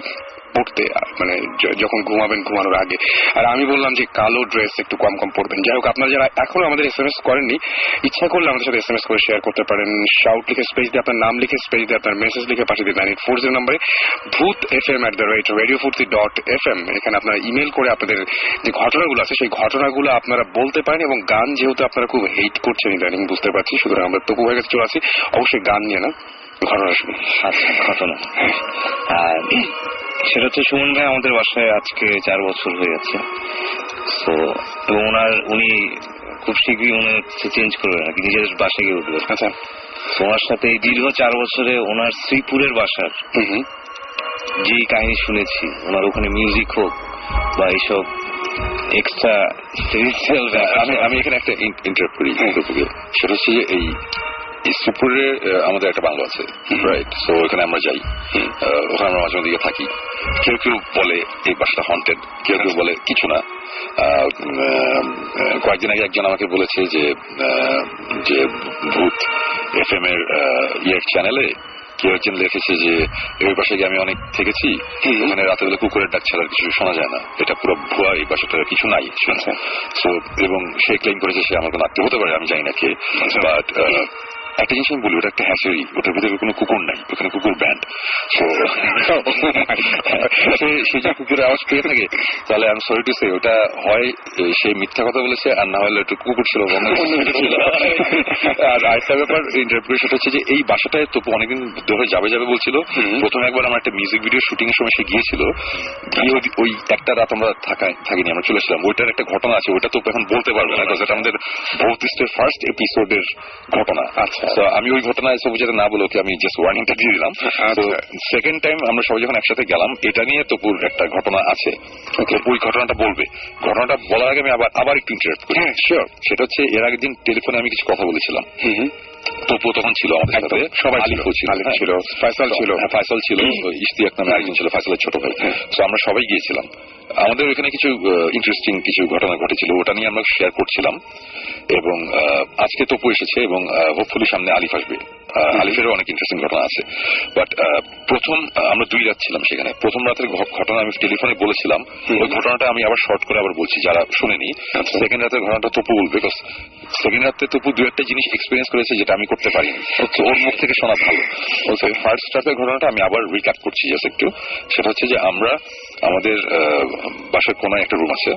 পড়তে মানে যখন ঘুমাবেন ঘুমানোর আগে। আর আমি বললাম যে কালো ড্রেস একটু কম পড়বেন। যাই হোক, আপনারা যারা এখনো আমাদের SMS করেননি, ইচ্ছা করলে আমাদের সাথে SMS করে শেয়ার করতে পারেন। শাউট লিখে স্পেস দিয়ে আপনার নাম লিখে স্পেস দিয়ে আপনার মেসেজ লিখে পাঠিয়ে দিন 9840 নম্বরে। bhootfm@radiofurti.fm এখানে আপনারা ইমেল করে আপনাদের যে ঘটনাগুলো আছে সেই ঘটনাগুলো আপনারা বলতে পারেন। এবং গান যেহেতু আপনারা খুব হেট করছেন ইদানিং বুঝতে পারছি, সুতরাং আমরা তবু হয়ে গেছে চলে আসি। অবশ্যই গান নিয়ে না, ঘটনা শুনি। ঘটনা সেটা হচ্ছে সুমন ভাই আমাদের বাসায় আজকে 4 বছর হয়ে গেছে। তো এবং উনি খুব শীঘ্রই উনি চেঞ্জ করবেন আর কি, নিজের বাসায় গিয়ে উঠবেন। আচ্ছা, ওনার সাথে এই দীর্ঘ 4 বছরে ওনার শ্রীপুরের বাসার যেই কাহিনী শুনেছি, ওনার ওখানে মিউজিক হোক বা এইসব এক্সট্রা স্পিরিচুয়াল, আমি এখানে একটা ইন্টারাপ্ট করি। সেটা হচ্ছে যে এই শ্রীপুরে আমাদের একটা বাংলো আছে, রাইট? সো ওখানে আমরা যাই, ওখানে আমরা মাঝে মধ্যে থাকি। কেউ কেউ বলে এই বাসাটা হন্টেড, কেউ কেউ বলে কিছু না। কয়েকদিন আগে একজন আমাকে বলেছে যে ভূত FM এর চ্যানেলে কেউ একজন লিখেছে যে এই পাশে গিয়ে আমি অনেক থেকেছি, ওখানে রাতের বেলা কুকুরের ডাক ছাড়া কিছু শোনা যায় না, এটা পুরো ভুয়া, এই বাসাটা কিছু নাই। এবং সে ক্লেম করেছে সে আমার কোনো আত্মীয় হতে পারে, আমি জানি না কে। বাট একটা জিনিস আমি বলি, ওটা একটা হ্যাচারি, ওটার ভিতরে কোনো কুকুর নাই, ওখানে কুকুর ব্যান্ড। সে যে কুকুরের আওয়াজ পেয়ে থাকে, তাহলে আমি সরি টু সে ওটা হয় সে মিথ্যা কথা বলেছে, আর না হলে একটু কুকুর ছিল। আর আরেকটা ব্যাপার ইন্টারপ্রিটেশন হচ্ছে যে এই বাসাটায় তপু অনেকদিন ধরে যাবে বলছিল। প্রথমে একবার আমার একটা মিউজিক ভিডিও শুটিং এর সময় সে গিয়েছিল, গিয়ে ওই একটা রাত আমরা থাকিনি, আমরা চলে এসেছিলাম। ওইটার একটা ঘটনা আছে, ওইটা তো এখন বলতে পারবে না, এটা আমাদের ভৌতিষ্টের ফার্স্ট এপিসোডের ঘটনা। আচ্ছা, আমি ওই ঘটনায় সবু যাতে না বলে ওকে আমি জাস্ট ওয়ার্নিংটা দিয়ে দিলাম। তো সেকেন্ড টাইম আমরা সবাই যখন একসাথে গেলাম, এটা নিয়ে তপুর একটা ঘটনা আছে, ওই ঘটনাটা বলবে। ঘটনাটা বলার আগে আমি আবার একটু ইন্টারাপ্ট করি। শিওর। সেটা হচ্ছে এর আগের দিন টেলিফোনে আমি কিছু কথা বলেছিলাম, তপু তখন ছিল আমাদের সাথে, সবাই ছিল, ফায়সাল ছিল, ইশতিয়াক নামে একজন ছিল, ফায়সালের ছোট ভাই। তো আমরা সবাই গিয়েছিলাম। আমাদের ওখানে কিছু ইন্টারেস্টিং কিছু ঘটনা ঘটেছিল, ওটা নিয়ে আমরা শেয়ার করছিলাম। এবং আজকে তপু এসেছে এবং হোপফুলি সামনে আলিফ আসবে। আলিফেরও অনেক ইন্টারেস্টিং ঘটনা আছে। বাট প্রথম আমরা 2 রাত ছিলাম সেখানে। প্রথম রাতের ঘটনা আমি টেলিফোনে বলেছিলাম, ওই ঘটনাটা আমি আবার শর্ট করে আবার বলছি যারা শুনেনি। সেকেন্ড রাতের ঘটনাটা তপু বলবে, বিকজ সেকেন্ড রাতে তপু 2-1টা জিনিস এক্সপিরিয়েন্স করেছে যেটা আমি করতে পারিনি, ওর মুখ থেকে শোনা ভালো। ফার্স্ট রাতের ঘটনাটা আমি আবার রিক্যাপ করছি জাস্ট একটু। সেটা হচ্ছে যে আমরা আমাদের বাসার কোনায় একটা রুম আছে,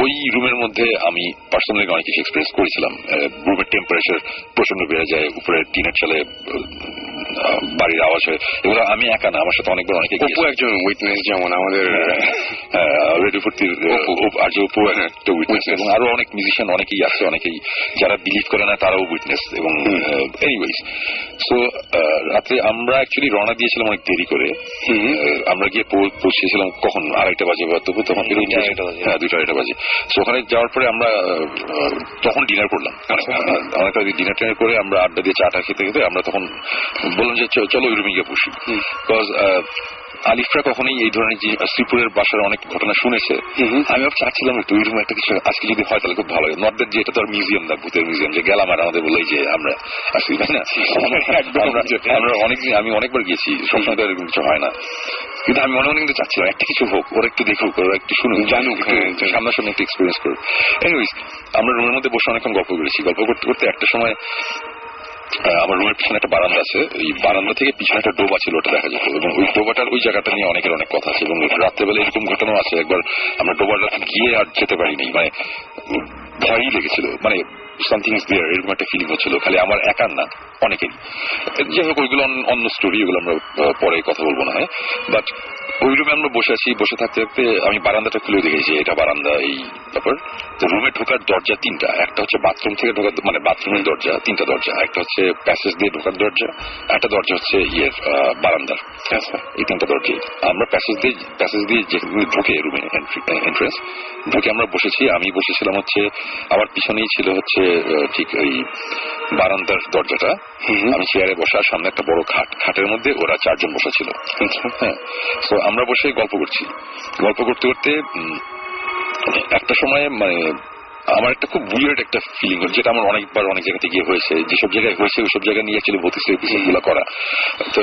ওই রুমের মধ্যে আমি পার্সোনালি অনেক কিছু এক্সপিরিয়েন্স করেছিলাম। রুমের টেম্পারেচার প্রচন্ড বেড়ে যায়, উপরে টিনের চালে বাড়ির আওয়াজ হয়, এগুলো আমি একা না, আমার সাথে অনেকবার অনেকে অপু একজন উইটনেস, যেমন আমাদের রেডিও ফুর্তির আর্য অপু একটা উইটনেস, এবং আরো অনেক মিউজিশিয়ান অনেকেই আছে, অনেকেই যারা বিলিভ করে না তারাও উইটনেস। এবং এনিওয়েজ, সো রাতে আমরা অ্যাকচুয়ালি রওনা দিয়েছিলাম অনেক দেরি করে। আমরা গিয়ে পৌঁছেছিলাম কখন 2:30 বাজে, তখন 2:30 বাজে। সো ওখানে যাওয়ার পরে আমরা তখন ডিনার করলাম, অনেকটা ডিনার টিনার করে আমরা আড্ডা দিয়ে চাটা খেতে খেতে আমরা তখন বললাম যে চলো ওই রুমে গিয়ে বসি। বিকজ আলিফরা কখনোই এই ধরনের যে শ্রীপুরের বাসার অনেক ঘটনা শুনেছে, আমি চাচ্ছিলাম একটু ওই রুমে একটা কিছু আজকে যদি হয় তাহলে খুব ভালো হয়। নট দ্যাট যে এটা তো আর মিউজিয়াম না, ভূতের মিউজিয়াম যে গেলাম আর আমাদের বললো যে আমরা আসি, তাই না? আমরা অনেকদিন, আমি অনেকবার গিয়েছি, সবসময় তো এরকম কিছু হয় না, কিন্তু আমি মনে মনে কিন্তু চাচ্ছিলাম একটা কিছু হোক, ওরা একটু দেখুক, ওরা একটু শুনুক, জানুক, সামনাসামনি একটু এক্সপিরিয়েন্স করুক। এনিওয়েজ, আমরা রুমের মধ্যে বসে অনেকক্ষণ গল্প করেছি। গল্প করতে করতে একটা সময় আমার রুমের পিছনে একটা বারান্দা আছে, এই বারান্দা থেকে পিছনে একটা ডোবা ছিল, ওটা দেখা যেত, এবং ওই ডোবাটার ওই জায়গাটা নিয়ে অনেকের অনেক কথা আছে। এবং রাত্রেবেলা এরকম ঘটনা আছে, একবার আমরা ডোবাটা গিয়ে আর যেতে পারিনি, মানে ভয়ই লেগেছিল, মানে সামথিং ইজ দেয়ার এরকম একটা ফিলিং হচ্ছিল, খালি আমার একার না, অনেকেরই। যাই হোক, ওইগুলো অন্য স্টোরি, ওগুলো আমরা পরে কথা বলবো না হয়। বাট ওই রুমে আমরা বসে আছি, বসে থাকতে থাকতে আমি বারান্দাটা খুলে দেখেছি এটা বারান্দা, এই ব্যাপার। তো রুমে ঢোকার দরজা 3টা, একটা হচ্ছে বাথরুম থেকে ঢোকার, মানে বাথরুমের দরজা 3টা দরজা, একটা হচ্ছে প্যাসেজ দিয়ে ঢোকার দরজা, একটা দরজা হচ্ছে বারান্দার। এই 3টা দরজা আমরা প্যাসেজ দিয়ে ঢুকে রুমে এন্ট্রেন্স ঢুকে আমরা বসেছি। আমি বসেছিলাম হচ্ছে আমার পিছনেই ছিল হচ্ছে ঠিক ওই বারান্দার দরজাটা, আমি চেয়ারে বসা, সামনে একটা বড় খাট, খাটের মধ্যে ওরা 4 জন বসা ছিল। হ্যাঁ, তো আমরা বসে গল্প করছি, গল্প করতে করতে একটা সময় মানে আমার একটা খুব উইয়ার্ড একটা ফিলিং হল, যেটা আমার অনেকবার অনেক জায়গাতে গিয়ে হয়েছে, যেসব জায়গায় হয়েছে ওইসব জায়গা নিয়ে অ্যাকচুয়ালি ভৌতিক এপিসোড গুলো করা। তো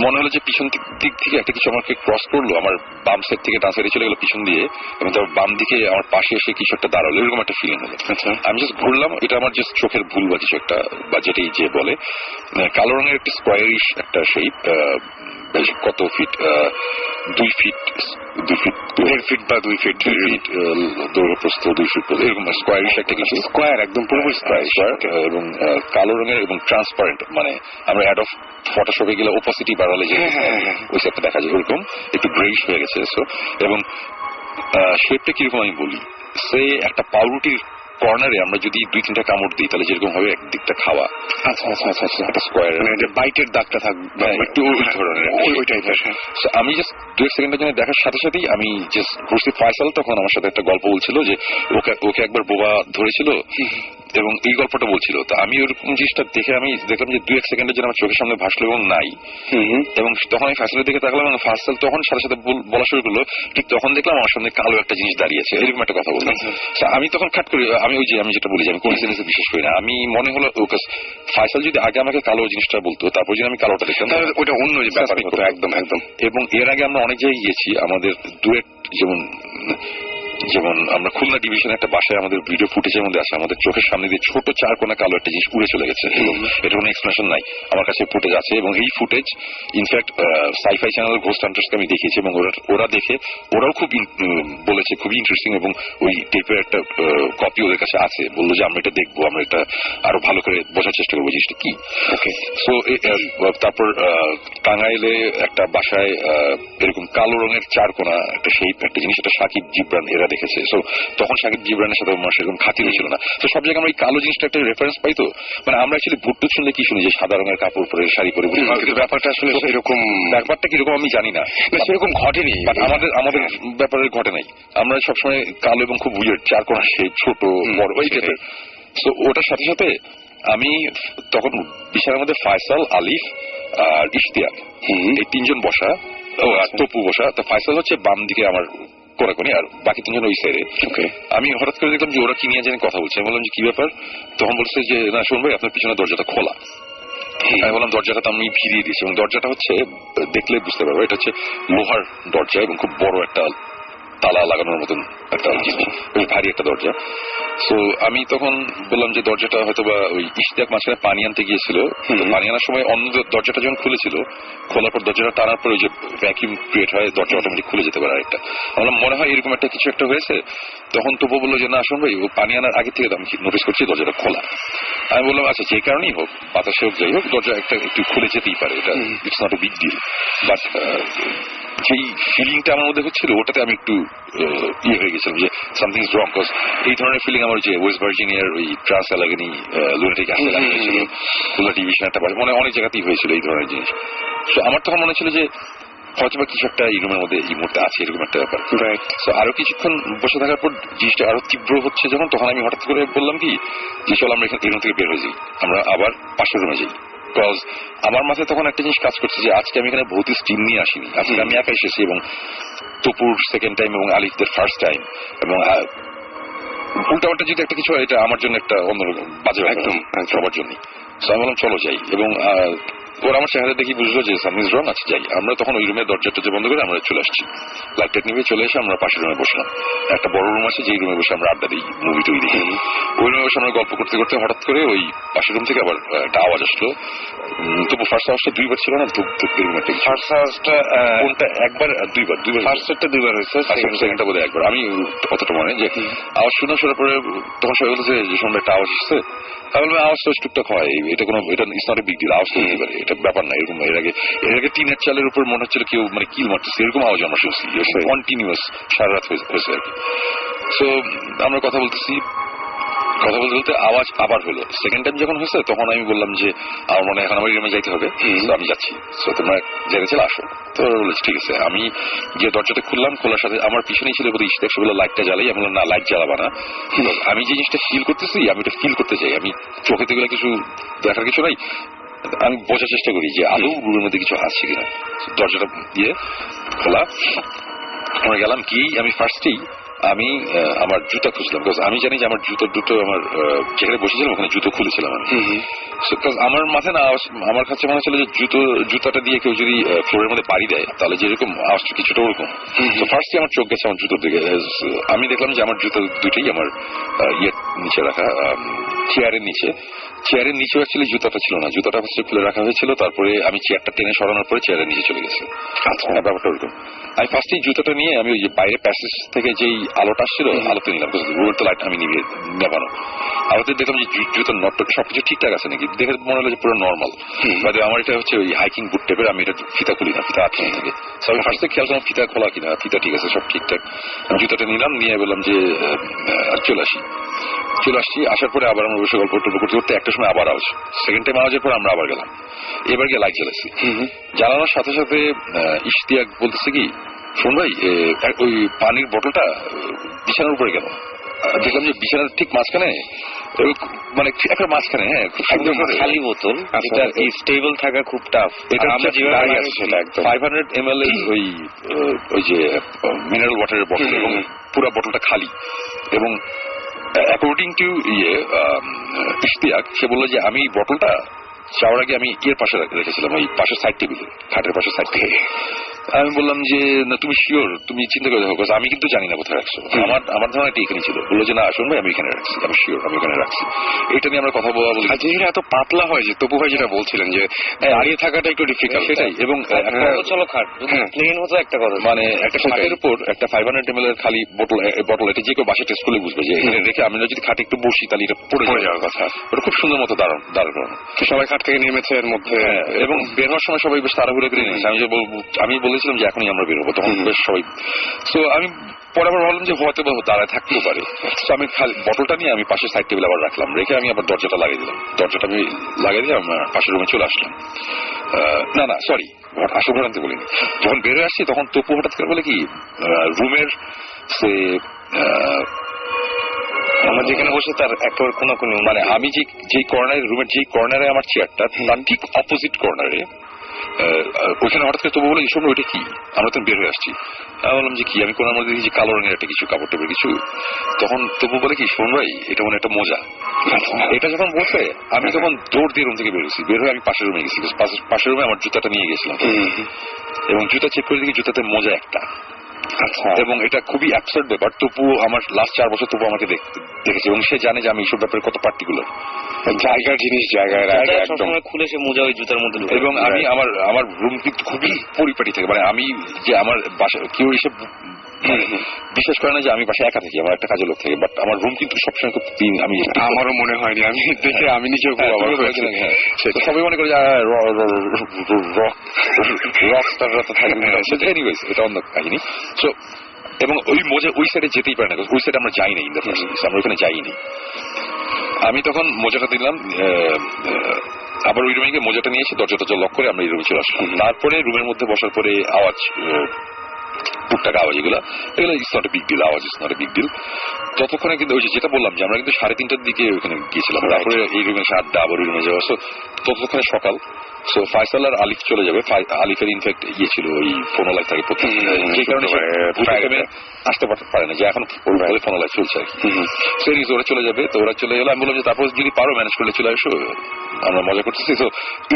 মনে হলো যে পিছন দিক থেকে একটা কিছু আমাকে ক্রস করলো, আমার বাম সাইড থেকে ডান সাইডে চলে গেলো পিছন দিয়ে, এবং তার বাম দিকে আমার পাশে এসে কিছু একটা দাঁড়ালো, এরকম একটা ফিলিং হলো। আমি জাস্ট ঘুরলাম, এটা আমার জাস্ট চোখের ভুল বা কিছু একটা, বা যেটাই যে বলে, কালো রঙের একটা স্কোয়ারিশ একটা শেপ, কত ফিট, 2 ফিট 1.5 ফিট বা 2 ফিট দৈর্ঘ্য প্রস্থ, 2 ফিট এরকম স্কোয়ারিশ একটা কিছু, স্কোয়ার, একদম পুরোপুরি স্কোয়ার, এবং কালো রঙের এবং ট্রান্সপারেন্ট, মানে আমরা অ্যাড অফ ফটোশপে গেলে ওপাসিটি বাড়ালে যে ওই সেটটা দেখা যায়, ওরকম একটু গ্রেইশ হয়ে গেছে। এবং শেপটা কিরকম আমি বলি, সে একটা পাউরুটির কর্নারে আমরা যদি 2-3টা কামড় দিই তাহলে যেরকম হবে একদিকটা খাওয়া, আচ্ছা আচ্ছা আচ্ছা আচ্ছা, একটা স্কোয়ার, মানে বাইটের দাগটা থাকবে একটু ওই ধরনের, ওই টাইপের। আমি জাস্ট 2 সেকেন্ডের জন্য দেখার সাথে সাথেই আমি জাস্ট ঘুরছি। ফয়সাল তখন আমার সাথে একটা গল্প বলছিল যে ওকে একবার বোবা ধরেছিল, এবং এই গল্পটা বলছিল। তো আমি ওরকম জিনিসটা দেখে আমি দেখলাম যে 2-1 সেকেন্ডের জন্য আমার চোখের সামনে ভাসলো এবং নাই, এবং তখন আমি ফয়সালের দিকে তাকালাম, এবং ফয়সাল তখন সাথে সাথে বলা শুরু করলো, ঠিক তখন দেখলাম আমার সামনে কালো একটা জিনিস দাঁড়িয়েছে, এরকম একটা কথা বললাম। আমি তখন খাট করি, আমি যেটা বলি আমি কোইন্সিডেন্সে বিশ্বাস করি না। আমি মনে হলো ফয়সাল যদি আগে আমাকে কালো জিনিসটা বলতো, তারপর যদি আমি কালোটা দেখতাম, তাহলে ওটা অন্য যে ব্যাপার হতো। একদম একদম। এবং এর আগে আমরা অনেক জায়গায় গিয়েছি, আমাদের ডুয়েট, যেমন আমরা খুলনা ডিভিশনে একটা বাসায় আমাদের ভিডিও ফুটেজের মধ্যে আছে, আমাদের চোখের সামনে দিয়ে ছোট 4 কোণা কালো একটা জিনিস উড়ে চলে গেছে, এবং এটা কোনো এক্সপ্লেনেশন নাই, আমার কাছে ফুটেজ আছে। এবং এই footage in fact Syfy channel ghost হান্টার্সকে আমি দেখিয়েছি, এবং ওরা দেখে ওরাও খুব বলেছে খুবই ইন্টারেস্টিং, এবং ওই টেপের একটা কপি ওদের কাছে আছে, বললো যে আমরা এটা দেখবো, আমরা এটা আরো ভালো করে বোঝার চেষ্টা করবো জিনিসটা কি। ওকে, সো তারপর টাঙ্গাইলে একটা বাসায় এরকম কালো রঙের 4 কোণা একটা শেপ একটা জিনিস, এটা সাকিব জিবরান এরা দেখেছে। সো তখন সাকিব জিবরানের সাথে আমার সেরকম খাতির ছিল না। তো সব জায়গায় আমরা এই কালো জিনিসটা একটা রেফারেন্স পাই। তো মানে আমরা অ্যাকচুয়ালি ভুট্টু শুনলে কি শুনি, যে সাদা রঙের কাপড় পরে শাড়ি পরে, কিন্তু ব্যাপারটা আসলে সেরকম, ব্যাপারটা কিরকম আমি জানি না, সেরকম ঘটেনি, আমাদের ব্যাপারে ঘটে নাই। আমরা সবসময় কালো এবং খুব উইয়ার্ড 4 কোণা শেপ, ছোট বড় এই টাইপের। সো ওটার সাথে সাথে আমি তখন বিছানার মধ্যে ফয়সাল, আলিফ আর ইশতিয়াক, এই 3 জন বসা, তপু বসা। তো ফয়সাল হচ্ছে বাম দিকে আমার কোনাকুনি, আর বাকি 3 জন ওই সাইডে। আমি হঠাৎ করে দেখলাম যে ওরা কি নিয়ে জানি কথা বলছে। আমি বললাম যে কি ব্যাপার, তখন বলছে যে না শুনুন ভাই, আপনার পিছনে দরজাটা খোলা। আমি বললাম দরজাটা তো আমি ফিরিয়ে দিয়েছি, এবং দরজাটা হচ্ছে দেখলে বুঝতে পারবো এটা হচ্ছে লোহার দরজা, এবং খুব বড় একটা তালা লাগানোর মতন একটা জিনিস, বেশ ভারী একটা দরজা। সো আমি তখন বললাম যে দরজাটা হয়তো বা ওই ইশতিয়াক মাঝখানে পানি আনতে গিয়েছিল, পানি আনার সময় অন্য দরজাটা যখন খুলেছিল, খোলার পর দরজাটা টানার পর ওই যে ভ্যাকিউম ক্রিয়েট হয়, দরজা অটোমেটিক খুলে যেতে পারে আরেকটা। আমার মনে হয় এরকম একটা কিছু একটা হয়েছে। তখন তবু বললো যে না আসুন ভাই, ও পানি আনার আগে থেকে আমি নোটিস করছি দরজাটা খোলা। আমি বললাম আচ্ছা যে কারণেই হোক, বাতাসে হোক যাই হোক, দরজা একটু খুলে যেতেই পারে, এটা it's not a big deal. But যেই ফিলিংটা আমার মধ্যে হচ্ছিল ওটাতে আমি একটু ইয়ে হয়ে গেছিলাম যে সামথিং ইজ রং। বিকজ এই ধরনের ফিলিং আমার যে ওয়েস্ট ভার্জিনিয়ার ওই ট্রান্স অ্যালাগনি লুনাটিক অ্যাসিড হয়েছিল, খুলনা ডিভিশন একটা মানে অনেক জায়গাতেই হয়েছিল এই ধরনের জিনিস। তো আমার তখন মনে ছিল যে হয়তো বা কিছু একটা এই রুমের মধ্যে এই মুহূর্তে আছে, এরকম একটা ব্যাপার। তো আরো কিছুক্ষণ বসে থাকার পর জিনিসটা আরো তীব্র হচ্ছে যখন, তখন আমি হঠাৎ করে বললাম কি যে চল আমরা এখান থেকে বের হয়ে যাই, আমরা আবার পাশের রুমে যাই। বিকজ আমার মাথায় তখন একটা জিনিস কাজ করছে যে আজকে আমি এখানে ভৌতিক টিম নিয়ে আসিনি, আজকে আমি একা এসেছি এবং তপুর সেকেন্ড টাইম এবং আলিফদের ফার্স্ট টাইম, এবং উল্টাপাল্টা যদি একটা কিছু হয় এটা আমার জন্য একটা অন্যরকম বাজে একদম সবার জন্যই। আমি বললাম চলো যাই, এবং ওরা আমার চেহারা দেখি বুঝলো যে সামথিং ইজ রং, আছে যাই। আমরা তখন ওই রুমের দরজাটা বন্ধ করে আমরা চলে আসছি, লাইট নিভে চলে এসে আমরা পাশের রুমে বসলাম। একটা বড় রুম আছে যেই রুমে বসে আমরা আড্ডা দিই, মুভি টুভি দেখি। ওই রুমে বসে আমরা গল্প করতে করতে হঠাৎ করে ওই পাশের রুম থেকে আবার একটা আওয়াজ আসলো। তবু ফার্স্ট আওয়াজটা দুইবার ছিল না, ধুপ ধুপ এরকম একটা। ফার্স্ট আওয়াজটা কোনটা একবার দুইবার ফার্স্টটা দুইবার হয়েছে, সেকেন্ডটা বোধহয় একবার। আমি অতটা মনে যে আওয়াজ শোনার পরে তখন সবাই বলতেছে যে শুনবে একটা আওয়াজ এসছে। তাহলে আওয়াজটা টুকটাক হয়, এটা কোনো এটা it's not a big deal, আওয়াজ তো হতে পারে, এটা ব্যাপার না। এরকম এর আগে টিনের চালের উপর মনে হচ্ছিল কেউ মানে কিল মারতেছে, এরকম আওয়াজ আমরা শুনছি কন্টিনিউয়াস সারা রাত হয়েছে আর কি। সো আমরা কথা বলতেছি, কথা বলতে বলতে আওয়াজ আবার হলো। সেকেন্ড টাইম যখন হয়েছে তখন আমি বললাম যে আমার মনে হয় এখন আমার রুমে যাইতে হবে, আমি যাচ্ছি, তো তোমরা জেনে চলে আসো। তো বলেছি ঠিক আছে। আমি গিয়ে দরজাটা খুললাম, খোলার সাথে আমার পিছনেই ছিল বোধহয় ইশতিয়াক, সেগুলো লাইটটা জ্বালাই। আমি বললাম না লাইট জ্বালাবা না, আমি যে জিনিসটা ফিল করতেছি আমি এটা ফিল করতে চাই, আমি চোখে তো কিছু দেখার কিছু নাই, আমি বোঝার চেষ্টা করি যে আদৌ রুমের মধ্যে কিছু আছে কিনা। দরজাটা দিয়ে খোলা, আমরা গেলাম, গিয়েই আমি ফার্স্টেই আমি আমার জুতা খুঁজলাম। বিকজ আমি জানি যে আমার জুতো দুটো আমার যেখানে বসেছিলাম ওখানে জুতো খুলেছিলাম আমি। আমার মাথায় না আমার কাছে মনে হচ্ছিল যে জুতাটা দিয়ে কেউ যদি ফ্লোরের মধ্যে বাড়ি দেয় তাহলে যেরকম আওয়াজটা কিছুটা ওরকম। তো ফার্স্টে আমার চোখ গেছে আমার জুতোর দিকে। আমি দেখলাম যে আমার জুতো দুটোই আমার ইয়ের নিচে রাখা, চেয়ারের নিচে। চেয়ারের নিচেও অ্যাকচুয়ালি জুতাটা ছিল না, জুতাটা ফার্স্টে খুলে রাখা হয়েছিল, তারপরে আমি চেয়ারটা টেনে সরানোর পরে চেয়ারের নিচে চলে গেছে। আচ্ছা, ব্যাপারটা ওরকম। আমি ফার্স্টেই জুতাটা নিয়ে আমি ওই যে বাইরে প্যাসেজ থেকে যেই আলোটা আসছিল আলোতে নিলাম, রুমের তো লাইট আমি নেবানো। আলোতে দেখলাম যে জুতোর নটটা সবকিছু ঠিকঠাক আছে নাকি, দেখে মনে হলো যে পুরো নর্মাল। বাদে আমার এটা হচ্ছে ওই হাইকিং বুট টাইপের, আমি এটা ফিতা খুলি না, ফিতা আটকে থাকে। আমি ফার্স্টে খেয়াল করলাম ফিতা খোলা কিনা, ফিতা ঠিক আছে, সব ঠিকঠাক। আমি জুতাটা নিলাম, নিয়ে বললাম যে চলে আসছি। আসার পরে আবার আমরা বসে গল্প টল্প করতে করতে একটা সময় আবার আওয়াজ, সেকেন্ড টাইম আওয়াজের পর আমরা আবার গেলাম। এবার গিয়ে লাইট জ্বালাচ্ছি, জ্বালানোর সাথে সাথে ইশতিয়াক বলতেছে কি শোন ভাই ওই পানির বোতলটা বিছানার উপরে গেল। দেখলাম যে বিছানার ঠিক মাঝখানে, মানে একটা মাঝখানে, হ্যাঁ খুব সুন্দর খালি বোতল, এটা স্টেবল থাকা খুব টাফ। এটা আমরা যেভাবে 500 ml ওই যে মিনারেল ওয়াটারের বোতল, এবং পুরো বোতলটা খালি। এবং অ্যাকর্ডিং টু ইশতিয়াক, সে বললো যে আমি বোতলটা যাওয়ার আগে আমি এর পাশে রেখেছিলাম, ওই পাশের সাইড টেবিলে, খাটের পাশের সাইড থেকে। আমি বললাম যে না তুমি শিওর, তুমি চিন্তা করে দেখো, আমি কিন্তু জানি না কোথায় রাখছো, আমার ধারণা এটা এখানে ছিল। বললো যে না আসুন ভাই আমি এখানে রাখছি, আমি শিওর আমি এখানে রাখছি। এটা নিয়ে আমরা কথা বলা বলি। যেটা এত পাতলা হয় যে তপু ভাই যেটা বলছিলেন যে দাঁড়িয়ে থাকাটা একটু ডিফিকাল্ট, সেটাই। এবং চলো খাট প্লেন হতো একটা কথা, মানে একটা খাটের উপর একটা 500 ml এর খালি বোতল, এটা যে কেউ বাসে টেস্ট করলে বুঝবে যে এখানে রেখে আমরা যদি খাটে একটু বসি তাহলে এটা পড়ে যাওয়ার কথা। ওটা খুব সুন্দর মতো দাঁড়ানো। সবাই খাট থেকে নেমেছে এর মধ্যে, এবং বের হওয়ার সময় সবাই বেশ তাড়াহুড়ো করে নিয়েছে। আমি বলেছিলাম যে এখনই আমরা বেরোবো, তখন বেশ সবাই। তো আমি পরে আবার ভাবলাম যে হয়তো বা দাঁড়ায় থাকতেও পারে। তো আমি খালি বোতলটা নিয়ে আমি পাশের সাইড টেবিল আবার রাখলাম, রেখে আমি আবার দরজাটা লাগিয়ে দিলাম। দরজাটা আমি লাগিয়ে দিয়ে আমার পাশের রুমে চলে আসলাম। না সরি, আসল ঘটনাতে বলিনি। যখন বেরোয় আসছি তখন তপু হঠাৎ করে বলে কি রুমের সে আমরা যেখানে বসে তার একেবারে কোনো মানে আমি যেই কর্নারে, রুমের যেই কর্নারে আমার চেয়ারটা, তার ঠিক অপোজিট কর্নারে ওইখানে হঠাৎ করে তবু বলে শোনো ওইটা কি, আমরা তো বের হয়ে আসছি। আমি বললাম যে কি, আমি কোনার মধ্যে দেখি কালো রঙের একটা কিছু কাপড় টাপড় কিছু। তখন তবু বলে কি শোন ভাই এটা মনে একটা মোজা। এটা যখন বলছে আমি তখন দৌড় দিয়ে রুম থেকে বেরোছি, বের হয়ে আমি পাশের রুমে গেছি। পাশের রুমে আমার জুতাটা নিয়ে গেছিলাম, এবং জুতা চেক করে দেখি জুতাতে মোজা একটা। এবং এটা খুবই অ্যাবসার্ড ব্যাপার। তবুও আমার লাস্ট 4 বছর তবু আমাকে দেখেছে এবং সে জানে যে আমি এইসব ব্যাপারে কত পার্টিকুলার। জায়গার জিনিস জায়গায় সবসময় খুলে সে মোজা ওই জুতার মধ্যে ঢুকে। এবং আমি আমার রুম কিন্তু খুবই পরিপাটি থাকে, মানে আমি যে আমার বাসা কেউ এসে বিশ্বাস করে না যে আমি বাসায় একা থাকি, আমার একটা কাজের লোক থাকে, বাট আমার রুম কিন্তু সবসময় খুব ক্লিন। আমি আমারও মনে হয়নি, আমি দেখে আমি নিজেও সবাই মনে করে যে রক স্টাররা তো থাকে, এনিওয়েজ এটা অন্য কাহিনী। সো এবং ওই মোজা ওই সাইডে যেতেই পারে না, ওই সাইডে আমরা যাই নাই, আমরা ওখানে যাইনি। আমি তখন মোজাটা দিলাম, আবার ওই রুমে গিয়ে মোজাটা নিয়ে এসে দরজা লক করে আমরা এই রুমে চলে আসলাম। তারপরে রুমের মধ্যে বসার পরে আওয়াজ, টুকটাক আওয়াজ, এগুলো it's not a big deal, আওয়াজ it's not a big deal. ততক্ষণে কিন্তু ওই যেটা বললাম যে আমরা কিন্তু 3:30টার দিকে ওখানে গিয়েছিলাম, তারপরে এই রুমে এসে আড্ডা, আবার ওই রুমে যাওয়া। সো ততক্ষণে সকাল। সো ফাইসাল আর আলিফ চলে যাবে। আলিফের ইনফ্যাক্ট ছিল ওই ফোন লাইফ থাকে প্রথম, যে কারণে আসতে পারে না, যে এখন ফোন লাইফ চলছে আর কি। সিরিজ ওরা চলে যাবে, তো ওরা চলে গেলো। আমি বললাম যে তারপর যদি পারো ম্যানেজ করলে চলে আসো, আমরা মজা করতেছি। তো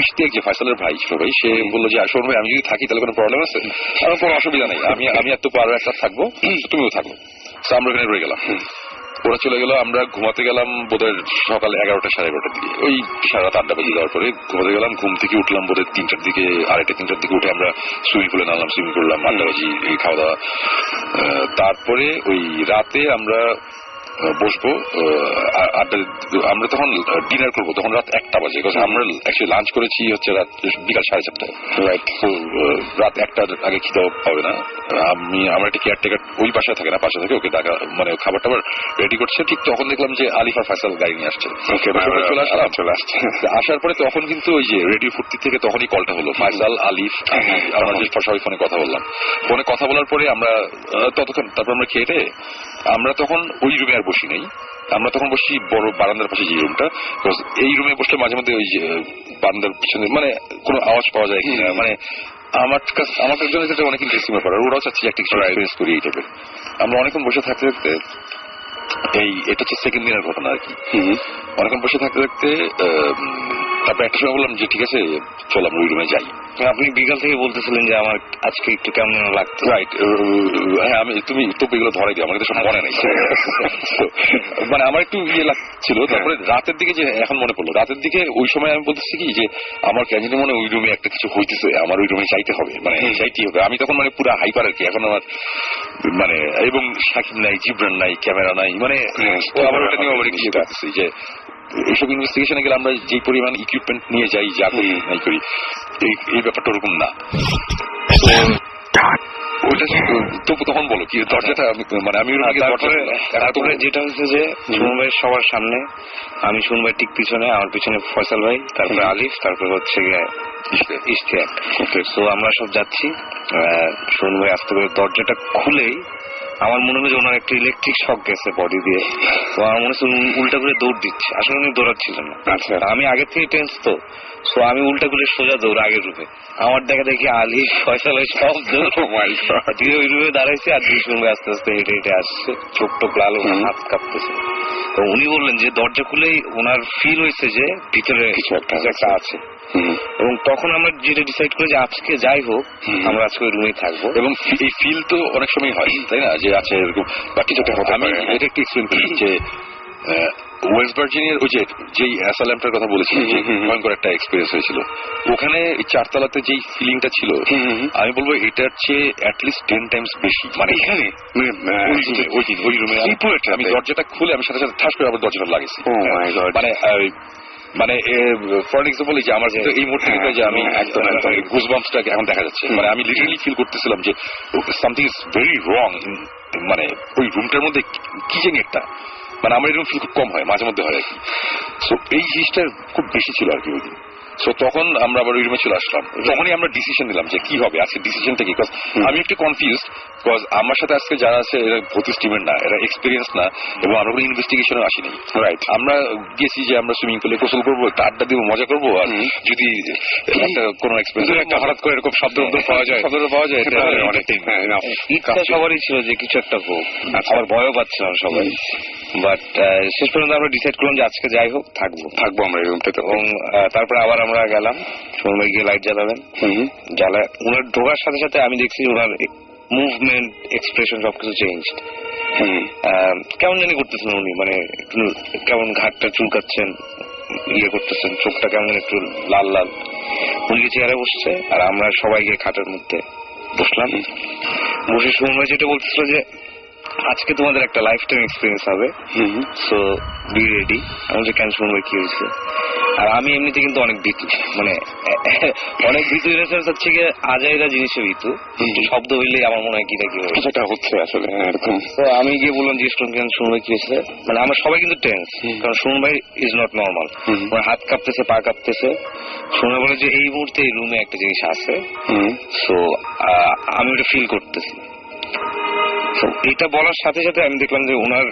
ইশতিয়াক যে ফাইসালের ভাই ছিল ভাই, সে বললো যে শোন ভাই, আমি যদি থাকি তাহলে কোনো প্রবলেম আছে? আমার কোনো অসুবিধা নেই, আমি এত পারো একটা থাকবো, তুমিও থাকবো। আমরা ওখানে রয়ে গেলাম। ওরা চলে গেল, আমরা ঘুমাতে গেলাম বোধহয় সকাল 11টা 11:30 দিকে, ওই সারা রাত আড্ডা বাজে দেওয়ার পরে ঘুমাতে গেলাম। ঘুম থেকে উঠলাম বোধহয় 3টার দিকে, 2:30-3টার দিকে উঠে আমরা সুইমিং পুলে নামলাম, সুইমিং করলাম, আড্ডাবাজি, এই খাওয়া দাওয়া। তারপরে ওই রাতে আমরা বসবো আড্ডা। আমরা তখন ডিনার করবো, তখন রাত 1টা বাজে, আমরা অ্যাকচুয়ালি লাঞ্চ করেছি হচ্ছে রাত বিকাল 4:30টায়। রাত 1টার আগে খিদে পাবে না। আমার একটা কেয়ারটেকার ওই বাসায় থাকে না, পাশে থাকে, ওকে দেখা মানে খাবার টাবার রেডি করছে। ঠিক তখন দেখলাম যে আলিফ আর ফাইসাল গাড়ি নিয়ে আসছে, চলে আসছে। আসার পরে তখন কিন্তু ওই যে রেডিও ফুর্তি থেকে তখনই কলটা হলো, ফাইসাল, আলিফ, আমরা সবাই ফোনে কথা বললাম। ফোনে কথা বলার পরে আমরা ততক্ষণ, তারপর আমরা খেয়ে আমরা তখন ওই রুমে আর বসি নাই, আমরা তখন বসি বড় বারান্দার পাশে যে রুমটা। এই রুমে বসলে মাঝে মধ্যে ওই যে বারান্দার পিছনে মানে কোনো আওয়াজ পাওয়া যায় কিনা, মানে আমার জন্য যেটা অনেক ইন্টারেস্টিং ব্যাপার। ওরাও চাচ্ছি একটা কিছু এক্সপিরিয়েন্স করি এই টাইপের। আমরা অনেকক্ষণ বসে থাকতে থাকতে, এটা হচ্ছে সেকেন্ড দিনের ঘটনা আর কি, অনেকক্ষণ বসে থাকতে থাকতে তারপর একটা সময় বললাম যে ঠিক আছে চল আমরা ওই রুমে যাই। আপনি বিকাল থেকে বলতেছিলেন যে আমার আজকে একটু কেমন লাগতো। রাইট, হ্যাঁ, তুমি তো এগুলো ধরাই দিও, আমাকে তো সব মনে নেই, মানে আমার একটু ইয়ে লাগছিল। তারপরে রাতের দিকে, যে এখন মনে পড়লো, রাতের দিকে ওই সময় আমি বলতেছি কি যে আমার কেন মনে ওই রুমে একটা কিছু হইতেছে, আমার ওই রুমে যাইতে হবে, মানে যাইতেই হবে। আমি তখন মানে পুরো হাইপার আর কি, এখন আমার মানে, এবং সাকিব নাই, জিবরান নাই, ক্যামেরা নাই, মানে আমার ওটা নিয়ে আবার ইয়ে করতেছি যে এইসব ইনভেস্টিগেশনে গেলে আমরা যে পরিমাণ ইকুইপমেন্ট নিয়ে যাই, যা করি নাই করি, এই ব্যাপারটা ওরকম না। ওইটা তবু তখন বলো কি দরজাটা, মানে আমি তারপরে যেটা হচ্ছে যে সুমন ভাই সবার সামনে, আমি সুমন ভাই ঠিক পিছনে, আমার পিছনে ফয়সাল ভাই, তারপরে আলিফ, তারপরে হচ্ছে গিয়ে ইশতিয়াক। তো আমরা সব যাচ্ছি, সুমন ভাই আস্তে করে দরজাটা খুলেই আমার মনে হলো যে ওনার একটা ইলেকট্রিক শক গেছে বডি দিয়ে। তো আমার মনে হচ্ছে উল্টা করে দৌড় দিচ্ছে, আসলে উনি দৌড়াচ্ছিলেন না। আমি আগে থেকে টেন্স তো, সো আমি উল্টা করে সোজা দৌড় আগের রুমে। আমার দেখা দেখি আলি ফয়সাল সব দৌড় দিয়ে ওই রুমে দাঁড়াইছে, আর দুই রুমে আস্তে আস্তে হেঁটে হেঁটে আসছে, চোখ টোক লাল, হাত কাঁপতেছে। তো উনি বললেন যে দরজা খুলেই ওনার ফিল হয়েছে যে ভিতরে কিছু একটা আছে। এবং তখন আমরা যেটা ডিসাইড করি যে আজকে যাই হোক আমরা আজকে ওই রুমেই থাকবো। এবং এই ফিল তো অনেক সময় হয়, তাই না, যে আছে এরকম বা কিছু একটা হতে পারে। এটা একটু এক্সপ্লেন করি যে ওয়েস্ট ভার্জিনিয়ার ওই যেই অ্যাসাইলামটার কথা বলেছিলাম, যে ভয়ঙ্কর একটা এক্সপিরিয়েন্স হয়েছিল, ওখানে 4তলাতে যেই ফিলিংটা ছিল, আমি বলবো এটার চেয়ে অ্যাটলিস্ট 10 টাইমস বেশি। মানে এখানে ওই রুমে আমি দরজাটা খুলে আমি সাথে সাথে ঠাস করে আবার দরজাটা লাগিয়েছি। মানে ফর এক্সাম্পল যে আমার এই মুহূর্তে যে আমি একদম গুজবাম্পসটাকে এখন দেখা যাচ্ছে, মানে আমি লিটারালি ফিল করতেছিলাম যে সামথিং ইজ ভেরি রং, মানে ওই রুমটার মধ্যে কি জানি একটা, মানে আমার এরকম ফিল খুব কম হয়, মাঝে মধ্যে হয় আর কি। সো এই জিনিসটা খুব বেশি ছিল আর কি ওই দিন। সো তখন আমরা আবার ওই রুমে চলে আসলাম, তখনই আমরা ডিসিশন নিলাম যে কি হবে আজকে, ডিসিশনটা কি। আমি একটু কনফিউজ, বিকজ আমার সাথে আজকে যারা আছে এরা ভর্তি স্টিমের না, এরা এক্সপিরিয়েন্স না, এবং আমরা কোনো ইনভেস্টিগেশনে আসিনি। রাইট, আমরা গেছি যে আমরা সুইমিং পুলে গোসল করবো, একটা আড্ডা দিব, মজা করবো, আর যদি একটা কোনো এক্সপিরিয়েন্স একটা হঠাৎ করে এরকম শব্দ পাওয়া যায়, ইচ্ছা সবারই ছিল যে কিছু একটা হোক, আবার ভয়ও পাচ্ছিলাম সবাই। বাট শেষ পর্যন্ত আমরা ডিসাইড করলাম যে আজকে যাই হোক থাকবো আমরা এই রুমটাতে। এবং তারপরে আবার আমরা গেলাম, সুমন ভাই গিয়ে লাইট জ্বালাবেন, জ্বালায় ওনার ঢোকার সাথে সাথে আমি দেখছি ওনার মুভমেন্ট, এক্সপ্রেশন সবকিছু চেঞ্জ। কেমন জানি করতেছেন উনি, মানে একটু কেমন ঘাটটা চুলকাচ্ছেন, ইয়ে করতেছেন, চোখটা কেমন একটু লাল লাল। উনি চেয়ারে বসছে আর আমরা সবাইকে খাটের মধ্যে বসলাম। বসে সুমন যেটা বলছিল যে আজকে তোমাদের একটা লাইফ টাইম এক্সপিরিয়েন্স হবে, সো বি রেডি। আমি যে কেন সুমন কি হয়েছে, আর আমি এমনিতে কিন্তু অনেক ভীতু, মানে অনেক ভীতু হচ্ছে গিয়ে আজাইরা জিনিসে ভীতু, শব্দ হইলেই আমার মনে হয় কি না কি সেটা হচ্ছে আসলে এরকম। তো আমি গিয়ে বললাম জিজ্ঞেস করলাম কেন সুমন কি হয়েছে, মানে আমরা সবাই কিন্তু টেন্স, কারণ সুমন ভাই ইজ নট নর্মাল। আমার হাত কাঁপতেছে, পা কাঁপতেছে। সুমন বলে যে এই মুহূর্তে এই রুমে একটা জিনিস আছে, সো আমি ওটা ফিল করতেছি। এটা বলার সাথে সাথে আমি দেখলাম যে ওনার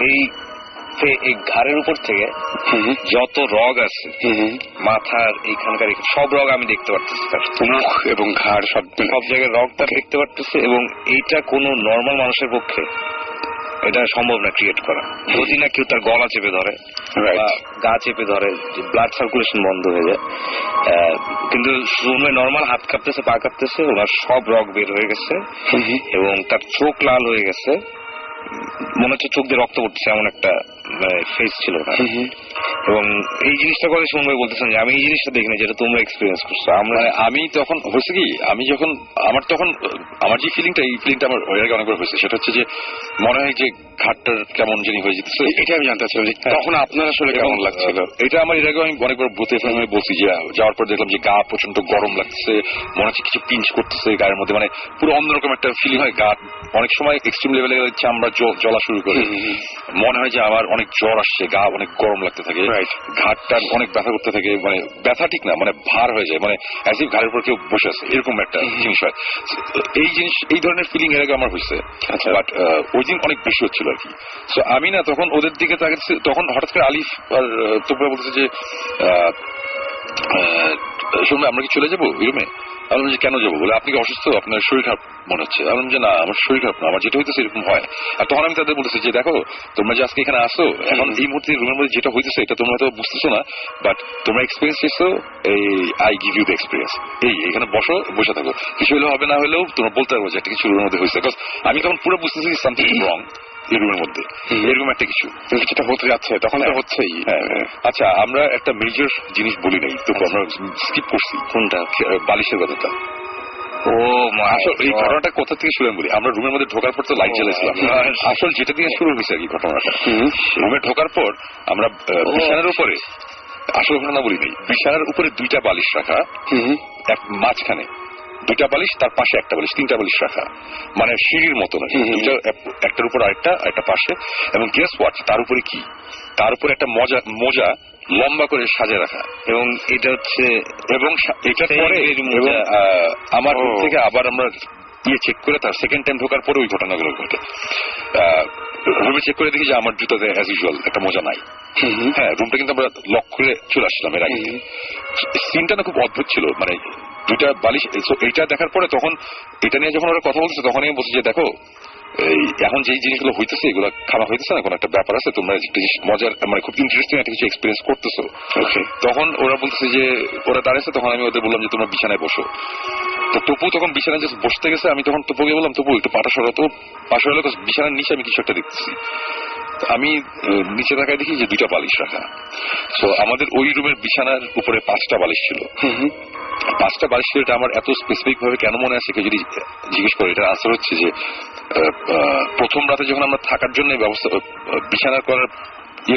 এই ঘাড়ের উপর থেকে যত রগ আছে, মাথার এইখানকার সব রগ আমি দেখতে পারতেছি, মুখ এবং ঘাড় সব জায়গায় রগটা দেখতে পারতেছি। এবং এইটা কোনো নর্মাল মানুষের পক্ষে এটা সম্ভব না ক্রিয়েট করা। যদি না কেউ তার গলা চেপে ধরে বা গা চেপে ধরে, ব্লাড সার্কুলেশন বন্ধ হয়ে যায়। কিন্তু শুনে নর্মাল হাত কাঁপতেছে, পা কাঁপতেছে, ওনার সব রগ বের হয়ে গেছে এবং তার চোখ লাল হয়ে গেছে, মনে হচ্ছে চোখ দিয়ে রক্ত পড়ছে, এমন একটা ফেস ছিল না। এবং এই জিনিসটা করে সুমন ভাই বলতেছেন যে আমি এই জিনিসটা দেখিনি যেটা তোমরা এক্সপিরিয়েন্স করছো। আমি তখন হয়েছে কি, আমি যখন আমার যে ফিলিংটা, এই ফিলিংটা আমার ওই আগে অনেকবার হয়েছে। সেটা হচ্ছে যে মনে হয় যে ঘাটটার কেমন জানি হয়ে যেতেছে। এটা আমি জানতে চাচ্ছিলাম যে তখন আপনার আসলে কেমন লাগছিল। এটা আমার এর আগে আমি অনেকবার ভূতে আমি বলছি যে যাওয়ার পর দেখলাম যে গা প্রচন্ড গরম লাগছে, মনে হচ্ছে কিছু পিঞ্চ করতেছে গায়ের মধ্যে, মানে পুরো অন্যরকম একটা ফিলিং হয়। গা অনেক সময় এক্সট্রিম লেভেলে চামড়া জ্বলা শুরু করে, মনে হয় যে আমার অনেক জ্বর আসছে, গা অনেক গরম লাগতে থাকে, ঘাটটা অনেক ব্যথা করতে থাকে, মানে ব্যথা ঠিক না, মানে ভার হয়ে যায়, মানে অ্যাজ ইফ ঘাড়ের উপর কেউ বসে আছে, এরকম একটা জিনিস হয়। এই ধরনের ফিলিং এর আগে আমার হয়েছে, বাট ওই দিন অনেক বেশি হচ্ছিল আর কি। সো আমি না তখন ওদের দিকে তাকাচ্ছি, তখন হঠাৎ করে আলিফ আর তোমরা বলতেছে যে শুনবে আমরা কি চলে যাবো এই রুমে। আমি বললাম যে কেন যাবো, বলে আপনি কি অসুস্থ, আপনার শরীর খারাপ মনে হচ্ছে। আমি বললাম যে না, আমার শরীর খারাপ না, আমার যেটা হইতেছে এরকম হয়। আর তখন আমি তাদের বলতেছি যে দেখো তোমরা যে আজকে এখানে আসো, এখন এই মুহূর্তে রুমের মধ্যে যেটা হইতেছে এটা তোমরা তো বুঝতেছো না, বাট তোমরা এক্সপিরিয়েন্স এসো, এই I give you the experience. এখানে বসে থাকো, কিছু হলেও হবে, না হলেও তোমরা বলতে পারবো যে একটা কিছু রুমের মধ্যে হয়েছে। বিকজ আমি তখন পুরো বুঝতেছি সামথিং রং এই রুমের মধ্যে, এরকম একটা কিছু যেটা হতে যাচ্ছে, তখন তো হচ্ছেই। আচ্ছা, আমরা একটা মেজর জিনিস বলি নাই তো, আমরা স্কিপ করছি। কোনটা? বালিশের কথাটা। এই ঘটনাটা কোথা থেকে শুরু বলি, আমরা রুমের মধ্যে ঢোকার পর তো লাইট জ্বালাইছিলাম। আসল যেটা দিয়ে শুরু হয়েছে আর কি ঘটনাটা, রুমে ঢোকার পর আমরা বিছানার উপরে, আসল ঘটনা বলি নেই, বিছানার উপরে 2টা বালিশ রাখা, এক মাঝখানে 2টা বালিশ, তার পাশে একটা বালিশ, 3টা বালিশ রাখা, মানে সিঁড়ির মতো না, একটার উপর আরেকটা পাশে। এবং গেস হোয়াট, তার উপরে কি, তার উপরে একটা মোজা লম্বা করে সাজে রাখা। এবং এটা হচ্ছে, এবং এটার পরে আমার থেকে আবার আমরা চেক করে তার সেকেন্ড টাইম ঢোকার পরে ওই ঘটনাগুলো ঘটে। রুমে চেক করে দেখি যে আমার জুতাতে অ্যাজ ইউজুয়াল একটা মোজা নাই। হ্যাঁ, রুমটা কিন্তু আমরা লক করে চলে আসলাম এর আগে। সিনটা না খুব অদ্ভুত ছিল, মানে 2টা বালিশ। এইটা দেখার পরে তখন এটা নিয়ে যখন ওরা কথা বলছে, তখন আমি বলছি যে দেখো এখন যে জিনিসগুলো হইতেছে এগুলো খাওয়া হইতেছে না, কোন একটা ব্যাপার আছে, তোমরা মজার মানে খুব ইন্টারেস্টিং একটা কিছু এক্সপিরিয়েন্স করতেছো। তখন ওরা বলতেছে যে ওরা দাঁড়িয়েছে, তখন আমি ওদের বললাম যে তোমরা বিছানায় বসো। তো তপু তখন বিছানায় জাস্ট বসতে গেছে, আমি তখন তপুকে বললাম তপু একটু পাটা সরা, তো পাশে হলো বিছানার নিচে আমি কিছু একটা দেখতেছি। আমি নিচে তাকায় দেখি যে 2টা বালিশ রাখা। তো আমাদের ওই রুমের বিছানার উপরে 5টা বালিশ ছিল। 5টা বালিশ ছিল, এটা আমার এত স্পেসিফিক ভাবে কেন মনে আছে কেউ যদি জিজ্ঞেস করে, এটার আনসার হচ্ছে যে প্রথম রাতে যখন আমরা থাকার জন্য ব্যবস্থা বিছানা করার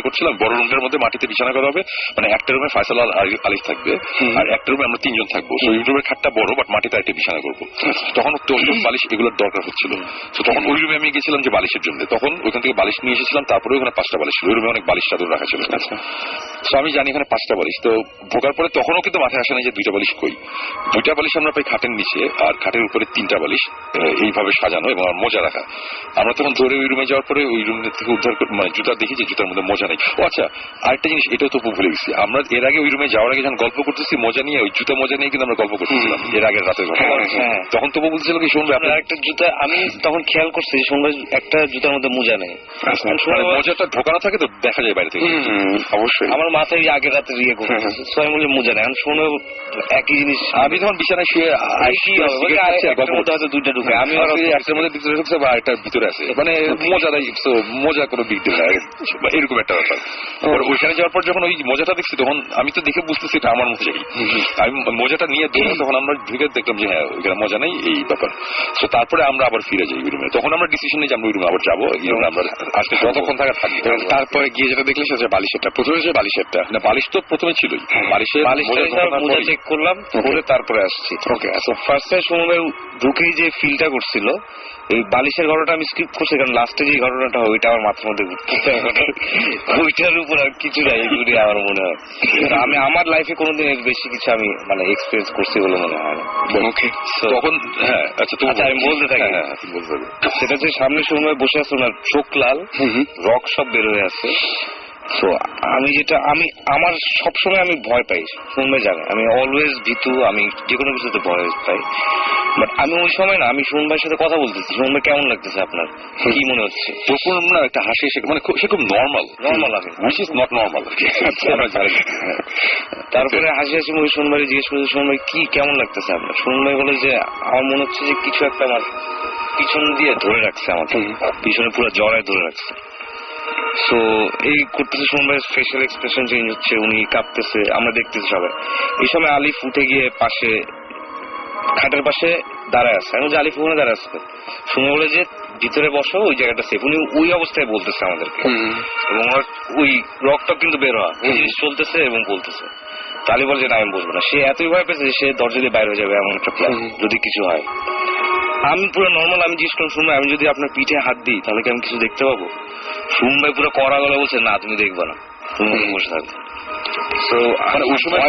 করছিলাম, বড় রুমটার মধ্যে মাটিতে বিছানা করা হবে, মানে একটা রুমে ফয়সাল আলিফ থাকবে আর একটা রুমে আমরা 3 জন থাকবো। ওই রুমের খাটটা বড়, বাট মাটিতে একটা বিছানা করবো। তখন বালিশ এগুলোর দরকার হচ্ছিল। তো তখন ওই রুমে আমি গেছিলাম যে বালিশের জন্য, তখন ওইখান থেকে বালিশ নিয়ে এসেছিলাম, তারপরে ওখানে 5টা বালিশ ছিল। ওই রুমে অনেক বালিশ চাদর রাখা ছিল। তো আমি জানি এখানে 5টা বালিশ। তো ঢোকার পরে তখনও কিন্তু মাথায় আসে না যে 2টা বালিশ কই। 2টা বালিশ আমরা পাই খাটের নিচে, আর খাটের উপরে 3টা বালিশ এইভাবে সাজানো এবং মোজা রাখা। আমরা তখন ধরে ওই রুমে যাওয়ার পরে ওই রুম থেকে উদ্ধার মানে জুতা দেখি যে জুতার মধ্যে মোজা মজা নেই। ও আচ্ছা, আরেকটা জিনিস এটাও তো ভুলে গেছি, আমরা এর আগে ওই রুমে যাওয়ার আগে যখন গল্প করতেছি মজা নিয়ে, ওই জুতা মজা নিয়ে কিন্তু আমরা গল্প করতেছিলাম এর আগের রাতে। তখন তবু বলছিল কি শুনবে আপনার একটা জুতা, আমি তখন খেয়াল করছি শুনবে একটা জুতার মধ্যে মোজা নেই, মজাটা ঢোকানো থাকে তো দেখা যায় বাইরে থেকে। অবশ্যই আমার মাথায় আগের রাতে ইয়ে করছে ছয় মূল্যে মোজা নেই, শুনে একই জিনিস। আমি যখন বিছানায় শুয়ে হয়তো দুইটা ঢুকে, আমি একটার মধ্যে ভিতরে ঢুকছে বা একটা ভিতরে আছে, মানে মজা কোনো দিক দিল এরকম একটা ব্যাপার। ওইখানে যাওয়ার পর যখন ওই মজাটা দেখছি তখন আমি তো দেখে বুঝতেছি এটা আমার মতো যাই, আমি মজাটা নিয়ে দৌড়ে তখন আমরা ঢুকে দেখলাম যে হ্যাঁ ওইখানে মজা নেই এই ব্যাপার। তো তারপরে আমরা আবার ফিরে যাই ওই রুমে, তখন আমরা ডিসিশন নিই যে আমরা ওই রুমে আবার যাবো, আমরা আজকে যতক্ষণ থাকা থাকবো। তারপরে গিয়ে যেটা দেখলে সেটা বালিশেরটা, প্রথমে যে বালিশেরটা না, বালিশ তো প্রথমে ছিলই, বালিশের মোজা চেক করলাম করে তারপরে আসছি। ওকে, সো ফার্স্ট টাইম সময় ঢুকেই যে ফিলটা করছিল, এই বালিশের ঘটনাটা আমি স্কিপ করছি কারণ লাস্টে যে ঘটনাটা হয় ওইটা আমার মাথার মধ্যে ঘুরতেছে, ওইটার উপর আর কিছু নাই ঘুরে আমার মনে হয়। আমি আমার লাইফে কোনোদিন এর বেশি কিছু আমি মানে এক্সপিরিয়েন্স করছি বলে মনে হয় না। ওকে, তখন হ্যাঁ আচ্ছা আমি বলতে থাকি। সেটা যে সামনে সময় বসে আছে ওনার চোখ লাল, রক সব বের হয়ে আছে। তো আমি আমার সবসময় আমি ভয় পাই, শুনবে জানে আমি অলওয়েজ ভীতু, আমি যে কোনো কিছুতে ভয় পাই। বাট আমি ওই সময় না, আমি সুমন ভাইয়ের সাথে কথা বলতেছি, সুমন ভাই কেমন লাগতেছে আপনার, কি মনে হচ্ছে, না একটা হাসি এসে মানে সে খুব নর্মাল আমি উইচ ইজ নট নর্মাল। তারপরে হাসি হাসি মুখে সুমন ভাই জিজ্ঞেস করছে সুমন ভাই কি কেমন লাগতেছে আপনার। সুমন ভাই বলে যে আমার মনে হচ্ছে যে কিছু একটা আমার পিছন দিয়ে ধরে রাখছে, আমাকে পিছনে পুরো জড়ায় ধরে রাখছে। সো এই করতেছে সুমন ভাইয়ের ফেশিয়াল এক্সপ্রেশন চেঞ্জ হচ্ছে, উনি কাঁপতেছে, আমরা দেখতেছি সবাই। এই সময় আলিফ উঠে গিয়ে পাশে খাটের পাশে দাঁড়ায় আছে, আমি আলিফ ওখানে দাঁড়ায় আসছে, শুনে বলে যে ভিতরে বসো ওই জায়গাটা সেফ। উনি ওই অবস্থায় বলতেছে আমাদেরকে, এবং ওই রক্ত কিন্তু বের হওয়া ওই জিনিস চলতেছে এবং বলতেছে। তালি বলে যে না আমি বলবো না, সে এতই ভয় পেয়েছে যে সে দরজা দিয়ে বাইরে হয়ে যাবে এমন একটা প্ল্যান যদি কিছু হয়। আমি পুরো নর্মাল, আমি জিজ্ঞেস করলাম শুনবো আমি যদি আপনার পিঠে হাত দিই তাহলে কি আমি কিছু দেখতে পাবো? শুন ভাই পুরো কড়া গলা বলছে না তুমি দেখবা না, তুমি বসে থাকবে। ওই সময়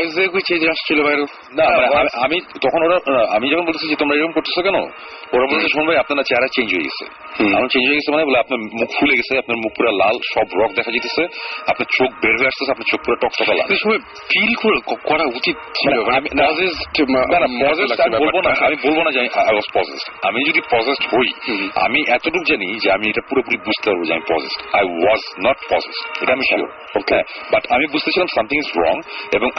আসছিল বাইরে না, আমি তখন ওরা আমি যখন বলতেছি যে তোমরা এরকম করতেছো কেন, ওরা বলছে শোন ভাই আপনার চেহারা চেঞ্জ হয়ে গেছে। আমার চেঞ্জ হয়ে গেছে মানে বলে আপনার মুখ ফুলে গেছে, আপনার মুখ পুরো লাল, সব রক দেখা যেতেছে, আপনার চোখ বের হয়ে আসতেছে, আপনার চোখ পুরো টকটকা লাল। ফিল করা উচিত ছিল। আমি বলবো না যে আই ওয়াজ পজেসড। আমি যদি পজেসড হই, আমি এতটুকু জানি যে আমি এটা পুরোপুরি বুঝতে পারবো যে আমি possessed. I was not possessed, এটা আমি শিওর। ওকে, বাট আমি বুঝতেছিলাম সামথিং ইজ রং, এবং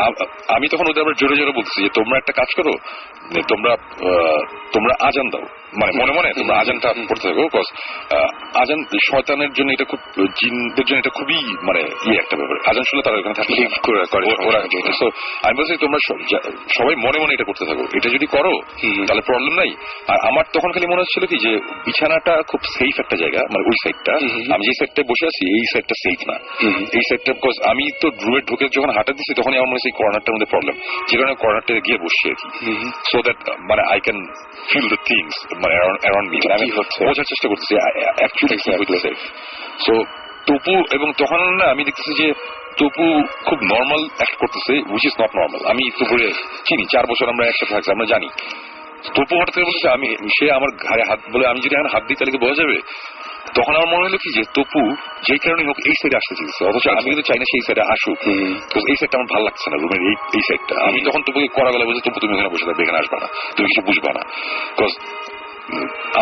আমি তখন ওদের আবার জোরে জোরে বলতেছি যে তোমরা একটা কাজ করো, তোমরা আজান দাও, মানে মনে মনে তোমরা আজানটা করতে থাকো, বিকজ আজান শয়তানের জন্য এটা খুব, জিনদের জন্য এটা খুবই মানে একটা ব্যাপার। আজান শুনলে তারা এখানে থাকে ওরা। তো আমি বলছি তোমরা সবাই মনে মনে এটা করতে থাকো, এটা যদি করো তাহলে প্রবলেম নাই। আর আমার তখন খালি মনে হচ্ছিল কি যে বিছানাটা খুব সেফ একটা জায়গা, মানে ওই সাইডটা, আমি যে সাইডটায় বসে আছি এই সাইডটা সেফ না, এই সাইডটা বিকজ আমি তো রুমে ঢুকে যখন হাঁটা দিচ্ছি তখনই আমার মনে হচ্ছে এই কর্নারটার মধ্যে প্রবলেম, যে কারণে কর্নারটা গিয়ে বসছি আর কি, সো দ্যাট মানে I can feel the things মানে অ্যারাউন্ড মি, আমি বোঝার চেষ্টা করতেছি অ্যাকচুয়ালি সেফ। সো তপু, এবং তখন না আমি দেখতেছি যে তপু খুব নর্মাল অ্যাক্ট করতেছে, উইচ ইজ নট নর্মাল। আমি তপুরে চিনি, 4 বছর আমরা একসাথে থাকছি, আমরা জানি। তপু হঠাৎ করে বলতেছে সে আমার ঘাড়ে হাত বলে, আমি যদি এখন হাত দিই তাহলে কি বোঝা যাবে? তখন আমার মনে হলো কি যে তপু যেই কারণে হোক এই সাইডে আসতে চেয়েছে, অথচ আমি কিন্তু চাই না সেই সাইডে আসুক, এই সাইডটা আমার ভালো লাগছে না রুমের এই সাইডটা। আমি তখন তপুকে করা গেলে বলছি তপু তুমি এখানে বসে থাকবে, এখানে আসবা না, তুমি কিছু বুঝবা না। বিকজ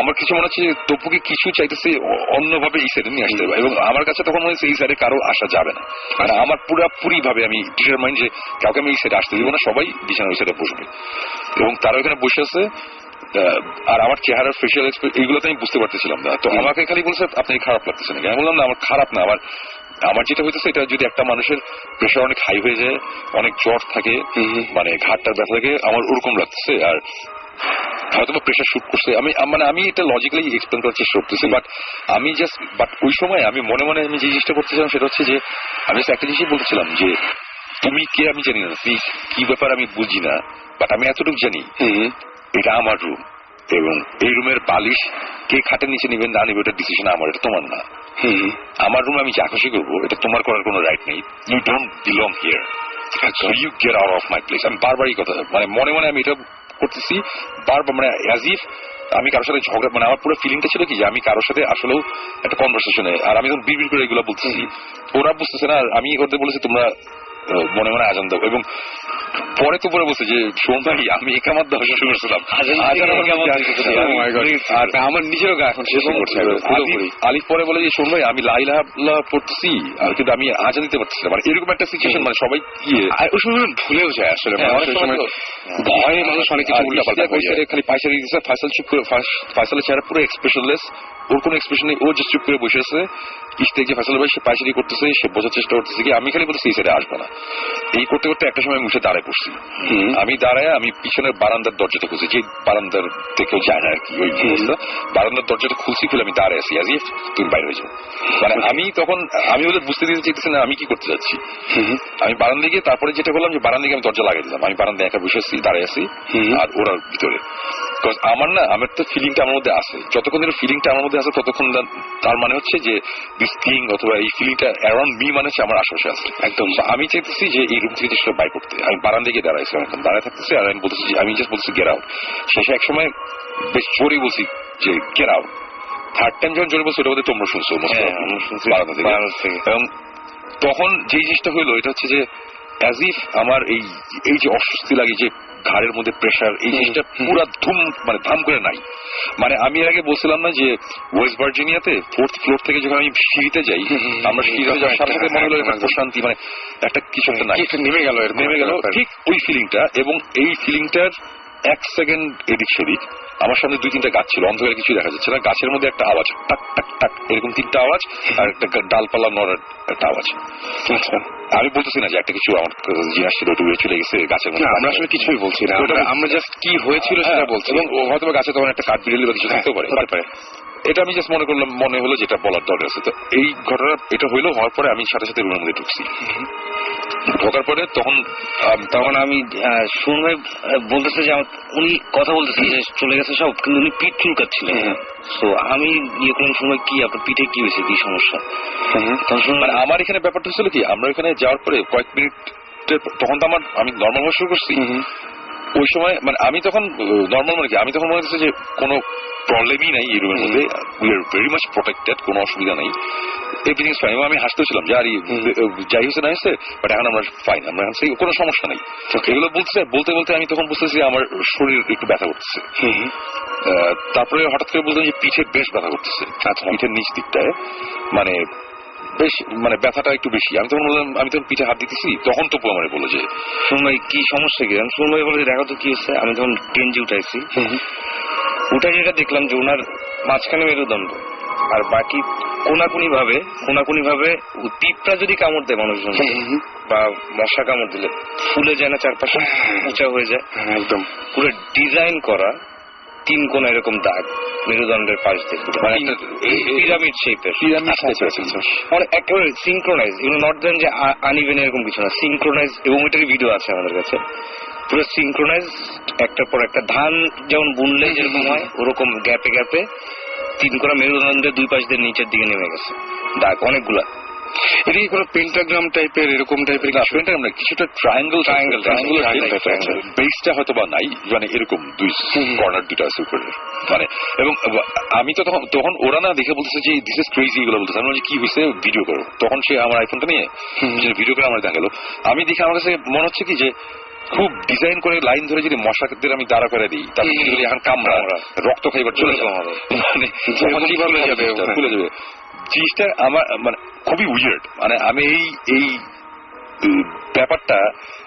আমার কিছু মনে হচ্ছে তপুকে কিছু চাইতেছে অন্যভাবে এই সাইডে নিয়ে আসতে হবে, এবং আমার কাছে তখন মনে হচ্ছে এই সাইডে কারো আসা যাবে না। মানে আমার পুরোপুরি ভাবে আমি ডিটারমাইন্ড যে কাউকে আমি এই সাইডে আসতে দিব না, সবাই বিছানা ওই সাইডে বসবে, এবং তারা ওখানে বসে আছে। আর আমার চেহারার ফেশিয়াল এইগুলোতে আমি বুঝতে পারতেছিলাম না। তো আমাকে খালি বলছে আপনি খারাপ লাগতেছে নাকি, আমি বললাম না আমার খারাপ না, আমার যেটা হইতেছে এটা যদি একটা মানুষের প্রেশার অনেক হাই হয়ে যায়, অনেক জ্বর থাকে, মানে ঘাটটার ব্যথা থাকে, আমার ওরকম লাগতেছে। আর হয়তো প্রেশার শুট করছে, আমি এটা লজিক্যালি এক্সপ্লেন করার চেষ্টা করতেছি, বাট ওই সময় আমি মনে মনে আমি যে জিনিসটা করতেছিলাম সেটা হচ্ছে যে আমি একটা জিনিসই বলতেছিলাম যে তুমি কে আমি জানি না, তুমি কি ব্যাপার আমি বুঝি না, বাট আমি এতটুকু জানি এটা আমার রুম, এবং এই রুমের বালিশ কে খাটের নিচে নিবেন না নিবে, এটা ডিসিশন আমার, এটা তোমার না। আমার রুমে আমি যা খুশি করবো, এটা তোমার করার কোনো রাইট নেই। You don't belong here, so you get out of my place. আমি বারবারই কথা মানে মনে মনে আমি এটা করতেছি বারবার, মানে অ্যাজ ইফ আমি কারোর সাথে ঝগড়া মানে আমার পুরো ফিলিংটা ছিল কি যে আমি কারোর সাথে আসলেও একটা কনভারসেশনে, আর আমি যখন বিড়বিড় করে এগুলো বলতেছি ওরা বুঝতেছে না, আর আমি ওদের বলেছি তোমরা মনে মনে আজান দাও। এবং পরে তো পরে বলছে যে শোন ভাই আমি একামাত দেওয়া শুরু করছিলাম, আর আমার নিজেরও গা এখন শেষ করছে। আলিফ পরে বলে যে শোন ভাই আমি লা ইলাহা ইল্লাল্লাহ পড়তেছি আর কিন্তু আমি আজান দিতে পারতেছি না, মানে এরকম একটা সিচুয়েশন, মানে সবাই ওই সময় ভুলেও যায় আসলে, ভয়ে মানুষ অনেক কিছু উল্টাপাল্টা করে যায়। খালি পায়সারি দিচ্ছে, ফাইসাল চুপ করে, ফাইসালের চেহারা পুরো এক্সপ্রেশনলেস, ওর কোনো এক্সপ্রেশন নেই, ও যে চুপ করে বসে আছে। ইস্তেক যে ফাইসাল ভাই সে পায়সারি করতেছে, সে বোঝার চেষ্টা করতেছে কি আমি খালি বলতেছি এই সাইডে আসবে না। এই করতে করতে একটা সময় আমি উঠে দাঁড়ায় পড়ছি। আমি দাঁড়ায় আমি পিছনের বারান্দার দরজাটা খুলছি, যে বারান্দার থেকেও যায় না আর কি ওই অবস্থা, বারান্দার দরজাটা খুলছি, খুলে আমি দাঁড়ায় আছি, আজ তুমি বাইরে হয়ে যাও। মানে আমি তখন আমি ওদের বুঝতে দিতে চাইতেছি না আমি কি করতে যাচ্ছি। আমি বারান্দায় গিয়ে তারপরে যেটা করলাম যে বারান্দায় আমি দরজা লাগিয়ে দিলাম, আমি বারান্দায় একা বসে আছি, দাঁড়ায় আছি, আর ওরা ভিতরে। আমার না আমার তো ফিলিংটা আমার মধ্যে আছে, যতক্ষণ ফিলিংটা আমার মধ্যে আছে ততক্ষণ তার মানে হচ্ছে যে দিস থিং অথবা এই ফিলিংটা অ্যারাউন্ড মি মানে হচ্ছে আমার আশেপাশে আছে একদম। আমি চাইতেছি যে এই রুম থেকে সেটা বাইর করতে, আমি বারান্দায় গিয়ে দাঁড়াইছিলাম, এখন দাঁড়ায় থাকতেছি, আর আমি বলতেছি আমি জাস্ট বলতেছি গেট আউট। শেষে এক সময় বেশ জোরে বলছি যে গেট আউট। থার্ড টাইম যখন জোরে বলছি ওটা বলতে তোমরা শুনছো বারান্দা থেকে। এবং তখন যে জিনিসটা হইলো এটা হচ্ছে যে অ্যাজ ইফ আমার এই যে অস্বস্তি লাগে, যে ঘাড়ের মধ্যে প্রেশার, এই জিনিসটা পুরো মানে ধাম করে নাই। মানে আমি এর আগে বলছিলাম না যে ওয়েস্ট ভার্জিনিয়াতে 4th ফ্লোর থেকে যখন আমি সিঁড়িতে যাই, আমরা সিঁড়িতে যাওয়ার সাথে সাথে মনে হলো একটা প্রশান্তি, মানে একটা কিছু একটা নাই, নেমে গেল ঠিক ওই ফিলিংটা। এবং এই ফিলিংটার 1 সেকেন্ড এদিক সেদিক, আমার সামনে 2-3টা গাছ ছিল, অন্ধকারে কিছু দেখা যাচ্ছে না, গাছের মধ্যে একটা আওয়াজ টাক টাক টাক এরকম 3টা আওয়াজ, আর একটা ডালপালা নড়ার একটা আওয়াজ। আমি বলতেছি না যে একটা কিছু আমার জিনিস ছিল ওটা উড়ে চলে গেছে গাছের মধ্যে, আমরা আসলে কিছুই বলছি না, আমরা জাস্ট কি হয়েছিল সেটা বলছি। এবং হয়তো গাছে তখন একটা কাঠ বিড়ালি বা কিছু থাকতে পারে। এটা আমি জাস্ট মনে হলো যেটা বলার দরকার আছে। তো এই ঘটনা এটা হওয়ার পরে আমি সাথে সাথে রুমের মধ্যে ঢুকছি। ঢোকার পরে তখন আমি শুনবে বলতেছে যে উনি কথা বলতেছে যে চলে গেছে সব, কিন্তু উনি পিঠ চুলকাচ্ছিলেন। তো আমি ইয়ে করলাম সময় কি আপনার পিঠে কি হয়েছে, কি সমস্যা? মানে আমার এখানে ব্যাপারটা হচ্ছিল কি, আমরা এখানে যাওয়ার পরে কয়েক মিনিট তখন তো আমি নর্মাল হওয়া শুরু করছি। ওই সময় মানে আমি তখন নর্মাল মানে কি আমি তখন মনে হচ্ছে যে কোনো প্রবলেমই নাই এই রুমের মধ্যে, we are very much protected, কোনো অসুবিধা নেই, এভরিথিং ফাইন। এবং আমি হাসতেছিলাম যে আর যাই হয়েছে না হয়েছে, বাট এখন আমরা ফাইন, আমরা এখন সেই কোনো সমস্যা নেই। এগুলো বলতে বলতে আমি তখন বুঝতেছি আমার শরীর একটু ব্যথা করতেছে। তারপরে হঠাৎ করে বলতাম যে পিঠে বেশ ব্যথা করতেছে, পিঠের নিচ দিকটায় মানে বেশ মানে ব্যথাটা একটু বেশি। আমি তখন বললাম, আমি তখন পিঠে হাত দিতেছি, তখন তপু আমার বললো যে শুনবাই কি সমস্যা কি? আমি শুনবাই বলে দেখো তো কি হচ্ছে। আমি তখন গেঞ্জি উঠাইছি, উঠে যেটা দেখলাম যে ওনার মাঝখানে মেরুদণ্ড, আর বাকি কোনাকুনি ভাবে পিঁপড়া যদি কামড় দেয় মানুষজন বা মশা কামড় দিলে ফুলে যায় না, চারপাশে উঁচা হয়ে যায়, একদম পুরো ডিজাইন করা 3 কোনা এরকম দাগ মেরুদণ্ডের পাশ দিয়ে, পিরামিড শেপের, মানে একেবারে সিনক্রোনাইজ, নট দেন যে আনইভেন এরকম কিছু না, সিনক্রোনাইজ। এবং এটার ভিডিও আছে আমাদের কাছে, পুরো সিনক্রোনাইজ, একটার পর একটা। ধান যেমন বুনলে যেরকম হয় ওরকম গ্যাপে গ্যাপে 3 কোনা মেরুদণ্ডের 2 পাশ দিয়ে নিচের দিকে নেমে গেছে দাগ অনেকগুলা। এটা কি কোনো পেন্টাগ্রাম টাইপের এরকম টাইপের? পেন্টাগ্রাম না, কিছুটা ট্রায়াঙ্গেল বেসটা হয়তো বা নাই, মানে এরকম 2 কর্নার 2টা আছে উপরে মানে। এবং আমি তো তখন ওরা না দেখে বলতেছে যে দিস ইজ ক্রেজি, এগুলো বলতেছে। আমি কি হয়েছে ভিডিও করো, তখন সে আমার আইফোনটা নিয়ে ভিডিও করে আমার দেখালো। আমি দেখে আমার কাছে মনে হচ্ছে কি যে খুব ডিজাইন করে লাইন ধরে যদি মশাদের আমি দাঁড়া করে দিই, তাহলে এখন কামড়া রক্ত খাইবার চলে যাবে, মানে খুলে যাবে জিনিসটা। আমার মানে খুবই উইয়ার্ড, মানে আমি এই ব্যাপারটা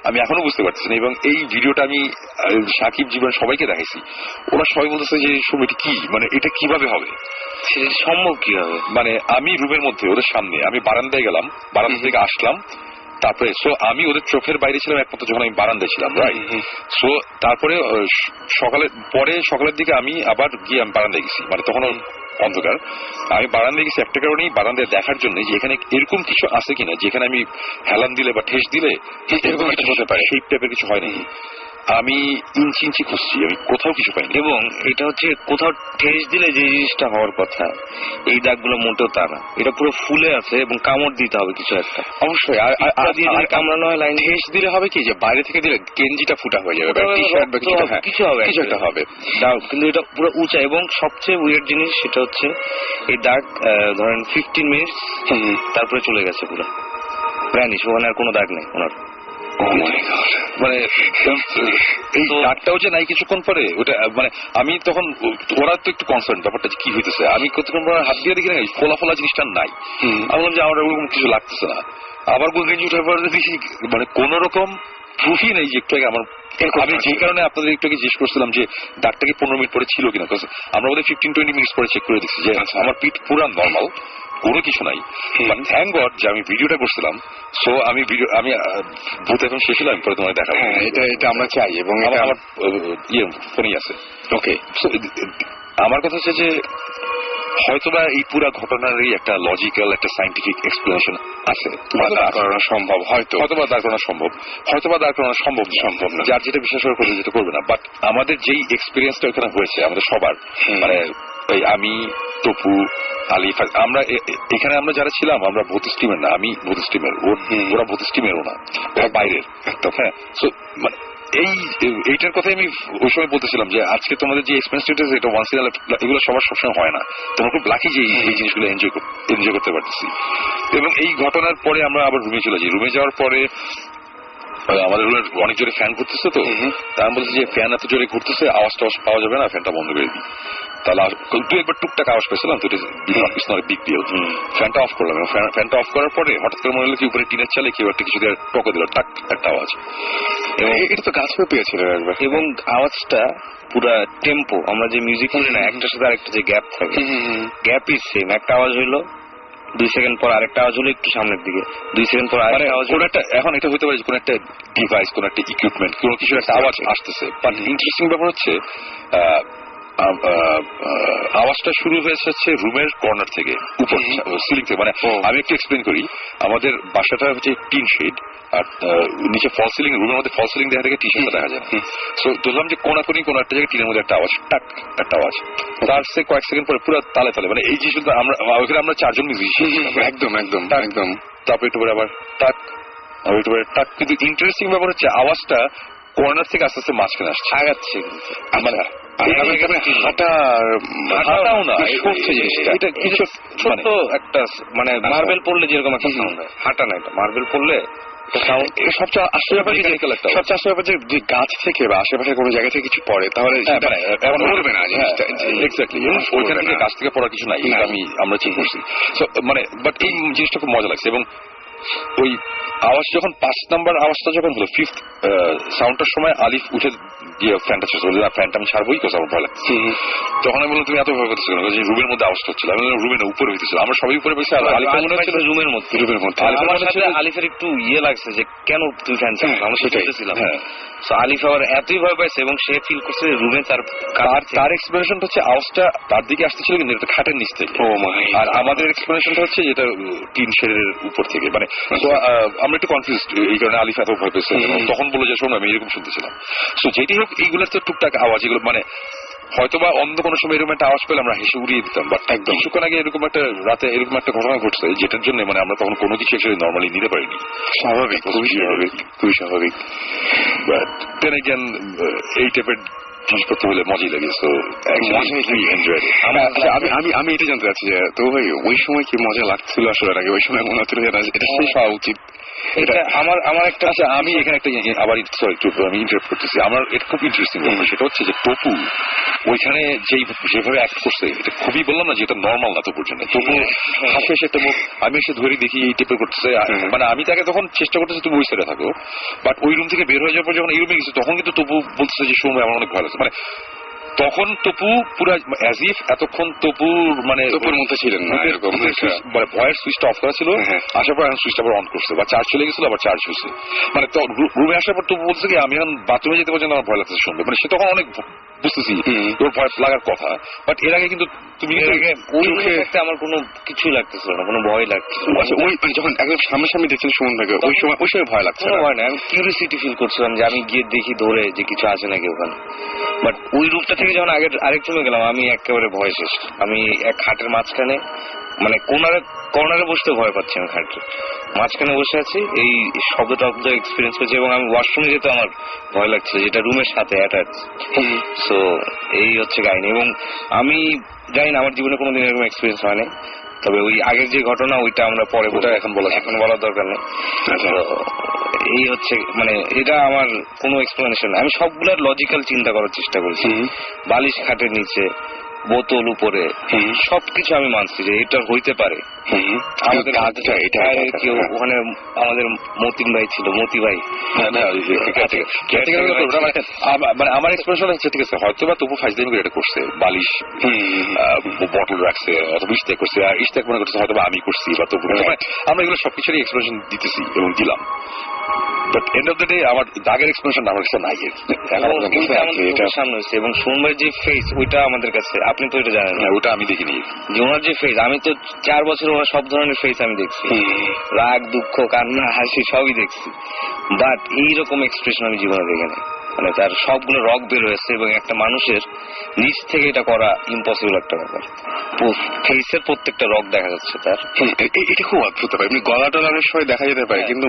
আমি এখনো বুঝতে পারছি না। এবং এই ভিডিওটা আমি সাকিব জীবন সবাইকে দেখাইছি, ওরা সবাই বলতেছে যে শুভ এটা কি, মানে এটা কিভাবে হবে, সেটা সম্ভব কিভাবে? মানে আমি রুমের মধ্যে ওদের সামনে, আমি বারান্দায় গেলাম, বারান্দা থেকে আসলাম, তারপরে সো আমি ওদের চোখের বাইরে ছিলাম একমাত্র যখন আমি বারান্দায় ছিলাম, রাইট? সো তারপরে সকালের দিকে আমি আবার গিয়ে আমি বারান্দায় গেছি, মানে তখন অন্ধকার। আমি বারান্দায় গেছি একটা কারণেই, বারান্দায় দেখার জন্য যে এখানে এরকম কিছু আছে কিনা যেখানে আমি হেলান দিলে বা ঠেস দিলে এরকম কিছু হতে পারে, সেই টাইপের কিছু হয় নাকি। আমি ইঞ্চি ইঞ্চি খুঁজছি, আমি কোথাও কিছু পাইনি। এবং এটা হচ্ছে কোথাও ঠেস দিলে যে জিনিসটা হওয়ার কথা, এই দাগগুলো মোটেও তা না, এটা পুরো ফুলে আছে এবং কামড় দিতে হবে কিছু একটা। অবশ্যই কামড়ানো হয় লাইন ঠেস দিলে হবে কি যে বাইরে থেকে দিলে গেঞ্জিটা ফুটা হয়ে যাবে, টি শার্ট বা কিছু হবে, কিছু একটা হবে। কিন্তু এটা পুরো উঁচা, এবং সবচেয়ে উইয়ার্ড জিনিস সেটা হচ্ছে এই দাগ ধরেন 15 মিনিট তারপরে চলে গেছে পুরো প্রাণী, ওখানে আর কোনো দাগ নেই ওনার। মানে এই দাগটাও যে নাই কিছুক্ষণ পরে ওটা, মানে আমি তখন ওরা তো একটু কনসার্ন ব্যাপারটা কি হইতেছে, আমি কতক্ষণ পরে হাত দিয়ে দেখি না ফোলা ফোলা জিনিসটা নাই। আমি বললাম যে আমার ওরকম কিছু লাগতেছে না। আবার গেঞ্জি উঠার পরে দেখি মানে কোন রকম প্রুফই নেই যে একটু আগে আমার, আমি যে কারণে আপনাদের একটু আগে জিজ্ঞেস করছিলাম যে দাগটা কি 15 মিনিট পরে ছিল কিনা, আমরা বোধহয় 15-20 মিনিট পরে চেক করে দেখছি যে আমার পিঠ পুরা নর্মাল, কোনো কিছু নাই। বাট থ্যাংক গড যে আমি ভিডিওটা করছিলাম, সো আমি ভূত এখন শেষ হলাম, পরে তোমার দেখা। এটা আমরা চাই, এবং আমার ফোনই আছে। ওকে, আমার কথা হচ্ছে যে হয়তোবা এই পুরা ঘটনারই একটা লজিক্যাল একটা সাইন্টিফিক এক্সপ্লেনেশন আছে, সম্ভব, হয়তোবা দাঁড় করানো সম্ভব, হয়তোবা দাঁড় করানো সম্ভব না, যার যেটা বিশ্বাস করে করবে যেটা করবে না। বাট আমাদের যেই এক্সপিরিয়েন্সটা ওখানে হয়েছে আমাদের সবার, মানে আমি, তপু, আলিফ, আমরা এখানে আমরা যারা ছিলাম আমরা ভূতিস টিমের না, আমি ভূতিস টিমের, ওরা ভূতিস টিমেরও না, ওরা বাইরের। হ্যাঁ, সো মানে এইটার কথাই আমি ওই সময় বলতেছিলাম যে আজকে তোমাদের যে এক্সপেরিয়েন্স এটা ওয়ান্স ইন, এগুলো সবার সবসময় হয় না, তোমরা খুব লাকি যে এই জিনিসগুলো এনজয় করতে পারতেছি। এবং এই ঘটনার পরে আমরা আবার রুমে চলে যাই। রুমে যাওয়ার পরে আমাদের অনেক জোরে ফ্যান ঘুরতেছে, তো আমি বলছি যে ফ্যান এত জোরে ঘুরতেছে, আওয়াজ টাওয়াজ পাওয়া যাবে না, ফ্যানটা বন্ধ করে দিই। তাহলে দু একবার টুকটাক আওয়াজ পেয়েছিলাম, তো it's not a big deal. ফ্যানটা অফ করলাম, ফ্যানটা অফ করার পরে হঠাৎ করে মনে হলো কি উপরে টিনের চালে কেউ একটা কিছু দিয়ে টকে দিল, টাক একটা আওয়াজ। এবং এটা তো গাছেও পেয়েছিল একবার, এবং আওয়াজটা পুরা টেম্পো, আমরা যে মিউজিক শুনি না একটার সাথে আরেকটা যে গ্যাপ থাকে, গ্যাপ ইজ সেম। একটা আওয়াজ হইলো, 2 সেকেন্ড পর আরেকটা আওয়াজ হলো একটু সামনের দিকে, 2 সেকেন্ড পর আরেকটা আওয়াজ। এখন এটা হতে পারে কোন একটা ডিভাইস, কোন একটা ইকুইপমেন্ট, কোন কিছু একটা আওয়াজ আসতেছে। বাট ইন্টারেস্টিং ব্যাপার হচ্ছে আওয়াজটা শুরু হয়েছে হচ্ছে রুমের কর্নার থেকে, উপর সিলিং থেকে। মানে আমি একটু এক্সপ্লেন করি, আমাদের বাসাটা হচ্ছে টিন শেড, আর নিচে ফল সিলিং, রুমের মধ্যে ফল সিলিং দেখা থেকে টি শার্টটা দেখা যায়। সো ধরলাম যে কোনাকুনি কোন একটা জায়গায় টিনের মধ্যে একটা আওয়াজ, টাক একটা আওয়াজ, তার সে কয়েক সেকেন্ড পরে পুরো তালে তালে, মানে এই জিনিসটা আমরা ওখানে আমরা 4 জন মিউজিশিয়ান, একদম তারপরে একটু পরে আবার টাক, একটু পরে টাক। কিন্তু ইন্টারেস্টিং ব্যাপার হচ্ছে আওয়াজটা কর্নার থেকে আস্তে আস্তে মাঝখানে আসছে, আগাচ্ছে। মানে হাঁটাও না, এটা কিছু ছোট একটা মানে মার্বেল পড়লে যেরকম একটা সাউন্ড হয়, হাঁটা না, এটা মার্বেল পড়লে সবচেয়ে আশ্চর্য যে গাছ থেকে বা আশেপাশে কোনো জায়গা থেকে কিছু পড়ে, তাহলে পড়বে না জিনিসটা। এক্স্যাক্টলি, ওইখান থেকে গাছ থেকে পড়ার কিছু নাই, আমরা চেক করছি। মানে বাট এই জিনিসটা খুব মজা লাগছে। এবং ওই আওয়াজ যখন 5 নাম্বার আওয়াজটা যখন হলো, 5th সাউন্ডটার সময় আলিফ উঠে গিয়ে ফ্যানটা শেষ করলো, ফ্যানটা আমি ছাড়বোই, কোথাও আমার ভয় লাগছে। তখন আমি বললাম তুমি এত ভয় করতেছো কেন, রুমের মধ্যে আওয়াজটা হচ্ছিল। আমি বললাম রুমের উপরে হইতেছিল, আমরা সবাই উপরে বসে, আর আলিফ মনে হচ্ছিল রুমের মধ্যে। আলিফের একটু ইয়ে লাগছে যে কেন তুই ফ্যান চালাস, আমরা সেটাইছিলাম। আলিফ আবার এতই ভয় পাইছে এবং সে ফিল করছে রুমে তার এক্সপ্লেনেশনটা হচ্ছে আওয়াজটা তার দিকে আসতেছিল কিন্তু এটা খাটের নিচ থেকে, আর আমাদের এক্সপ্লেনেশনটা হচ্ছে যেটা টিন শেডের উপর থেকে। মানে আমরা একটু কনফিউজ, এই কারণে আলিফ এত ভয় পেয়েছে। তখন বলে যে শোনো আমি এরকম শুনতেছিলাম। সো যেটি হোক, এইগুলোর তো টুকটাক আওয়াজ, এগুলো মানে হয়তোবা অন্য কোনো সময় এরকম একটা আওয়াজ পেলে আমরা হেসে উড়িয়ে দিতাম। বাট একদম কিছুক্ষণ আগে এরকম একটা রাতে এরকম একটা ঘটনা ঘটছে, যেটার জন্য মানে আমরা তখন কোনো কিছু একসাথে নর্মালি নিতে পারিনি। স্বাভাবিক, খুবই স্বাভাবিক। বাট দেন এগেন এই টাইপের জিনিসপত্র হলে মজাই লাগে। সো আমি এটা জানতে চাচ্ছি যে তো ভাই ওই সময় কি মজা লাগছিল আসলে, আগে ওই সময় মনে হচ্ছিল এটা শেষ হওয়া উচিত। এটা আমার একটা, আচ্ছা আমি এখানে একটা আবার আমি ইন্টারাপ্ট করতেছি, আমার এটা খুব ইন্টারেস্টিং ব্যাপার, সেটা হচ্ছে যে টপু ওইখানে যেভাবে অ্যাক্ট করছে, এটা খুবই বললাম না যে এটা নর্মাল না তো পর্যন্ত। তবু হাসি এসে একটা মুখ, আমি এসে ধরে দেখি এই টাইপের করতেছে। মানে আমি তাকে তখন চেষ্টা করতেছি তুমি ওই সাইডে থাকো, বাট ওই রুম থেকে বের হয়ে যাওয়ার পর যখন এই রুমে গেছে তখন কিন্তু তবু বলতেছে যে সময় আমার অনেক ভালো আছে। মানে তখন তপু পুরো অ্যাজ ইফ এতক্ষণ তপুর মানে তপুর মধ্যে ছিলেন না এরকম মানে ভয়ের সুইচটা অফ করা ছিল, আসার পর এখন সুইচটা আবার অন করছে বা চার্জ চলে গেছিল আবার চার্জ হয়েছে। মানে রুমে আসার পর তপু বলছে কি আমি এখন বাথরুমে যেতে পারছি না, আমার ভয় লাগছে শুনবে। মানে সে তখন অনেক বুঝতেছি তোর ভয় লাগার কথা, বাট এর আগে কিন্তু তুমি ওই থাকতে আমার কোনো কিছুই লাগতেছিল না, কোনো ভয় লাগতেছিল। আচ্ছা ওই যখন একদম সামনাসামনি দেখছেন সুমন ভাইকে ওই সময় ভয় লাগছে? ভয় না, আমি কিউরিয়াসিটি ফিল করছিলাম যে আমি গিয়ে দেখি ধরে যে কিছু আছে নাকি ওখানে। বাট ওই রূপটা থেকে যখন আরেক রুমে গেলাম আমি একেবারে ভয় শেষ। আমি এক খাটের মাঝখানে মানে কর্নারে বসতে ভয় পাচ্ছি, আমি খাটের মাঝখানে বসে আছি, এই শব্দ এক্সপিরিয়েন্স করছি এবং আমি ওয়াশরুমে যেতে আমার ভয় লাগছিল, যেটা রুমের সাথে অ্যাটাচ। সো এই হচ্ছে কাহিনী। এবং আমি জানি না আমার জীবনে কোনোদিন এরকম এক্সপিরিয়েন্স হয়নি, তবে ওই আগের যে ঘটনা ওইটা আমরা পরে এখন বলার দরকার নেই। এই হচ্ছে মানে এটা আমার কোনো এক্সপ্লেনেশন না, আমি সবগুলার লজিক্যাল চিন্তা করার চেষ্টা করেছি। বালিশ খাটের নিচে, বোতল উপরে, সবকিছু আমি মানছি যে এটা হইতে পারে। আমাদের কেউ ওখানে আমাদের মতিন ভাই ছিল, মতি ভাই, মানে আমার এক্সপ্রেশন হচ্ছে ঠিক আছে হয়তো বা তবু ফাইজলামি করে এটা করছে, বালিশ বটল রাখছে অথবা ইস্তেক করছে, আর ইস্তেক মনে করছে হয়তো আমি করছি বা তবু, আমরা এগুলো সবকিছুরই এক্সপ্রেশন দিতেছি এবং দিলাম। But end of the day আমার দাগের এক্সপ্রেশন আমার কাছে নাই, সামনে হয়েছে। এবং সোমবার যে ফেস ওইটা আমাদের কাছে, আপনি তো এটা জানেন না, ওটা আমি দেখিনি। যে ওনার যে ফেস, আমি তো 4 বছর ওনার সব ধরনের ফেস আমি দেখছি, রাগ, দুঃখ, কান্না, হাসি সবই দেখছি, বাট এইরকম এক্সপ্রেশন আমি জীবনে দেখিনি। মানে তার সবগুলো রগ বের হয়েছে এবং একটা মানুষের নিচ থেকে এটা করা ইম্পসিবল একটা ব্যাপার। ফেসের প্রত্যেকটা রগ দেখা যাচ্ছে তার। এটা খুব অদ্ভুত ব্যাপার, এমনি গলা টলার সময় দেখা যেতে পারে কিন্তু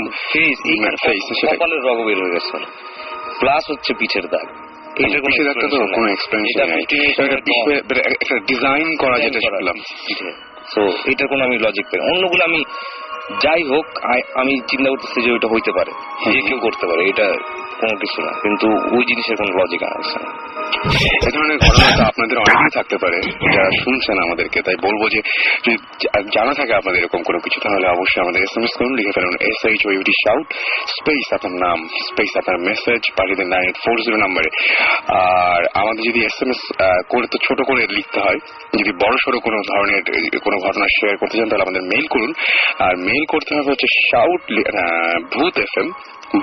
কপালের রগ বের হয়ে গেছে, প্লাস হচ্ছে পিঠের দাগ। ডিজাইন করা যেটা শিখলাম, তো এটার কোনো আমি লজিক পাই। অন্যগুলো আমি যাই হোক আমি চিন্তা করতেছি যে ওইটা হইতে পারে, যে কেউ করতে পারে, এটা কোনো কিছু না, কিন্তু ওই জিনিসের কোনো লজিক আছে না। এ ধরনের ঘটনা তো আপনাদের অনেকেই থাকতে পারে যারা শুনছেন আমাদেরকে, তাই বলবো যে যদি জানা থাকে আপনাদের এরকম কোনো কিছু তাহলে অবশ্যই আমাদের SMS করুন, লিখে ফেলুন SHOUT শাউট স্পেস আপনার নাম স্পেস আপনার মেসেজ পাঠিয়ে দেন 9840 নাম্বারে। আর আমাদের যদি SMS করে তো ছোট করে লিখতে হয়, যদি বড় সড়ো কোনো ধরনের কোনো ঘটনা শেয়ার করতে চান তাহলে আমাদের মেইল করুন। আর মেইল করতে হবে হচ্ছে শাউট ভূত FM,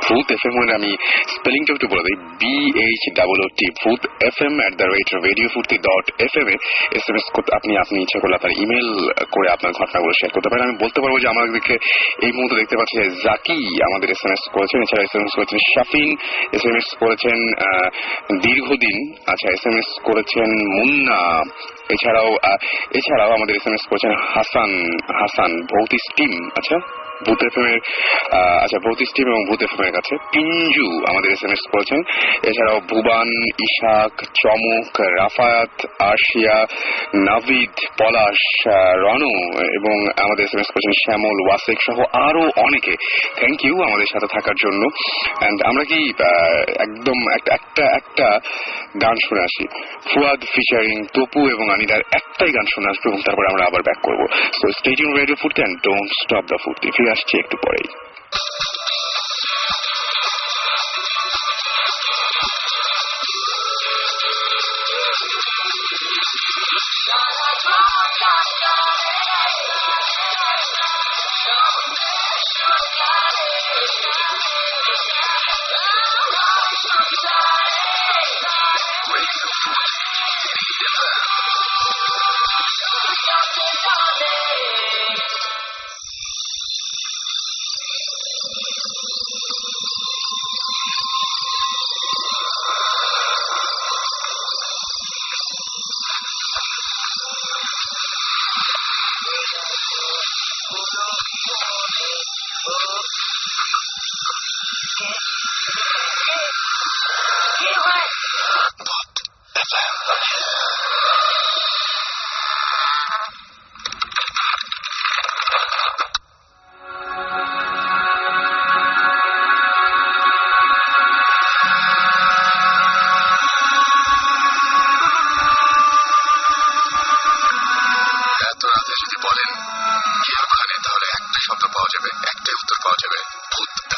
ভূত FM হলে আমি স্পেলিংটা একটু বলে দিই, BHOOT ভূত FM @radiofurti.fm এ SMS করতে আপনি ইচ্ছা করলে আপনার ইমেল করে আপনার ঘটনাগুলো শেয়ার করতে পারেন। আমি বলতে পারবো যে আমাদেরকে এই মুহূর্তে দেখতে পাচ্ছি যে জাকি আমাদের SMS করেছেন, এছাড়া SMS করেছেন শাফিন, SMS করেছেন দীর্ঘদিন, আচ্ছা SMS করেছেন মুন্না, এছাড়াও আমাদের SMS করেছেন হাসান ভৌত স্টিম, আচ্ছা ভূত FM এর ভৌত স্টিম এবং ভূত FM এর কাছে পিঞ্জু আমাদের SMS করেছেন। এছাড়াও ভুবান, ইশাক, চমক, রাফায়াত, আরশিয়া, নাভিদ, পলাশ, রনু এবং আমাদের SMS করেছেন শ্যামল, ওয়াসেক সহ আরো অনেকে। থ্যাংক ইউ আমাদের সাথে থাকার জন্য। এন্ড আমরা কি একদম একটা গান শুনে আসি, ফুয়াদ ফিচারিং তপু এবং আনিদার একটাই গান শুনে আসবো এবং তারপর আমরা আবার ব্যাক করবো। সো স্টে টিউন রেডিও ফুর্তি এন্ড ডোন্ট স্টপ দ্য ফুর্তি। ফিরে আসছি একটু পরেই।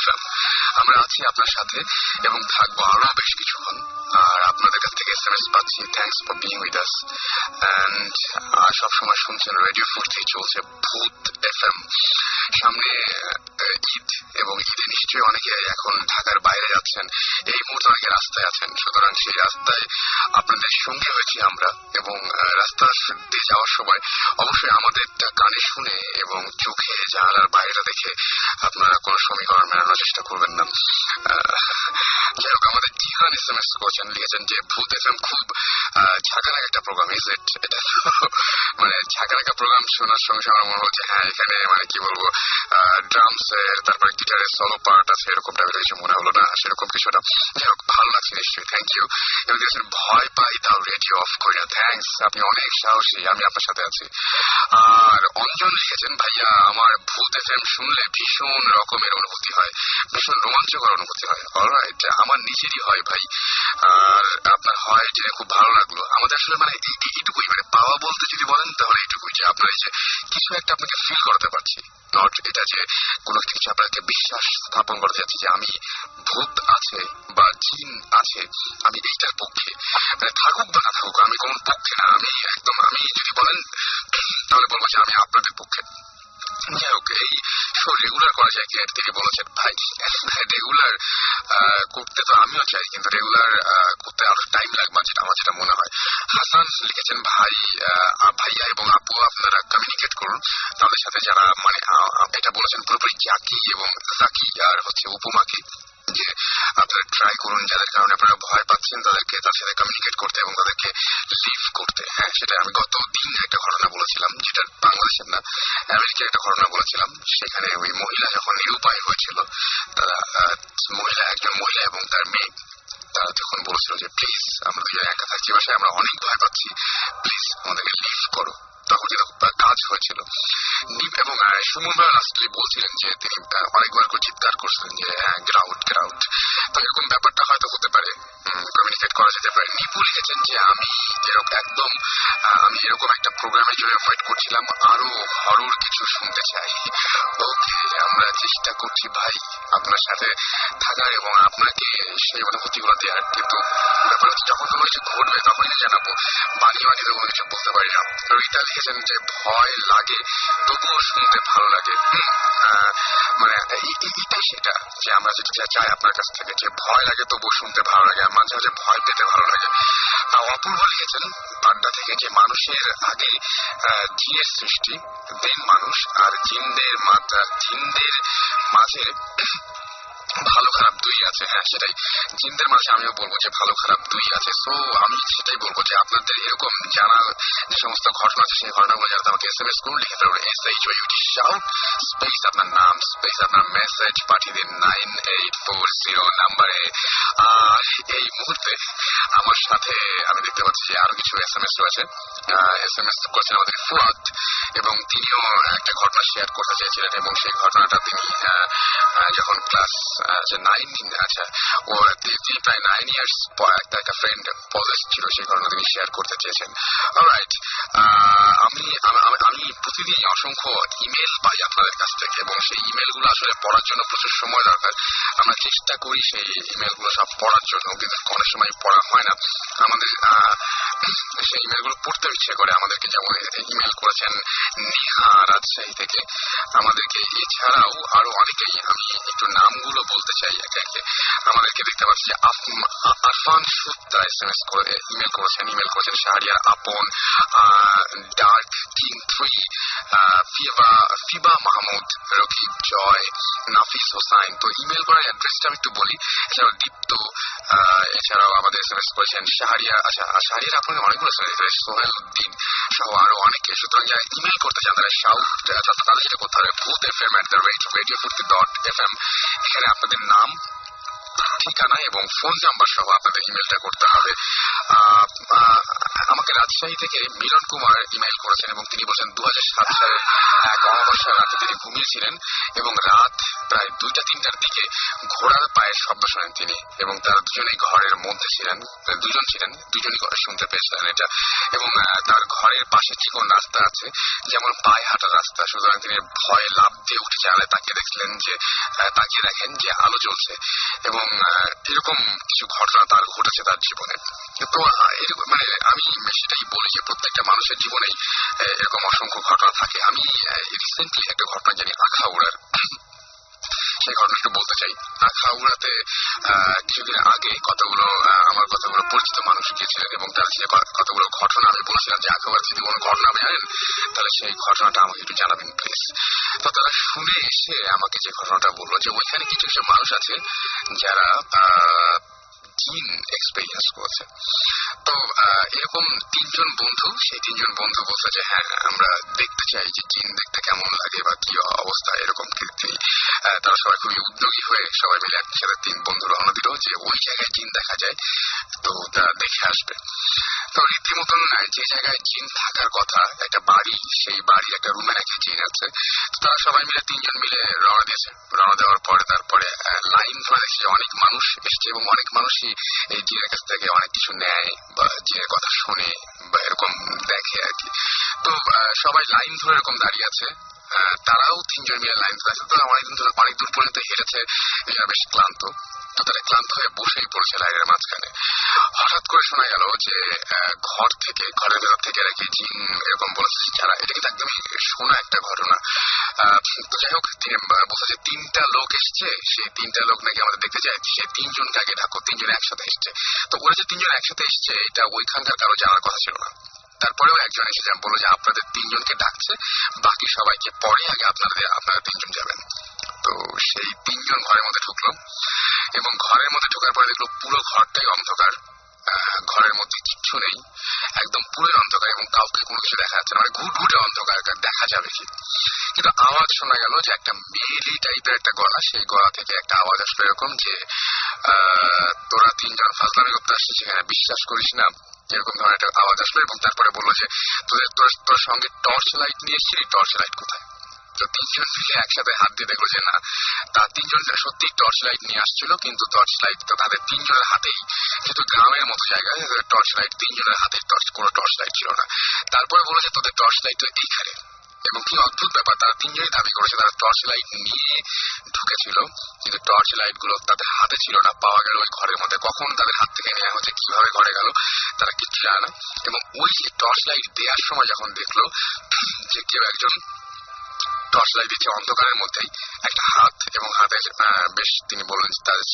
FM। আমরা আছি আপনার সাথে এবং থাকবো আরো বেশ কিছুক্ষণ। আর আপনাদের কাছ থেকে SMS পাচ্ছি, thanks for being with us. And সবসময় শুনছেন রেডিও ফুর্তি, চলছে ভূত FM। সামনে ঈদ এবং ঈদে নিশ্চয়ই অনেকে এখন ঢাকার বাইরে যাচ্ছেন, এই মুহূর্তে অনেকে রাস্তায় আছেন। সুতরাং সেই রাস্তায় আপনাদের সঙ্গে হয়েছি আমরা, এবং রাস্তা দিয়ে যাওয়ার সময় অবশ্যই আমাদের কানে শুনে এবং চোখে জানালার বাইরেটা দেখে আপনারা কোনো সমীকরণ মেলানোর চেষ্টা করবেন না। যাই হোক, আমাদের জিহান SMS করেছেন, লিখেছেন যে ভূত FM খুব ঝাঁকানাক একটা প্রোগ্রাম। Is it? এটা মানে ঝাঁকানাকা প্রোগ্রাম শোনার সঙ্গে সঙ্গে আমার মনে হচ্ছে হ্যাঁ এখানে মানে কি বলবো ড্রামস এর তারপরে গিটারের সোলো পার্ট আছে, এরকম টাইপের কিছু মনে হলো না, সেরকম কিছুটা। যাই হোক, ভালো লাগছে নিশ্চয়ই, থ্যাংক ইউ। এবং দিয়েছেন ভয় পাই তাও রেডিও অফ করি না, থ্যাংকস, আপনি অনেক সাহসী, আমি আপনার সাথে আছি। আর অঞ্জন লিখেছেন, ভাইয়া আমার ভূত FM শুনলে ভীষণ রকমের অনুভূতি হয়, ভীষণ রোমাঞ্চকর অনুভূতি হয়। অলরাইট, আমার নিজেরই হয় ভাই, আর আপনার হয় জেনে খুব ভালো লাগলো। আমাদের আসলে মানে এইটুকুই, মানে পাওয়া বলতে যদি বলেন তাহলে এইটুকুই যে আপনার এই যে কিছু একটা আপনাকে ফিল করাতে পারছি, নট এটা যে কোনো কিছু আপনাকে বিশ্বাস স্থাপন করতে যাচ্ছি যে আমি ভূত আছে বা জিন আছে, আমি এইটার পক্ষে, মানে থাকুক বা না থাকুক আমি কোন পক্ষে না, আমি একদম, আমি যদি বলেন তাহলে বলবো যে আমি আপনাদের পক্ষে। যাই হোক, এই শো রেগুলার করা যায় কি? তিনি বলেছেন ভাই রেগুলার করতে তো আমিও চাই, কিন্তু রেগুলার করতে আরো টাইম লাগবে আমার যেটা মনে হয়। হাসান লিখেছেন, ভাইয়া এবং আপু আপনারা কমিউনিকেট করুন তাদের সাথে, যারা মানে এটা বলেছেন পুরোপুরি জাকি এবং জাকি আর হচ্ছে উপমাকে, যে আপনারা ট্রাই করুন যাদের কারণে আপনারা ভয় পাচ্ছেন তাদেরকে, তার সাথে কমিউনিকেট করতে এবং তাদেরকে লিভ করতে। হ্যাঁ, সেটা আমি গত দিন একটা ঘটনা বলেছিলাম, যেটা বাংলাদেশের না আমেরিকার একটা ঘটনা বলেছিলাম। সেখানে ওই মহিলা যখন নিরুপায় হয়েছিল, তারা একজন মহিলা এবং তার মেয়ে, তারা যখন বলেছিল যে প্লিজ আমরা দুজন একা থাকছি বাসায়, আমরা অনেক ভয় পাচ্ছি, প্লিজ আমাদেরকে লিভ করো, তখন কিন্তু কাজ হয়েছিল। এবং সুমন ভাই লাস্টলি বলছিলেন যে তিনি অনেকবার করে চিৎকার করছিলেন যে হ্যাঁ গেট আউট। তো এরকম ব্যাপারটা হয়তো হতে পারে, কমিউনিকেট করা যেতে পারে। নিপু লিখেছেন যে আমি এরকম একটা প্রোগ্রামের জন্য ওয়েট করছিলাম, আরো হরর কিছু শুনতে চাই। ওকে, আমরা চেষ্টা করছি ভাই আপনার সাথে থাকার এবং আপনাকে সেই অনুভূতিগুলো দেওয়ার, কিন্তু ব্যাপার হচ্ছে যখন কোনো কিছু ঘটবে তখনই জানাবো, বানিয়ে তো কোনো কিছু বলতে পারি না। রীতা লিখেছেন যে ভয় লাগে তবুও শুনতে ভালো লাগে। মানে এইটাই সেটা যে আমরা যেটা চাই আপনার কাছ থেকে, যে ভয় লাগে তবুও শুনতে ভালো লাগে, মাঝে মাঝে ভয় পেতে ভালো লাগে। অপূর্ব লিখেছেন পাড্ডা থেকে যে মানুষের আগে জিনের সৃষ্টি, দেন মানুষ, আর জিনদের মাঝে ভালো খারাপ দুই আছে। হ্যাঁ, সেটাই, জিনদের মাঝে আমিও বলবো যে ভালো খারাপ দুই আছে। সো আমি সেটাই বলবো যে আপনাদের এরকম জানা যে সমস্ত ঘটনা আছে সেই ঘটনাগুলো জানাতে আমাকে SMS করুন, লিখে দেবেন SHOUT শাউট স্পেস আপনার নাম স্পেস আপনার মেসেজ পাঠিয়ে দিন 9840 নাম্বারে। এই মুহূর্তে আমার সাথে আমি দেখতে পাচ্ছি যে আরো কিছু SMS রয়েছে। SMS করেছেন আমাদের ফুয়াদ, এবং তিনিও একটা ঘটনা শেয়ার করতে চেয়েছিলেন, এবং সেই ঘটনাটা তিনি যখন ক্লাস 9, ও তিনি প্রায় 9 ইয়ার্স একটা ফ্রেন্ড পজেস ছিল, সেই ঘটনা তিনি শেয়ার করতে চেয়েছেন। অলরাইট, আমি প্রতিদিন অসংখ্য ইমেল পাই আপনাদের কাছ থেকে, এবং সেই ইমেলগুলো আসলে পড়ার জন্য প্রচুর সময় দরকার। আমরা চেষ্টা করি সেই ইমেলগুলো সব পড়ার জন্য, কিন্তু অনেক সময় পড়া হয় না। আমাদের সেই ইমেলগুলো পড়তে ইচ্ছে করে আমাদেরকে, যেমন ইমেল করেছেন নেহা রাজশাহী থেকে আমাদেরকে, এছাড়াও আরো অনেকেই, আমি একটু নামগুলো বলতে চাই একে একে। আমাদেরকে দেখতে পাচ্ছি যে আরফান সুদ্দা ইমেল করেছেন শাহরিয়ার আপন, ডার্ক কিং 3, ফিবা মাহমুদ, রকিব জয়, নাফিস হোসাইন। তো ইমেল করার অ্যাড্রেসটা আমি একটু বলি। এছাড়াও দীপ্ত, এছাড়াও আমাদের SMS করেছেন শাহরিয়ার, শাহরিয়ার আপনাকে অনেকগুলো সোহেল উদ্দিন সহ আরো অনেকে। সুতরাং যারা ইমেল করতে চান তারা তাদের যেটা করতে হবে boothfm@radiofurti.fm, এখানে আপনাদের নাম, ঠিকানা এবং ফোন নাম্বার সহ আপনাদের ইমেলটা করতে হবে। আমাকে রাজশাহী থেকে মিলন কুমার ইমেইল করেছেন এবং তিনি বলেছেন 2007 সালের এক অমাবস্যার রাতে তিনি ঘুমিয়েছিলেন এবং রাত প্রায় 2টা-3টার দিকে ঘোড়ার পায়ের শব্দ শোনেন তিনি এবং তারা দুজনেই ঘরের মধ্যে ছিলেন, দুজনই ঘরে শুনতে পেয়েছিলেন এটা। এবং তার ঘরের পাশে চিকন রাস্তা আছে, যেমন পায়ে হাঁটার রাস্তা, সুতরাং তিনি ভয়ে লাফ দিয়ে উঠে জানালায় তাকিয়ে দেখেন যে আলো জ্বলছে এবং এরকম কিছু ঘটনা তার ঘটেছে তার জীবনে। তো মানে আমি সেটাই বলি যে প্রত্যেকটা মানুষের জীবনেই এরকম অসংখ্য ঘটনা থাকে। আমি রিসেন্টলি একটা ঘটনা জানি আখাউড়ার, সেই ঘটনাটা বলতে চাই। আখাউড়াতে কিছুদিন আগে আমার কতগুলো পরিচিত মানুষ গিয়েছিলেন এবং তার যে কতগুলো ঘটনা আমি বলেছিলাম যে আখাউড়াতে যদি কোনো ঘটনা আপনি জানেন তাহলে সেই ঘটনাটা আমাকে একটু জানাবেন প্লিজ। তো তারা শুনে এসে আমাকে যে ঘটনাটা বললো যে ওইখানে কিছু কিছু মানুষ আছে যারা জিন এক্সপেরিয়েন্স করেছে। তো এরকম 3জন বন্ধু, সেই 3জন বন্ধু বলছে যে হ্যাঁ আমরা দেখতে চাই যে জিন দেখতে কেমন লাগে বা কি অবস্থা, এরকম তারা সবাই খুবই উদ্যোগী হয়ে সবাই মিলে একসাথে 3 বন্ধু রওনা দিল যে ওই জায়গায় জিন দেখা যায়, তো তারা দেখে আসবে। তো রীতিমতন যে জায়গায় জিন থাকার কথা একটা বাড়ি, সেই বাড়ি একটা রুমে নাকি জিন আছে। তো তারা সবাই মিলে 3জন মিলে রওনা দিয়েছে। রওনা দেওয়ার পরে তারপরে লাইন ধরে দেখছে অনেক মানুষ এসছে এবং অনেক মানুষই এই জিনের কাছ থেকে অনেক কিছু নেয় বা জিনের কথা শোনে বা এরকম দেখে আর কি। তো সবাই লাইন ধরে এরকম দাঁড়িয়ে আছে, তারাও 3জন মিলে লাইন ধরে আছে। তো অনেক দূর পর্যন্ত হেরেছে, বেশ ক্লান্ত। তো তারা ক্লান্ত হয়ে বসেই পড়েছে লাইনের মাঝখানে। হঠাৎ করে শোনা গেল যে ঘরের ভেতর থেকে নাকি জিন এরকম বলেছে যারা, এটা কিন্তু একদমই শোনা একটা ঘটনা। তো যাই হোক, বলছে যে 3টা লোক এসছে, সেই 3টা লোক নাকি আমাদের দেখতে যায়, সে 3জনকে আগে ডাকো, 3জন একসাথে এসছে। তো ওরা যে 3জন একসাথে এসছে এটা ওইখানকার কারো জানার কথা ছিল না। তারপরেও একজন এসে বললো যে আপনাদের 3জনকে ডাকছে, বাকি সবাইকে পরে, আগে আপনারা 3জন যাবেন। তো সেই 3জন ঘরের মধ্যে ঢুকলো এবং ঘরের মধ্যে ঢোকার পরে দেখলো পুরো ঘরটাই অন্ধকার, ঘরের মধ্যে কিচ্ছু নেই, একদম পুরোই অন্ধকার এবং কাউকে কোনো কিছু দেখা যাচ্ছে না, মানে ঘুটঘুটে অন্ধকার, দেখা যাবে কি। কিন্তু আওয়াজ শোনা গেল যে একটা মেয়েলি টাইপের একটা গলা, সেই গলা থেকে একটা আওয়াজ আসলো এরকম যে তোরা 3জন ফাজলামি করতে আসছিস, সেখানে বিশ্বাস করিস না, এরকম ধরনের একটা আওয়াজ আসলো। এবং তারপরে বললো যে তোর সঙ্গে টর্চ লাইট নিয়ে এসছিলি, টর্চ লাইট কোথায়? তো 3জন মিলে একসাথে হাত দিয়ে দেখলো যে না, তার 3জন সত্যি টর্চ লাইট নিয়ে আসছিল, কিন্তু টর্চ লাইট তো তাদের 3জনের হাতেই, যেহেতু গ্রামের মতো জায়গায় টর্চ লাইট 3জনের হাতে কোনো টর্চ লাইট ছিল না। তারপরে বলো যে তোদের টর্চ লাইট তো এইখানে, এবং কি অদ্ভুত ব্যাপার, তারা 3জনই দাবি করেছে তারা টর্চ লাইট নিয়ে ঢুকেছিল, কিন্তু টর্চ লাইট গুলো তাদের হাতে ছিল না, পাওয়া গেল ওই ঘরের মধ্যে। কখন তাদের হাত থেকে নেওয়া হচ্ছে, কিভাবে ঘরে গেল, তারা কিচ্ছু জানে না। এবং ওই টর্চ লাইট দেওয়ার সময় যখন দেখলো যে কেউ একজন টর্চ লাইট দিচ্ছে অন্ধকারের মধ্যেই একটা হাত, এবং হাতে বেশ, তিনি বললেন,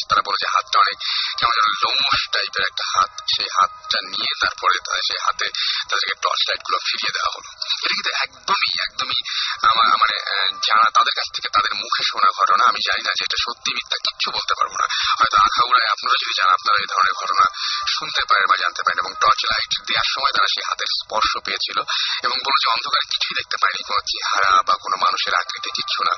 তারা বলে যে হাতটা অনেক কেমন যেন লোমশ টাইপের একটা হাত, সেই হাতটা নিয়ে তারপরে সেই হাতে তাদেরকে টর্চ লাইট গুলো ফিরিয়ে দেওয়া হলো। এটা কিন্তু একদমই আমার মানে জানা, তাদের কাছ থেকে তাদের মুখে শোনা ঘটনা। আমি জানি না যে এটা সত্যি মিথ্যা, কিচ্ছু বলতে পারবো না। হয়তো আখাউড়ায় আপনারা যদি জানেন, আপনারা এই ধরনের ঘটনা শুনতে পারেন বা জানতে পারেন। এবং টর্চ লাইট দেওয়ার সময় তারা সেই হাতের স্পর্শ পেয়েছিল এবং বলো যে অন্ধকারে কিছুই দেখতে পায়নি, কোনো চেহারা বা কোনো মানুষের আকৃতি কিচ্ছু না,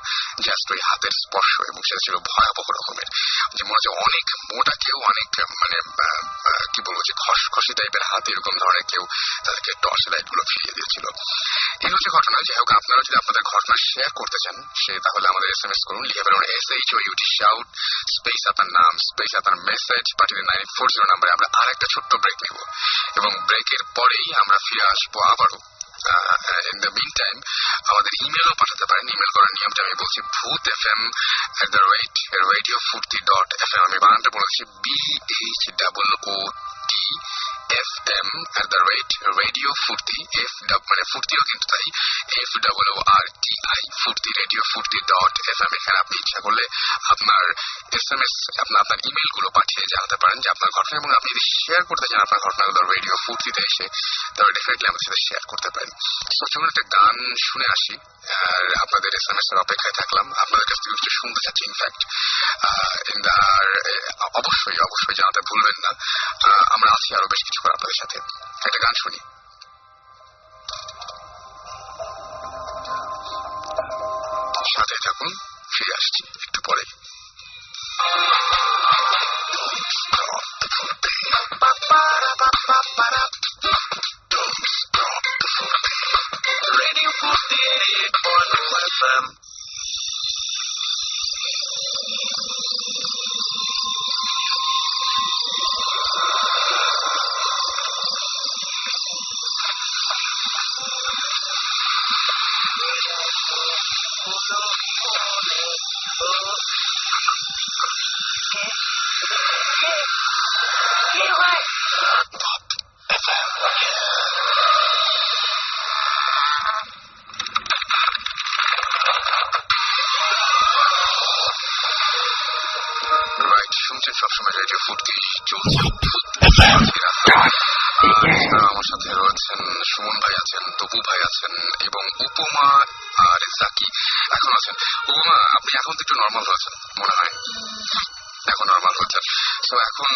জাস্ট ওই হাতের স্পর্শ। এবং সেটা ছিল ভয়াবহ রকমের, যে মনে হচ্ছে অনেক মোটা কেউ, অনেক মানে কি বলবো যে খসখসি টাইপের হাত, এরকম ধরনের কেউ তাদেরকে টর্চ লাইট গুলো ফিরিয়ে দিয়েছিল। এই হচ্ছে ঘটনা। যাই হোক, আপনারা যদি আপনাদের ঘটনা শেয়ার করতে চান, সে তাহলে আমাদের SMS করুন, লিখে ফেলুন SHOUT শাউট স্পেস আপনার নাম স্পেস আপনার মেসেজ পাঠিয়ে 940 নাম্বারে। আমরা আর একটা ছোট্ট ব্রেক নেব এবং ব্রেকের পরেই আমরা ফিরে আসবো আবারও। In the meantime, আমাদের ইমেলও পাঠাতে পারেন। ইমেল করার নিয়মটা আমি বলছি, bhutfm@radiofurti.fm। আমি বানানটা বলেছি BHOOTFM@radiofurti, মানে ফুর্তিও কিন্তু তাই, FOORTI ফুর্তি, radiofurti.fm। এখানে আপনি ইচ্ছা করলে আপনার SMS, আপনার ইমেল গুলো পাঠিয়ে জানাতে পারেন যে আপনার ঘটনা, এবং আপনি যদি শেয়ার করতে চান আপনার ঘটনাগুলো রেডিও ফুর্তিতে এসে, তাহলে ডেফিনেটলি আমাদের সাথে শেয়ার করতে পারেন। তো চলুন একটা গান শুনে আসি, আর আপনাদের SMS এর অপেক্ষায় থাকলাম। আপনাদের কাছ থেকে কিছু শুনতে চাচ্ছি ইনফ্যাক্ট, আর অবশ্যই জানাতে ভুলবেন না। আমরা আছি আরো বেশ কিছু করে আপনাদের সাথে। একটা গান শুনি। সাথে থাকুন, ফিরে আসছি একটু পরে। Ba ba ba ba ba FM. শুনছেন সবসময় রেডিও ফুটকি চলছে আমার সাথে রয়েছেন সুমন ভাই আছেন, তপু ভাই আছেন এবং উপমা আর জাকি এখন আছেন। উপমা, আপনি এখন তো একটু নর্মাল হয়েছেন মনে হয়, এখন নর্মাল হয়েছেন। তো এখন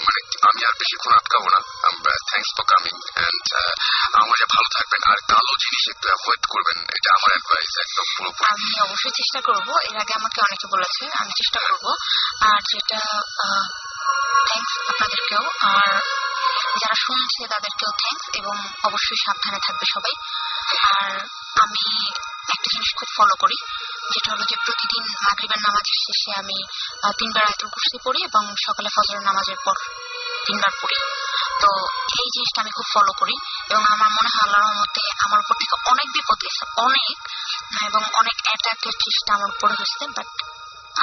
মানে আমি আর বেশিক্ষণ আটকাবো না। থ্যাংকস ফর কামিং এন্ড আমার ভালো থাকবেন আর কালো জিনিস একটু অ্যাভয়েড করবেন, এটা আমার অ্যাডভাইস একদম পুরোপুরি। আমি অবশ্যই চেষ্টা করব, এর আগে আমাকে অনেকে বলেছে, আমি চেষ্টা করব। আর যেটা থ্যাংকস আপনাদেরকেও, আর যারা শুনছে তাদেরকেও থ্যাংকস, এবং অবশ্যই সাবধানে থাকবে সবাই। আর আমি একটা জিনিস খুব ফলো করি, যেটা হলো যে প্রতিদিন মাগরিবের নামাজের শেষে আমি 3 বার আয়াতুল কুরসি পড়ি এবং সকালে ফজরের নামাজের পর 3 বার পড়ি। তো এই জিনিসটা আমি খুব ফলো করি এবং আমার মনে হয় আল্লাহর রহমতে আমার উপর থেকে অনেক বিপদ হয়েছে, অনেক, এবং অনেক অ্যাটাকের চেষ্টা আমার উপরে হয়েছে, বাট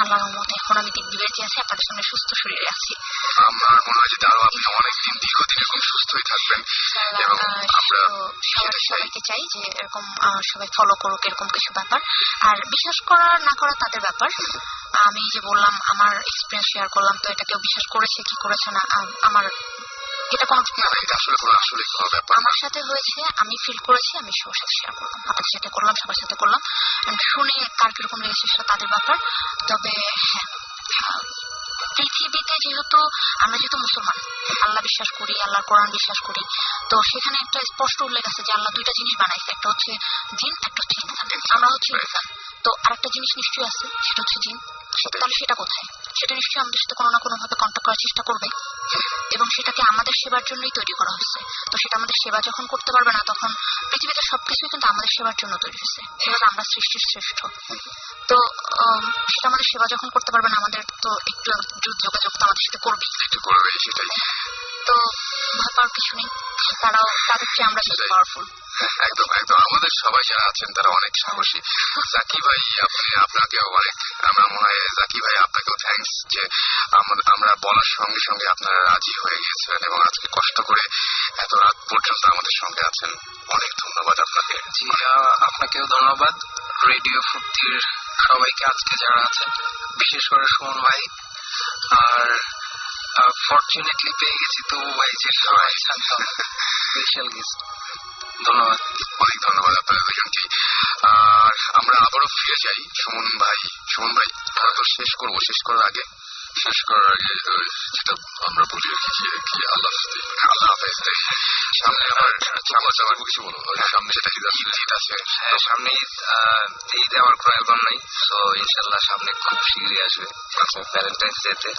আল্লাহর রহমতে এখন আমি দিব্যি বেঁচে আছি, আপনাদের সঙ্গে সুস্থ শরীরে আছি। আমার মনে হয় যে আরো আপনি অনেকদিন দীর্ঘদিন এরকম সুস্থই থাকবেন এবং আমরা সবাইকে চাই যে এরকম সবাই ফলো করুক এরকম কিছু ব্যাপার। আর বিশ্বাস করা না করা তাদের ব্যাপার। আমি যে বললাম আমার এক্সপিরিয়েন্স শেয়ার করলাম, তো এটা কেউ বিশ্বাস করেছে কি করেছে না আমার এটা কোনো ব্যাপার আমার সাথে হয়েছে, আমি ফিল করেছি, আমি সবার সাথে শেয়ার করলাম, আপনাদের সাথে করলাম, সবার সাথে করলাম। শুনে কার কিরকম লেগেছে সেটা তাদের ব্যাপার। তবে হ্যাঁ, পৃথিবীতে আমরা যেহেতু মুসলমান, আল্লাহ বিশ্বাস করি, আল্লাহর কোরআন বিশ্বাস করি, তো সেখানে একটা স্পষ্ট উল্লেখ আছে যে আল্লাহ 2টা জিনিস বানাইছে, একটা হচ্ছে জিন, একটা হচ্ছে ইনসান। আমরা হচ্ছে ইনসান, তো আরেকটা জিনিস নিশ্চয়ই আছে, সেটা হচ্ছে জিন। তাহলে সেটা কোথায়? সেটা নিশ্চয়ই আমাদের সাথে কোনো না কোনো ভাবে কন্ট্যাক্ট করার চেষ্টা করবে, এবং সেটাকে আমাদের সেবার জন্যই তৈরি করা হয়েছে। তো সেটা আমাদের সেবা যখন করতে পারবে না, তখন পৃথিবীতে সবকিছুই কিন্তু আমাদের সেবার জন্য তৈরি হয়েছে, এবার আমরা সৃষ্টির শ্রেষ্ঠ। তো সেটা আমাদের সেবা যখন করতে পারবে না, আমাদের তো একটু যোগাযোগ তো আমাদের সাথে করবে, সেটাই। তো ভয় পাওয়ার কিছু নেই, তাদের চেয়ে আমরা বেশি পাওয়ারফুল। একদম একদম, আমাদের সবাই যারা আছেন তারা অনেক সাহসী। জাকি ভাই, আপনাকেও অনেক, আমার মনে হয় জাকি ভাই আপনাকেও থ্যাংকস যে আমরা বলার সঙ্গে সঙ্গে আপনারা রাজি হয়ে গিয়েছিলেন এবং আজকে কষ্ট করে এত রাত পর্যন্ত আমাদের সঙ্গে আছেন। অনেক ধন্যবাদ আপনাকে। জি, আপনাকেও ধন্যবাদ। রেডিও ফুটকির সবাইকে আজকে যারা আছেন, বিশেষ করে সুমন ভাই, আর ফরচুনেটলি পেয়ে গেছি তো ভাই, যে সবাই স্পেশাল গেস্ট। ধন্যবাদ, অনেক ধন্যবাদ আপনাদের দুজনকে। আর আমরা আবারও ফিরে যাই সুমন ভাই। আমরা তো শেষ করার আগে যেটা আমরা বলি আর কি আল্লাহ হাফেজ। সামনে আবার কিছু বলো, সামনে যেটা ঈদ আছে, সামনে ঈদ আমার কোনো অ্যালবাম নাই, তো ইনশাল্লাহ সামনে খুব শীঘ্রই আসবে ভ্যালেন্টাইন্স ডেতে।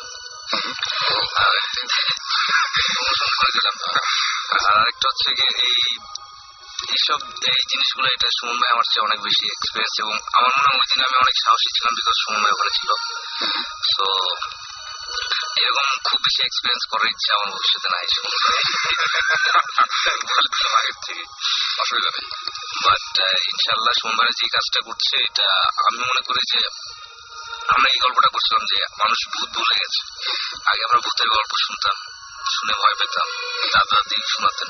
আর আরেকটা হচ্ছে গিয়ে এইসব জিনিসগুলো, এটা সুমন ভাই আমার চেয়ে অনেক বেশি এক্সপিরিয়েন্স, এবং আমার মনে হয় ওই দিন আমি অনেক সাহসী ছিলাম বিকজ সুমন ভাই ওখানে ছিল। তো এরকম খুব বেশি এক্সপিরিয়েন্স করার ইচ্ছা আমার ভবিষ্যতে নাই সুমন ভাই, আগের থেকে অসুবিধা নেই। বাট ইনশাল্লাহ সুমন ভাই যে কাজটা করছে, এটা আমি মনে করি যে আমরা এই গল্পটা করছিলাম যে মানুষ ভূত ভুলে গেছে। আগে আমরা ভূতের গল্প শুনতাম, শুনে ভয় পেতাম, দাদা দিন শোনাতেন,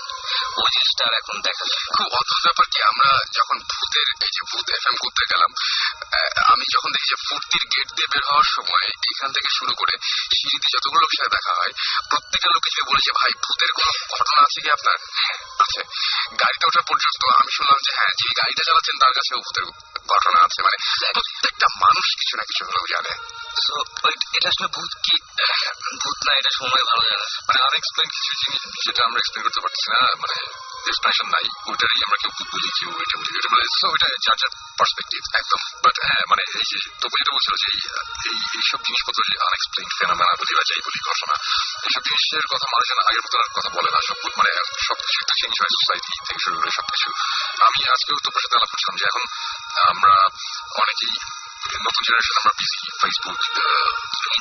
ওই জিনিসটা আর এখন দেখা যায়। খুব অদ্ভুত ব্যাপার কি, আমরা যখন ভূত এফএম করতে গেলাম, আমি যখন দেখি যে ফুর্তির গেট দিয়ে বের হওয়ার সময় এখান থেকে শুরু করে সিঁড়িতে যতগুলো লোকের সাথে দেখা হয়, প্রত্যেকটা লোকে যে বলেছে ভাই ভূতের কোনো ঘটনা আছে কি আপনার? আছে। গাড়িতে ওঠা পর্যন্ত আমি শুনলাম যে হ্যাঁ, যিনি গাড়িটা চালাচ্ছেন তার কাছেও ভূতের ঘটনা আছে। মানে প্রত্যেকটা মানুষ কিছু না কিছু হলেও জানে। এটা আসলে ভূত কি ভূত না, এটা সময় ভালো জানে। মানে আনএক্সপ্লেন কিছু জিনিস যেটা আমরা এক্সপ্লেন করতে পারছি না, মানে এক্সপ্লেনেশন নাই, ওইটারই আমরা কেউ বুঝি কেউ এটা বুঝি, এটা মানে ওইটা যার যার পার্সপেক্টিভ একদম। বাট হ্যাঁ মানে এই যে তবু যেটা বলছিল যে এইসব জিনিসপত্র যে আনএক্সপ্লেন ফেনোমেনা বলি বা যাই বলি ঘটনা, এইসব জিনিসের কথা মানুষজন আগের মতো কথা বলে না, সব মানে সবকিছু একটা চেঞ্জ হয় সোসাইটি থেকে শুরু করে সবকিছু। আমি আজকেও তোমার সাথে আলাপ করছিলাম যে এখন আমরা অনেকেই নতুন জেনারেশন আমরা বিজি, ফেসবুক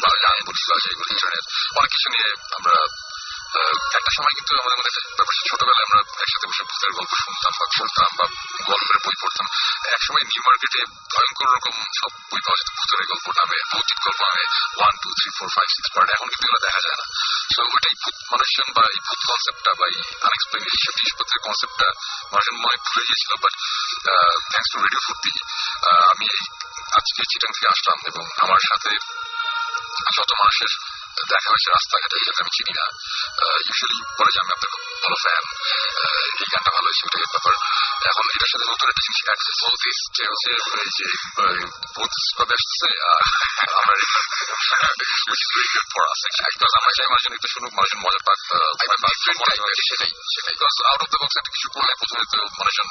বা গান বলি বা যাই বলি ইন্টারনেট অনেক কিছু নিয়ে আমরা একটা সময় কিন্তু আমাদের মধ্যে একটা ব্যাপার ছোটবেলায় আমরা একসাথে বসে ভূতের গল্প শুনতাম বা পড়তাম বা গল্পের বই পড়তাম। একসময় নিউ মার্কেটে ভয়ঙ্কর রকম সব বই পাওয়া যেত ভূতের গল্প নামে, ভৌতিক গল্প নামে 1, 2, 3, 4, 5, 6 পার্ট। এখন কিন্তু এগুলো দেখা যায় না। তো ওইটাই ভূত মানুষজন বা এই ভূত কনসেপ্টটা বা এই আনএক্সপ্লেন এইসব জিনিসপত্রের কনসেপ্টটা মানুষজন মনে ভুলে গিয়েছিল। বাট থ্যাংকস টু রেডিও ফুর্তি আমি আজকে চিটাং থেকে আসলাম এবং আমার সাথে যত মানুষের দেখা হয়েছে রাস্তাঘাটে যাতে আমি চিনি না, ইউজুয়ালি বলে যে আমি আপনার খুব ভালো ফ্যান, এই গানটা ভালো হয়েছে, ওটাই ব্যাপার। এখন এটার সাথে নতুন একটা জিনিস অ্যাড হচ্ছে যে হচ্ছে এই যে ভূত কবে আসতেছে আমরা আমরা চাই মানুষজন একটু শুনুক, মানুষজন মজা পাক, সেটাই সেটাই আউট অফ দ্য বক্স একটা কিছু করলে প্রথমে তো মানুষজন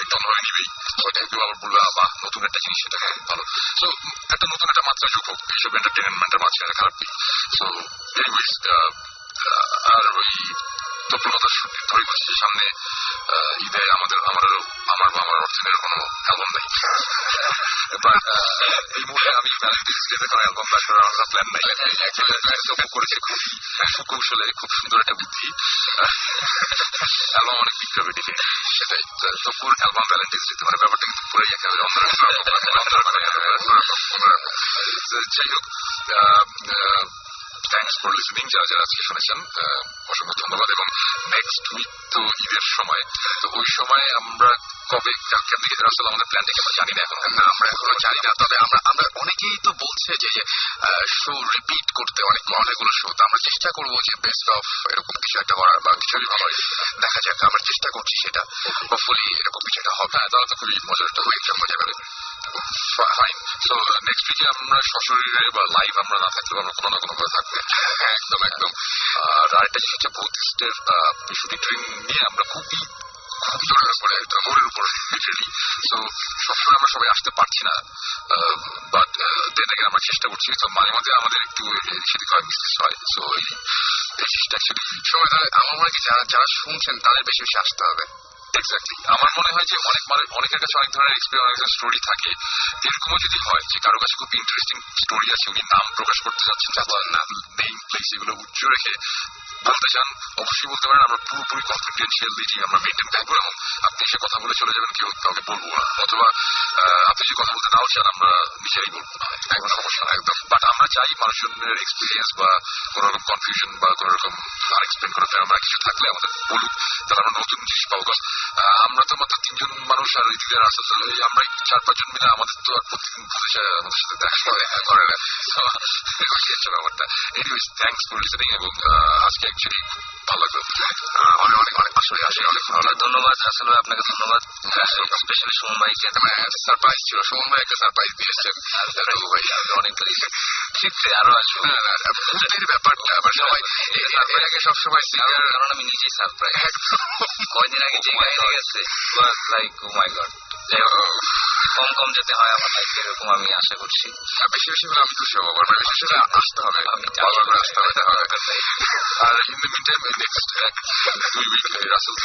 একটু অন্যভাবে নিবেই, ওইটাই কেউ আবার বলবে বাহ নতুন একটা জিনিস, সেটা ভালো। সো একটা নতুন একটা মাত্রা যোগ হোক এইসব এন্টারটেনমেন্টের মাঝখানে, খারাপ নেই। সো এনিওয়েজ আর ওই তৎপরতা ধরে বলছি যে সামনে ঈদে আমার অর্থনের কোনো অ্যালবাম নেই, বাট এই মুহূর্তে আমি ভ্যালেন্টাইন্স ডেতে কোনো অ্যালবাম বের করার আমার প্ল্যান নাই। করেছি খুব সুকৌশলে, খুব সুন্দর একটা বুদ্ধি, অ্যালবাম অনেক বিক্রি হবে দেখে, সেটাই তপুর অ্যালবাম ভ্যালেন্টাইন্স ডেতে, মানে ব্যাপারটা কিন্তু পুরোই একে হবে যাই হোক। থ্যাংকস ফর লিসনিং, যারা যারা আজকে শুনেছেন অসংখ্য ধন্যবাদ। এবং নেক্সট উইক তো ঈদের সময়, তো ওই সময় আমরা কবে কেমন থেকে আসলে আমাদের প্ল্যানটাকে আমরা জানি না এখন, না আমরা এখনো জানি না। তবে আমরা অনেকেই তো বলছে যে শো রিপিট করতে অনেকগুলো শো, তো আমরা চেষ্টা করবো যে বেস্ট অফ এরকম কিছু একটা করার বা কিছু ভালো দেখা যাক, আমরা চেষ্টা করছি সেটা, হোপফুলি এরকম কিছু একটা হবে। হ্যাঁ তাহলে তো খুবই মজার একটা হয়ে মজা পাবে। ফাইন। সো নেক্সট উইকে আমরা সশরীরে বা লাইভ আমরা না থাকলেও আমরা কোনো না কোনো ভাবে থাকবে। হ্যাঁ একদম একদম। আর আরেকটা জিনিস হচ্ছে বুদ্ধিস্টের শুটিং ট্রেন নিয়ে আমরা খুবই জোরের উপরে জোরের উপরে লিটারেলি। সো সবসময় আমরা সবাই আসতে পারছি না, বাট দেন আগে আমরা চেষ্টা করছি। তো মাঝে মাঝে আমাদের একটু সেদিক হয়, মিসটেক হয়। সো এই জিনিসটা অ্যাকচুয়ালি সময় আমার মনে হয় যারা শুনছেন তাদের বেশি বেশি আসতে হবে। এক্স্যাক্টলি। আমার মনে হয় যে অনেকের কাছে অনেক ধরনের এক্সপিরিয়েন্স, অনেক ধরনের স্টোরি থাকে। এরকমও যদি হয় যে কারো কাছে খুব ইন্টারেস্টিং স্টোরি আছে, উনি নাম প্রকাশ করতে চাচ্ছেন, না নেম প্লেস এগুলো উচ্চ রেখে বলতে চান, অবশ্যই বলতে পারেন। আমরা পুরোপুরি কনফিডেন্সিয়ালিটি আমরা মেনটেন করবো এবং আপনি সে কথা বলে চলে যাবেন, কেউ কাউকে বলবো না। অথবা আপনি যে কথা বলতে নাও চান আমরা নিজেরাই বলবো না, একদম সমস্যা না একদম। বাট আমরা চাই মানুষজনের এক্সপিরিয়েন্স বা কোনো রকম কনফিউশন বা কোনো রকম আনএক্সপ্লেন করা আমরা কিছু থাকলে আমাদের বলুক, তাহলে আমরা নতুন জিনিস পাবো। আমরা তো মাত্র 3 জন মানুষ, আর ওই দিকে আসলে আমরা 4-5 জন মিলে আমাদের তো আর প্রতিদিন আমাদের সাথে দেখা করে না ব্যাপারটা। এনিওয়েজ থ্যাংকস ফর লিসেনিং এবং আজকে অ্যাকচুয়ালি ভালো লাগলো, অনেক অনেক অনেক আসলে অনেক ভালো লাগলো। ধন্যবাদ আসলে আপনাকে, ধন্যবাদ স্পেশালি সুমন ভাইকে। সারপ্রাইজ ছিল, সুমন ভাই একটা সারপ্রাইজ দিয়েছেন ভাই, অনেক ক্ষেত্রে আরো আসবে ব্যাপারটা আবার সবাই এর আগে সবসময়, কারণ আমি নিজেই সারপ্রাইজ। কয়দিন আগে যে গাড়ি গেছে লাইক ও মাই গড। কম কম যেতে হয় আমার লাইফে, এরকম আমি আশা করছি। বেশি বেশি করে আমি খুশি হবো, বেশি বেশি আসতে হবে, আমি আসতে হবে। আর in the mean time next 2 week Russell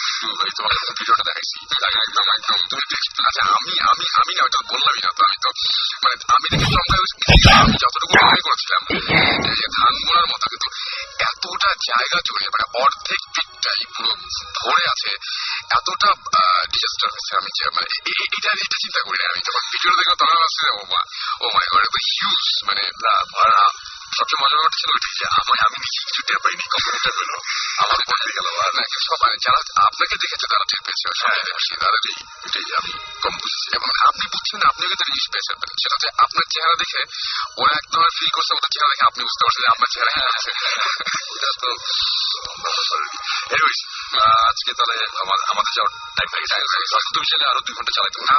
তোমার ভিডিওটা দেখাইছি, একদম একদম তুমি দেখতে। আচ্ছা আমি না ওটা বললামই না, তো আমি তো মানে আমি আমি যতটুকু মনে করছিলাম যে ধানগুলোর মতো, কিন্তু এতটা জায়গা জুড়ে মানে অর্ধেক পিকটাই পুরো ভরে আছে, এতটা ডিজাস্টার হয়েছে। আমি যে মানে এটা চিন্তা করি না, আমি যখন ভিডিও দেখলাম তখন ভাবছি ও মাই গড এত হিউজ, মানে সবচেয়ে মজার ব্যাপারটা ছিল ওইটাই যে আমি নিজে কিছু টের পাইনি, কম্পিউটার পেল আমার উপর দিয়ে গেল। আর সব যারা আপনাকে দেখেছে তারা টের পেয়েছে, তাদেরই এটাই আমি কম বুঝেছি। এবং আপনি বুঝছেন, আপনিও কিন্তু জিনিস পেয়েছেন, সেটা হচ্ছে আপনার চেহারা দেখে ওরা একদম ফিল করছে, ওদের চেহারা দেখে আপনি বুঝতে পারছেন যে আপনার চেহারা আছে। ওটা তো এনিওয়েজ আজকে তাহলে আমাদের যাওয়ার টাইম হয়ে গেছে। তুমি চাইলে আরো 2 ঘন্টা চালাইতে না,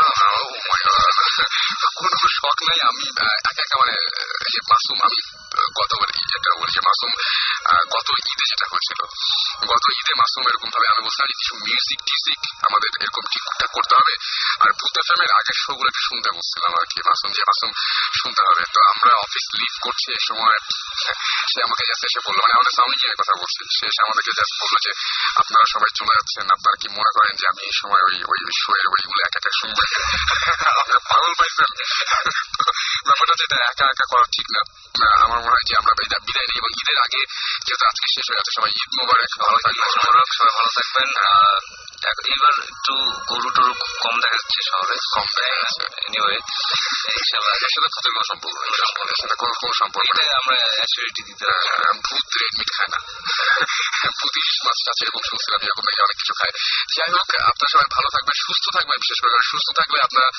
কোনো শখ নাই। আমি একা একা মানে মাসুম, আমি কথা বলি যেটা বলি যে মাসুম গত ঈদে যেটা হয়েছিল, গত ঈদে মাসুম এরকম ভাবে আমি বলছিলাম কিছু মিউজিক টিউজিক আমাদের এরকম ঠিকঠাক করতে হবে, আর ভূত এফএমের আগের শো গুলোকে শুনতে বলছিলাম আর কি মাসুম শুনতে হবে। তো আমরা অফিস লিভ করছি এই সময় সে আমাকে জাস্ট এসে বললো, মানে আমাদের সাউন্ড ইঞ্জিনিয়ারের কথা বলছি, সে এসে আমাদেরকে জাস্ট বললো যে আপনারা সবাই চলে যাচ্ছেন, আপনারা কি মনে করেন যে আমি এই সময় ওই শো এর ওইগুলো এক একা শুনবো? আপনারা পাগল পাইছেন? ব্যাপারটা যেটা একা একা করা ঠিক না। আমার মনে হয় যে আমরা বিদায় নিই, এবং ঈদের আগে যেহেতু আজকে শেষ হয়ে যাচ্ছে, সবাই ঈদ মোবারক, ভালো থাকবেন, সবাই ভালো থাকবেন। এবার একটু গরু টরু কম দেখা যাচ্ছে শহরে, কম দেখা যাচ্ছে। এনিওয়ে ইনশাআল্লাহ এর সাথে ভূতের কোনো সম্পর্ক নেই, এর সাথে কোনো সম্পর্ক নেই। আমরা অ্যাসিডিটি দিতে ভূত রেড মিট খায় না, ভূত ইলিশ মাছ টাছ এরকম শুনছিলাম, এরকম নাকি অনেক কিছু খায়। যাই হোক, আপনারা সবাই ভালো থাকবেন, সুস্থ থাকবেন, বিশেষ করে সুস্থ থাকলে আপনারা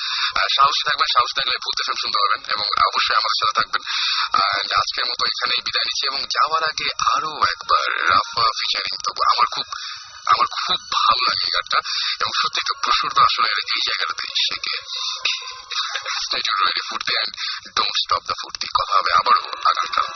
সাহসী থাকবেন, সাহস থাকলে ভূত এফএম শুনতে পারবেন, এবং অবশ্যই আমাদের সাথে থাকবেন। আজকের মতো এখানেই বিদায় নিচ্ছি, এবং যাওয়ার আগে আরো একবার রাফা ফিচারিং তবু আমার খুব ভালো লাগে এই গানটা, এবং সত্যি একটু প্রসূর্ত আসলে এই জায়গাটাতে শেখে। Stay tuned, ready for the end, don't stop the ফুর্তি। কথা হবে আবারও আগামীকাল।